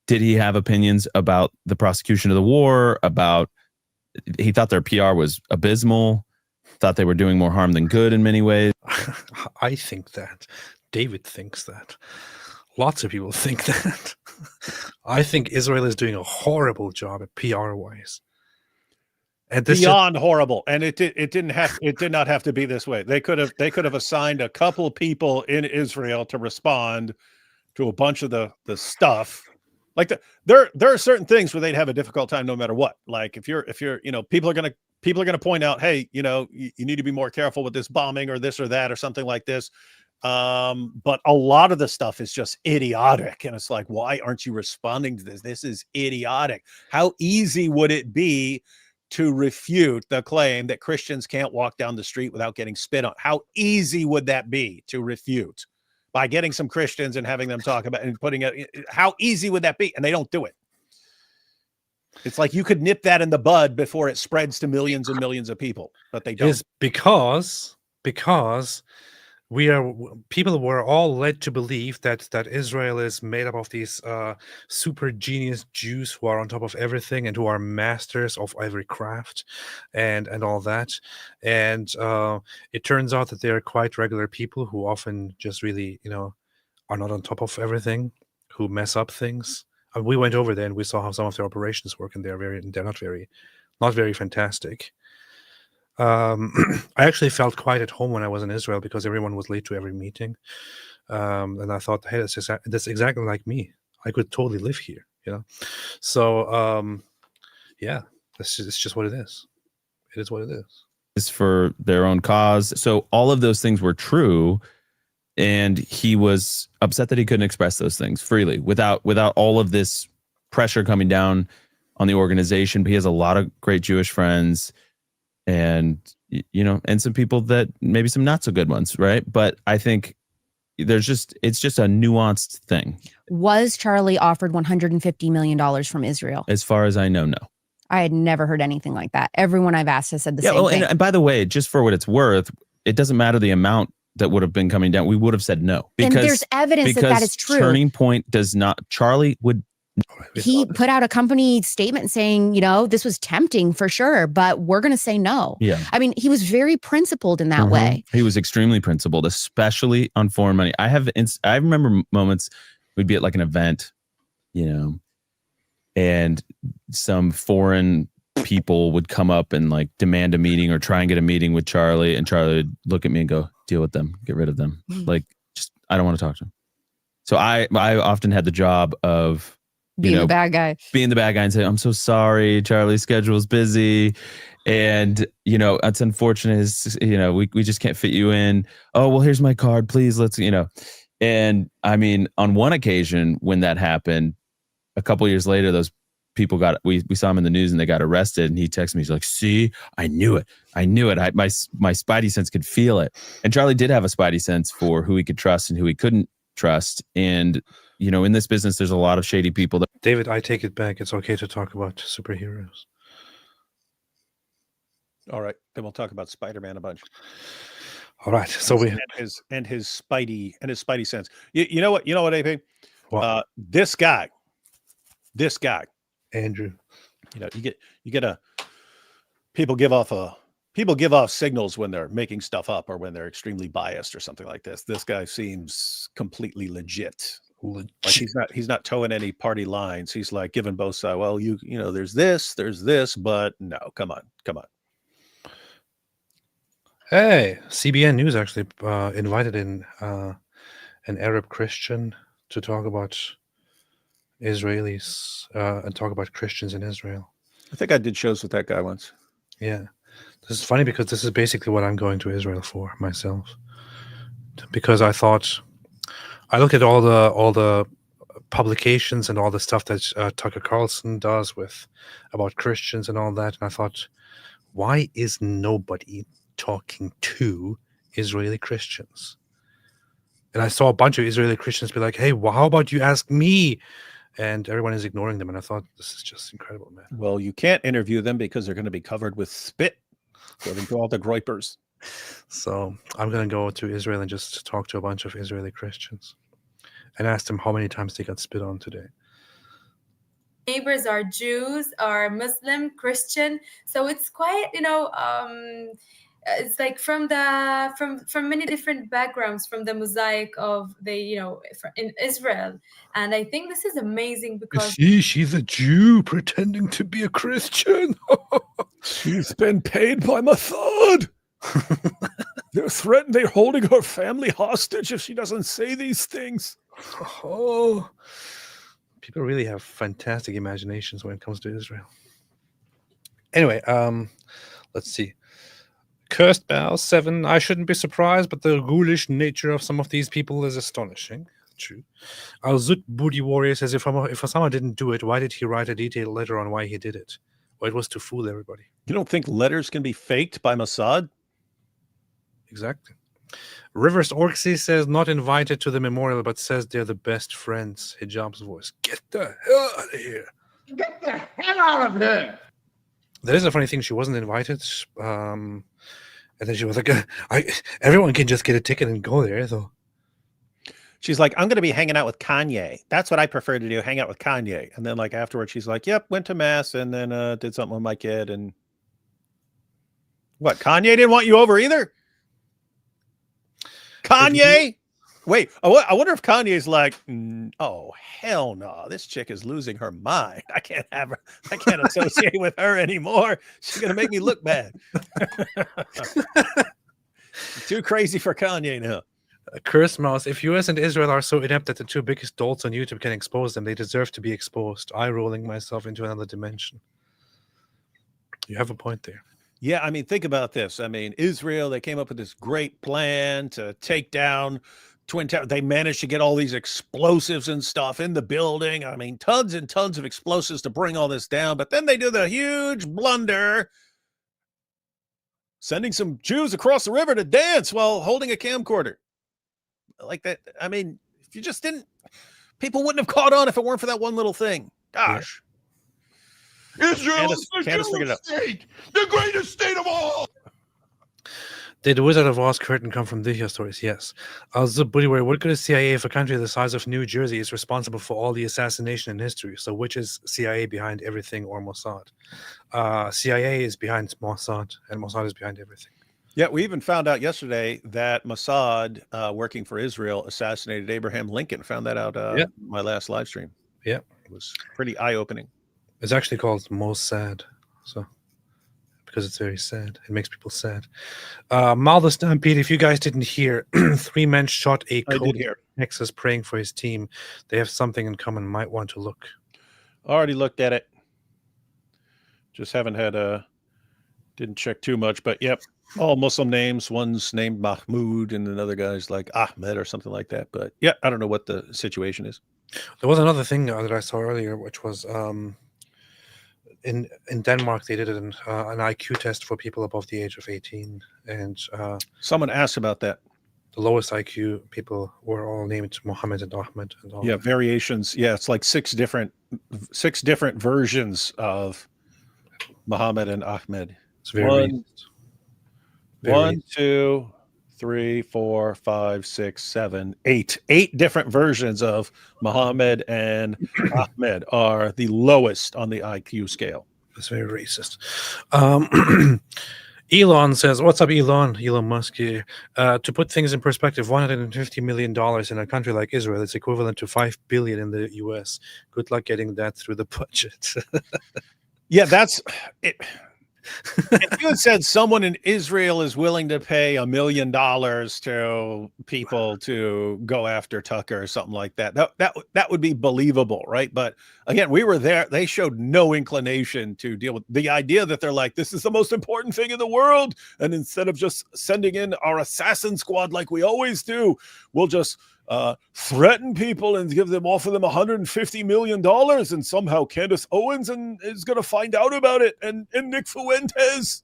Did he have opinions about the prosecution of the war, he thought their PR was abysmal, thought they were doing more harm than good in many ways. I think that. David thinks that. Lots of people think that. I think Israel is doing a horrible job at PR-wise. And this beyond horrible, and it did not have to be this way. They could have assigned a couple of people in Israel to respond to a bunch of the stuff. Like there are certain things where they'd have a difficult time no matter what. Like if you're people are gonna point out, hey, you need to be more careful with this bombing or this or that or something like this. But a lot of the stuff is just idiotic, and it's like, why aren't you responding to this? This is idiotic. How easy would it be to refute the claim that Christians can't walk down the street without getting spit on? How easy would that be to refute? By getting some Christians and having them talk about and putting it, how easy would that be? And they don't do it. It's like you could nip that in the bud before it spreads to millions and millions of people, but they don't. It's because people were all led to believe that Israel is made up of these super genius Jews who are on top of everything and who are masters of every craft and all that. And it turns out that they are quite regular people who often just really, are not on top of everything, who mess up things. And we went over there and we saw how some of their operations work, and they're not very fantastic. I actually felt quite at home when I was in Israel because everyone was late to every meeting, and I thought, hey, that's exactly like me. I could totally live here, So, yeah, it's just what it is. It is what it is. It's for their own cause. So all of those things were true, and he was upset that he couldn't express those things freely without all of this pressure coming down on the organization. But he has a lot of great Jewish friends. And and some people that maybe some not so good ones, right? But I think it's just a nuanced thing. Was Charlie offered $150 million from Israel? As far as I know, no. I had never heard anything like that. Everyone I've asked has said the same thing. And by the way, just for what it's worth, it doesn't matter the amount that would have been coming down. We would have said no. And there's evidence that is true. Turning Point does not. Charlie would. He put out a company statement saying, this was tempting for sure, but we're going to say no. Yeah. I mean, he was very principled in that way. He was extremely principled, especially on foreign money. I remember moments we'd be at like an event, and some foreign people would come up and like demand a meeting or try and get a meeting with Charlie, and Charlie would look at me and go, deal with them, get rid of them. Like, I don't want to talk to them. So I often had the job of being the bad guy and saying, I'm so sorry, Charlie's schedule's busy. And, it's unfortunate. We just can't fit you in. Oh, well, here's my card. Please, let's, And I mean, on one occasion when that happened, a couple years later, those people we saw him in the news and they got arrested. And he texted me, he's like, see, I knew it. My spidey sense could feel it. And Charlie did have a spidey sense for who he could trust and who he couldn't trust. And in this business, there's a lot of shady people. David, I take it back. It's okay to talk about superheroes. All right, then we'll talk about Spider-Man a bunch. All right, so his spidey sense. You know what, AP? What? This guy, Andrew. People give off signals when they're making stuff up or when they're extremely biased or something like this. This guy seems completely legit. Like he's not towing any party lines. He's like giving both sides. Well, there's this, but no, come on. Hey, CBN News actually invited in an Arab Christian to talk about Israelis and talk about Christians in Israel. I think I did shows with that guy once. Yeah. This is funny because this is basically what I'm going to Israel for myself. Because I looked at all the publications and all the stuff that Tucker Carlson does about Christians and all that, and I thought, why is nobody talking to Israeli Christians? And I saw a bunch of Israeli Christians be like, hey, well, how about you ask me? And everyone is ignoring them. And I thought, this is just incredible, man. Well, you can't interview them because they're going to be covered with spit, according to all the groypers. So I'm going to go to Israel and just talk to a bunch of Israeli Christians and ask them how many times they got spit on today. Neighbors are Jews, are Muslim, Christian. So it's quite, it's like from many different backgrounds, from the mosaic of the, in Israel. And I think this is amazing because she's a Jew pretending to be a Christian. She's been paid by Mossad. They're holding her family hostage if she doesn't say these things. Oh, people really have fantastic imaginations when it comes to Israel. Anyway, let's see. Cursed Bow 7. I shouldn't be surprised, but the ghoulish nature of some of these people is astonishing. True. Al-Zut Booty Warrior says, if Osama didn't do it, why did he write a detailed letter on why he did it? Well, it was to fool everybody. You don't think letters can be faked by Mossad? Exactly. Rivers Orksy says, not invited to the memorial, but says they're the best friends. Hijab's voice. Get the hell out of here. Get the hell out of here. That is a funny thing. She wasn't invited. And then she was like, everyone can just get a ticket and go there, though. She's like, I'm going to be hanging out with Kanye. That's what I prefer to do, hang out with Kanye. And then like afterwards, she's like, yep, went to mass and then did something with my kid. And what, Kanye didn't want you over either? Kanye? Wait, I wonder if Kanye's like, oh, hell no. This chick is losing her mind. I can't have her. I can't associate with her anymore. She's going to make me look bad. Too crazy for Kanye now. Curse Mouse, if US and Israel are so inept that the two biggest dolts on YouTube can expose them, they deserve to be exposed. I rolling myself into another dimension. You have a point there. Yeah, I mean, think about this. I mean, Israel, they came up with this great plan to take down Twin Towers. They managed to get all these explosives and stuff in the building. I mean, tons and tons of explosives to bring all this down. But then they do the huge blunder, sending some Jews across the river to dance while holding a camcorder. Like that. I mean, if you just didn't, people wouldn't have caught on if it weren't for that one little thing. Gosh. Israel is the Jewish state, the greatest state of all. Did the Wizard of Oz curtain come from the stories? Yes. What could a CIA if a country the size of New Jersey is responsible for all the assassination in history? So which is CIA behind everything or Mossad? CIA is behind Mossad and Mossad is behind everything. Yeah, we even found out yesterday that Mossad, working for Israel, assassinated Abraham Lincoln. Found that out in my last live stream. Yeah. It was pretty eye-opening. It's actually called Mossad, so because it's very sad. It makes people sad. Mal the Stampede, if you guys didn't hear, 3 men shot a coach in Texas praying for his team. They have something in common. Might want to look. Already looked at it. Just haven't had didn't check too much, but yep. All Muslim names. One's named Mahmoud and another guy's like Ahmed or something like that. But yeah, I don't know what the situation is. There was another thing that I saw earlier, which was in Denmark, they did an IQ test for people above the age of 18. And someone asked about that. The lowest IQ people were all named Mohammed and Ahmed. And all. Yeah, variations. Yeah, it's like 6 different versions of Muhammad and Ahmed. It's very 1, 2, 3, 4, 5, 6, 7, 8. 8 different versions of Muhammad and Ahmed are the lowest on the IQ scale. That's very racist. Elon says, what's up, Elon Musk here. To put things in perspective, $150 million in a country like Israel is equivalent to $5 billion in the US. Good luck getting that through the budget. Yeah, that's it. If you had said someone in Israel is willing to pay $1 million to people to go after Tucker or something like that, that would be believable, right? But again, we were there. They showed no inclination to deal with the idea that they're like, this is the most important thing in the world. And instead of just sending in our assassin squad like we always do, we'll just threaten people and offer them $150 million, and somehow Candace Owens is going to find out about it, and Nick Fuentes.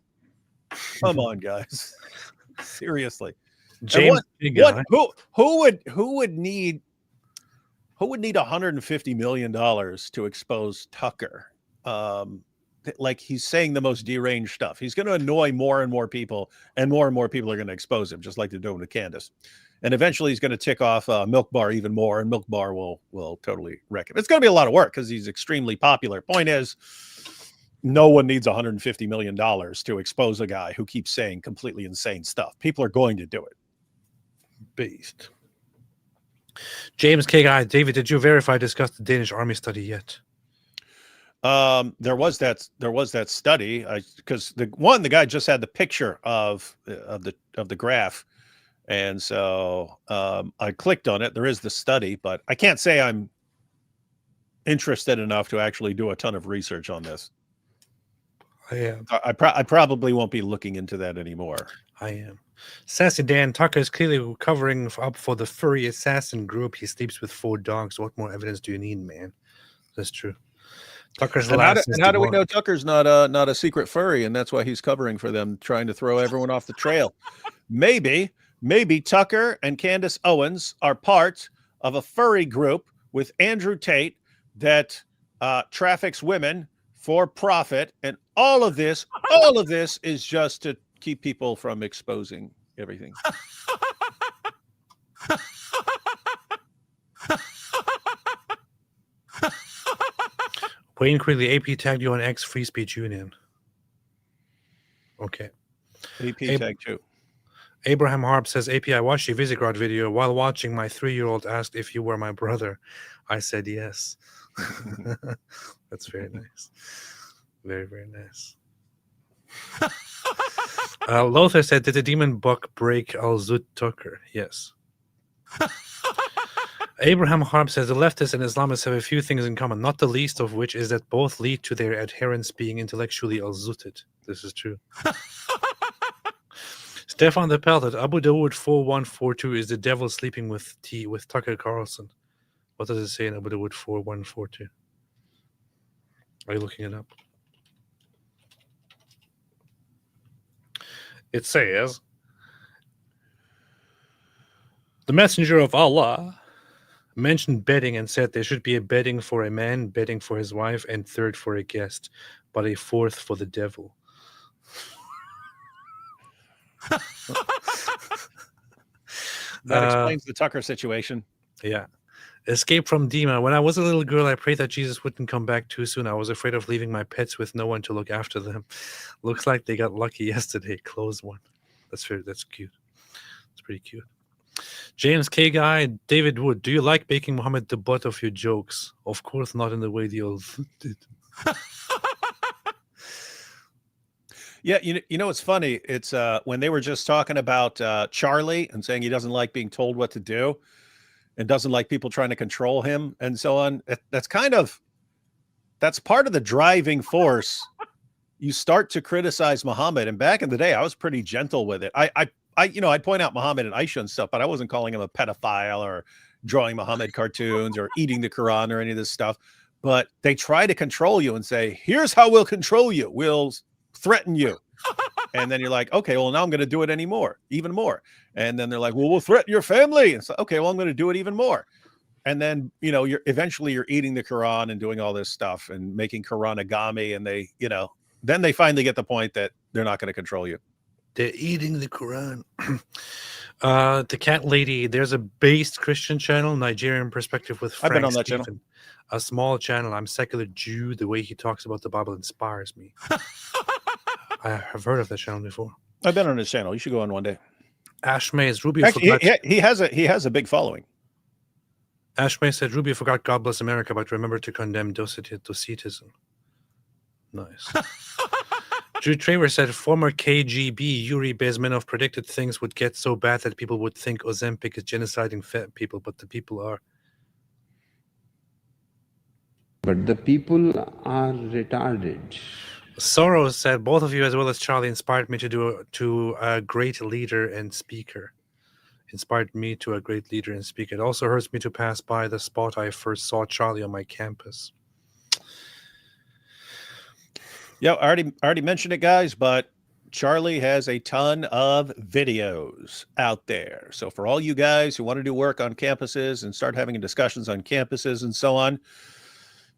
Come on, guys. Seriously. James, who would need $150 million to expose Tucker? Like he's saying the most deranged stuff. He's going to annoy more and more people are going to expose him, just like they're doing with Candace. And eventually he's going to tick off Milkbar even more, and Milkbar will totally wreck him. It's going to be a lot of work because he's extremely popular. Point is, no one needs $150 million to expose a guy who keeps saying completely insane stuff. People are going to do it. Beast. James K. Guy, David, did you verify discuss the Danish army study yet? There was that study because the guy just had the picture of the graph, and so I clicked on it. There is the study, but I can't say I'm interested enough to actually do a ton of research on this. I am. I probably won't be looking into that anymore. I am. Sassy Dan, Tucker is clearly covering up for the furry assassin group. He sleeps with 4 dogs. What more evidence do you need, man? That's true. Tucker's And how do we know Tucker's not a secret furry, and that's why he's covering for them, trying to throw everyone off the trail? Maybe Tucker and Candace Owens are part of a furry group with Andrew Tate that traffics women for profit, and all of this is just to keep people from exposing everything. Wayne Quigley, AP tagged you on X Free Speech Union. Okay. AP tag too. Abraham Harp says, AP, I watched your Visegrád video. While watching, my 3-year-old asked if you were my brother. I said yes. That's very nice. Very, very nice. Lothar said, did the demon buck break Al-Zut Tucker? Yes. Abraham Harp says, the leftists and Islamists have a few things in common, not the least of which is that both lead to their adherents being intellectually al-zuted. This is true. Stefan the Pellet, Abu Dawood 4142 is the devil sleeping with Tucker Carlson. What does it say in Abu Dawood 4142? Are you looking it up? It says, the messenger of Allah mentioned bedding and said there should be a bedding for a man, bedding for his wife, and 3rd for a guest, but a 4th for the devil. That explains the Tucker situation. Yeah. Escape from Dima. When I was a little girl, I prayed that Jesus wouldn't come back too soon. I was afraid of leaving my pets with no one to look after them. Looks like they got lucky yesterday. Closed one. That's cute. It's pretty cute. James K. Guy, David Wood, do you like making Muhammad the butt of your jokes? Of course not in the way the old did. Yeah, you know what's funny? It's when they were just talking about Charlie and saying he doesn't like being told what to do and doesn't like people trying to control him and so on. That's part of the driving force. You start to criticize Muhammad, and back in the day, I was pretty gentle with it. I'd point out Muhammad and Aisha and stuff, but I wasn't calling him a pedophile or drawing Muhammad cartoons or eating the Quran or any of this stuff. But they try to control you and say, here's how we'll control you. We'll threaten you. And then you're like, okay, well, now I'm going to do it even more. And then they're like, well, we'll threaten your family. And so, okay, well, I'm going to do it even more. And then, you're eventually eating the Quran and doing all this stuff and making Quranagami. And then they finally get the point that they're not going to control you. They're eating the Quran. The Cat Lady, there's a based Christian channel, Nigerian Perspective with Frank I've been on that Stephen. channel. A small channel. I'm secular Jew. The way he talks about the Bible inspires me. I have heard of that channel before. I've been on his channel. You should go on one day. Ash Mays, Rubio Actually, forgot. he has a big following. Ash May said, Rubio forgot God bless America, but remember to condemn Docetism. Nice. Drew Traver said, former KGB Yuri Bezmenov predicted things would get so bad that people would think Ozempic is genociding fat people, but the people are. But the people are retarded. Soros said, both of you as well as Charlie inspired me to a great leader and speaker. Inspired me to a great leader and speaker. It also hurts me to pass by the spot I first saw Charlie on my campus. Yeah, I already mentioned it, guys, but Charlie has a ton of videos out there. So for all you guys who want to do work on campuses and start having discussions on campuses and so on,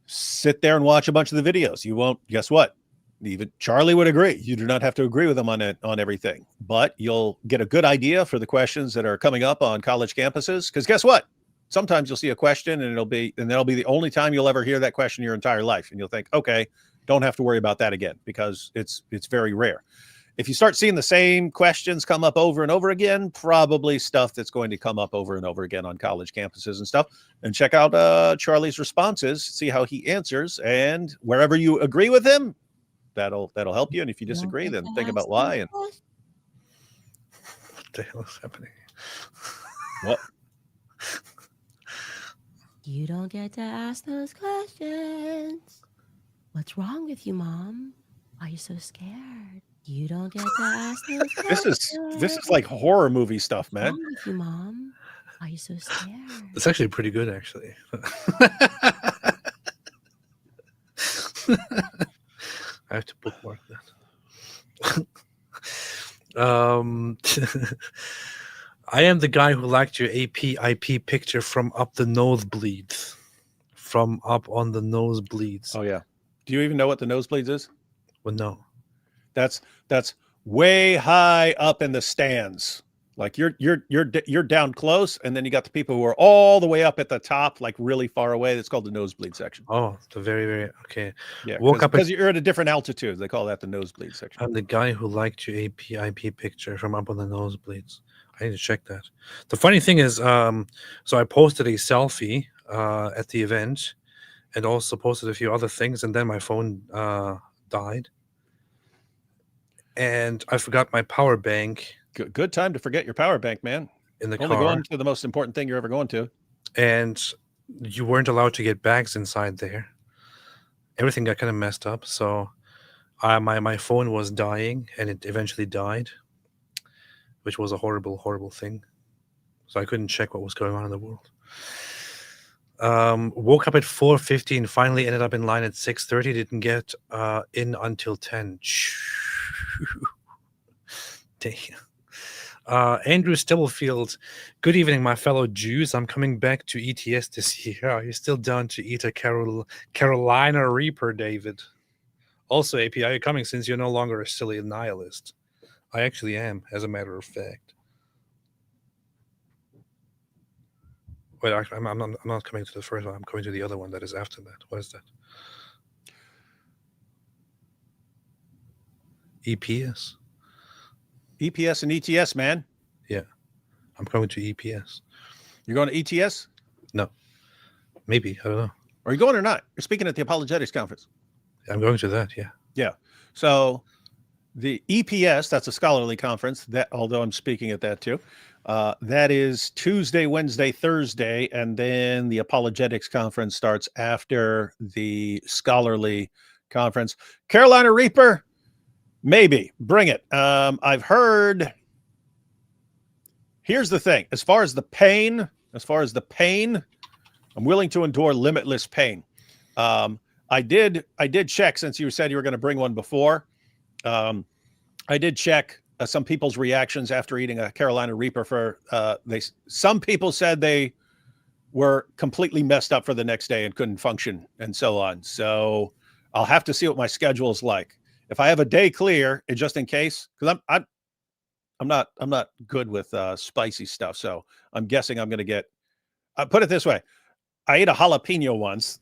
sit there and watch a bunch of the videos. You won't, guess what? Even Charlie would agree. You do not have to agree with him on everything, but you'll get a good idea for the questions that are coming up on college campuses. Because guess what? Sometimes you'll see a question and that'll be the only time you'll ever hear that question your entire life. And you'll think, okay, don't have to worry about that again, because it's very rare. If you start seeing the same questions come up over and over again, probably stuff that's going to come up over and over again on college campuses and stuff. And check out Charlie's responses, see how he answers, and wherever you agree with him, that'll help you. And if you disagree, then think about why. And what the hell is happening? What? You don't get to ask those questions. What's wrong with you, Mom? Why are you so scared? You don't get to ask those questions. This is like horror movie stuff, man. What's wrong with you, Mom? Why are you so scared? It's actually pretty good, actually. I have to bookmark that. I am the guy who liked your IP picture from up the nosebleeds. From up on the nosebleeds. Oh yeah. Do you even know what the nosebleeds is? Well, no. That's way high up in the stands. Like you're down close, and then you got the people who are all the way up at the top, like really far away. That's called the nosebleed section. Oh, the very, very okay. Yeah, because you're at a different altitude. They call that the nosebleed section. I'm the guy who liked your IP picture from up on the nosebleeds. I need to check that. The funny thing is, so I posted a selfie at the event, and also posted a few other things, and then my phone died. And I forgot my power bank. Good time to forget your power bank, man. In the Only car. going to the most important thing you're ever going to. And you weren't allowed to get bags inside there. Everything got kind of messed up. So my phone was dying, and it eventually died, which was a horrible, horrible thing. So I couldn't check what was going on in the world. Woke up at 4:50 and finally ended up in line at 6:30. Didn't get in until 10. Damn. Andrew Stubblefield, good evening, my fellow Jews. I'm coming back to ETS this year. Are you still down to eat a Carolina Reaper, David? Also, AP, are you coming since you're no longer a silly nihilist? I actually am, as a matter of fact. Wait, I'm not coming to the first one. I'm coming to the other one that is after that. What is that? EPS. EPS and ETS, man. Yeah. I'm coming to EPS. You're going to ETS? No. Maybe. I don't know. Are you going or not? You're speaking at the Apologetics Conference. I'm going to that, yeah. Yeah. So the EPS, that's a scholarly conference, that although I'm speaking at that too. That is Tuesday, Wednesday, Thursday, and then the Apologetics Conference starts after the scholarly conference. Carolina Reaper, maybe. Bring it. I've heard. Here's the thing. As far as the pain, I'm willing to endure limitless pain. I did check, since you said you were going to bring one before. I did check some people's reactions after eating a Carolina Reaper. Some people said they were completely messed up for the next day and couldn't function and so on. So I'll have to see what my schedule is like. If I have a day clear, and just in case, because I'm not good with spicy stuff, so I'm guessing I'm going to get. Put it this way: I ate a jalapeno once,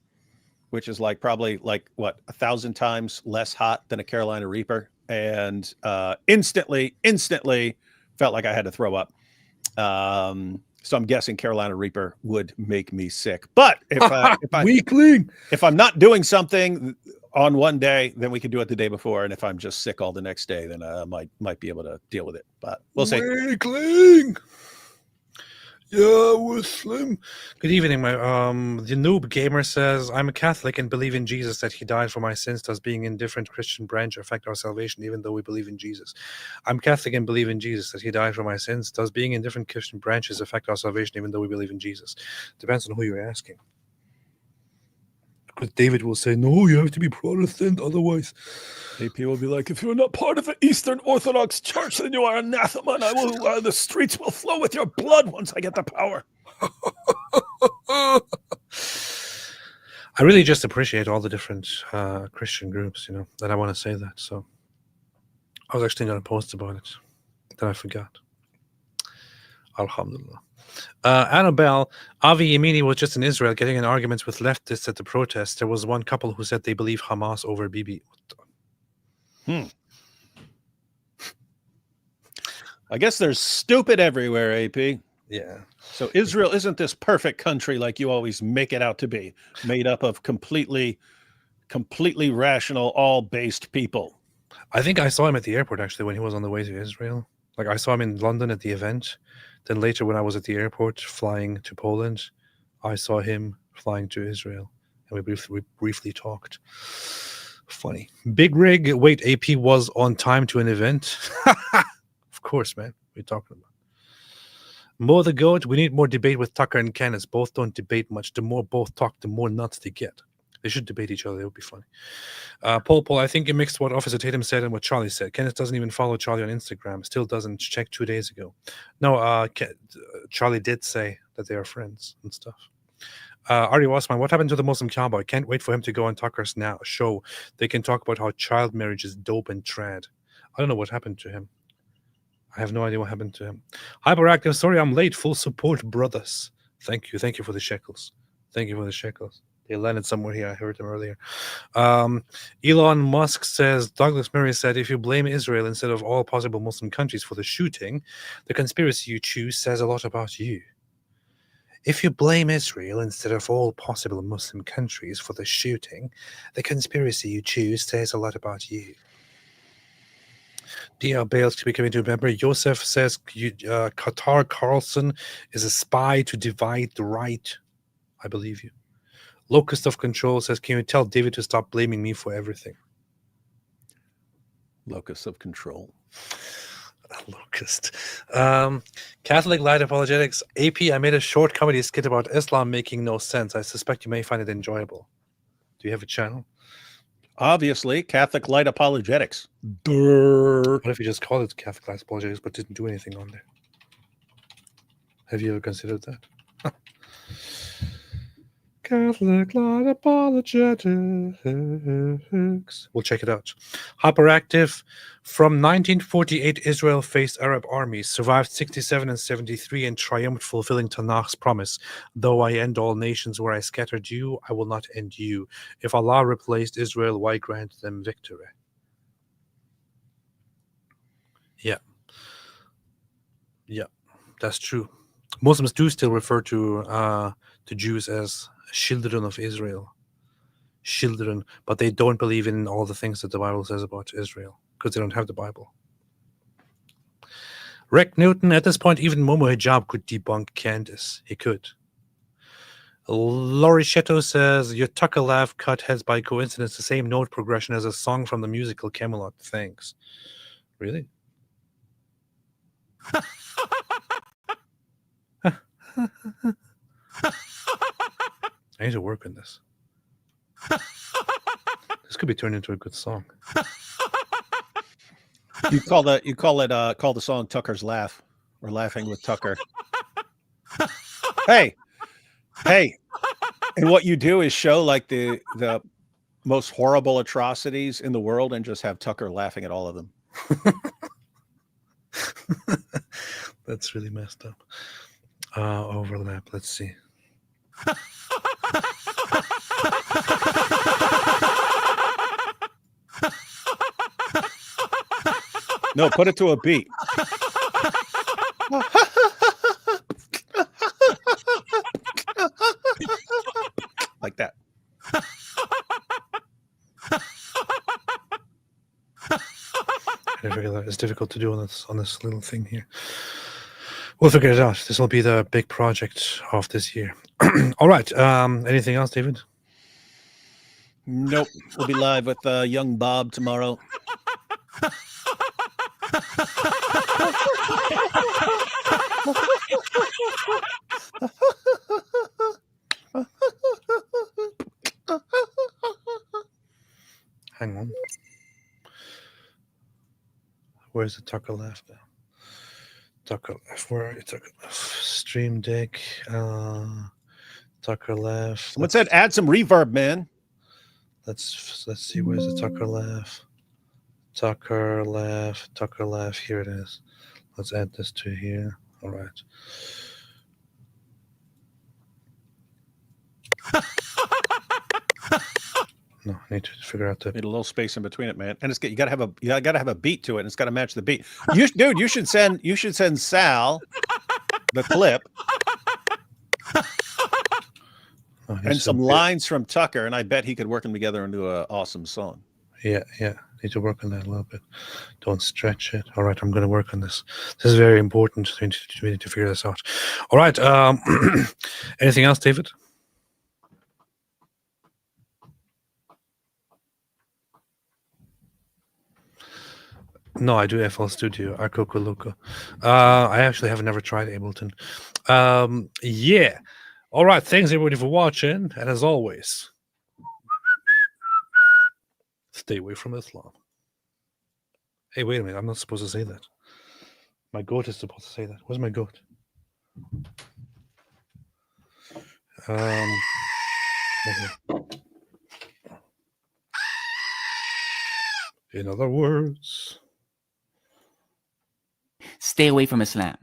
which is probably 1,000 times less hot than a Carolina Reaper, and instantly felt like I had to throw up. So I'm guessing Carolina Reaper would make me sick. But if I'm not doing something on one day, then we can do it the day before. And if I'm just sick all the next day, then I might be able to deal with it. But we'll see. Weakling. Yeah, we're slim. Good evening, my the noob gamer says, I'm a Catholic and believe in Jesus, that he died for my sins. Does being in different Christian branch affect our salvation, even though we believe in Jesus? I'm Catholic and believe in Jesus, that he died for my sins. Does being in different Christian branches affect our salvation, even though we believe in Jesus? Depends on who you're asking. Because David will say, no, you have to be Protestant, otherwise. AP will be like, if you're not part of the Eastern Orthodox Church, then you are anathema, and the streets will flow with your blood once I get the power. I really just appreciate all the different Christian groups, that I want to say that. So I was actually going to post about it. Then I forgot. Alhamdulillah. Annabelle, Avi Yemini was just in Israel getting in arguments with leftists at the protests. There was one couple who said they believe Hamas over Bibi. I guess there's stupid everywhere, AP. Yeah. So Israel isn't this perfect country like you always make it out to be, made up of completely rational, all-based people. I think I saw him at the airport, actually, when he was on the way to Israel. Like, I saw him in London at the event. Then later, when I was at the airport flying to Poland, I saw him flying to Israel. And we briefly talked. Funny. Big Rig, wait, AP was on time to an event? Of course, man. What are you talking about? Mo the Goat, we need more debate with Tucker and Candace. Both don't debate much. The more both talk, the more nuts they get. They should debate each other. It would be funny. Paul, I think it mixed what Officer Tatum said and what Charlie said. Kenneth doesn't even follow Charlie on Instagram. Still doesn't. Check 2 days ago. No, Charlie did say that they are friends and stuff. Ari Wasman, what happened to the Muslim cowboy? Can't wait for him to go on Tucker's show. They can talk about how child marriage is dope and trad. I don't know what happened to him. I have no idea what happened to him. Hyperactive, sorry I'm late. Full support, brothers. Thank you. Thank you for the shekels. Thank you for the shekels. They landed somewhere here. I heard them earlier. Elon Musk says, Douglas Murray said, if you blame Israel instead of all possible Muslim countries for the shooting, the conspiracy you choose says a lot about you. If you blame Israel instead of all possible Muslim countries for the shooting, the conspiracy you choose says a lot about you. DR Bales to be coming to remember. Joseph says, Qatar Carlson is a spy to divide the right. I believe you. Locust of Control says, can you tell David to stop blaming me for everything? Locust of Control. Locust. Catholic Light Apologetics. AP, I made a short comedy skit about Islam making no sense. I suspect you may find it enjoyable. Do you have a channel? Obviously, Catholic Light Apologetics. Durr. What if you just called it Catholic Light Apologetics but didn't do anything on there? Have you ever considered that? Catholic Light Apologetics. We'll check it out. Hyperactive. From 1948, Israel faced Arab armies, survived 67 and 73, and triumphed, fulfilling Tanakh's promise. Though I end all nations where I scattered you, I will not end you. If Allah replaced Israel, why grant them victory? Yeah. Yeah, that's true. Muslims do still refer to Jews as children of Israel. Children, but they don't believe in all the things that the Bible says about Israel because they don't have the Bible. Rick Newton, at this point, even Momo Hijab could debunk Candace. He could. Laurie Shetto says, your Tucker laugh cut has by coincidence the same note progression as a song from the musical Camelot. Thanks. Really? I need to work on this. This could be turned into a good song. You call the song Tucker's Laugh or Laughing with Tucker. Hey. And what you do is show like the most horrible atrocities in the world and just have Tucker laughing at all of them. That's really messed up. Overlap. Let's see. No, put it to a beat. Like that. It's difficult to do on this little thing here. We'll figure it out. This will be the big project of this year. All right. Anything else, David? Nope. We'll be live with young Bob tomorrow. Hang on. Where's the Tucker left now? Tucker left. Where is Tucker left? Stream Deck. Tucker left. Someone said add some reverb, man. Let's see. Where's the Tucker left? Tucker left. Tucker left. Here it is. Let's add this to here. All right. No, I need to figure out the. Need a little space in between it, man. And it's you gotta have a beat to it, and it's gotta match the beat. Dude, you should send Sal the clip and some lines from Tucker, and I bet he could work them together into an awesome song. Yeah. Need to work on that a little bit. Don't stretch it. All right, I'm going to work on this. This is very important. We need to figure this out. All right. Anything else, David? No, I do FL Studio, Akoko Loco. I actually have never tried Ableton. Yeah. All right. Thanks, everybody, for watching. And as always, stay away from Islam. Hey, wait a minute. I'm not supposed to say that. My goat is supposed to say that. Where's my goat? Okay. In other words, stay away from Islam.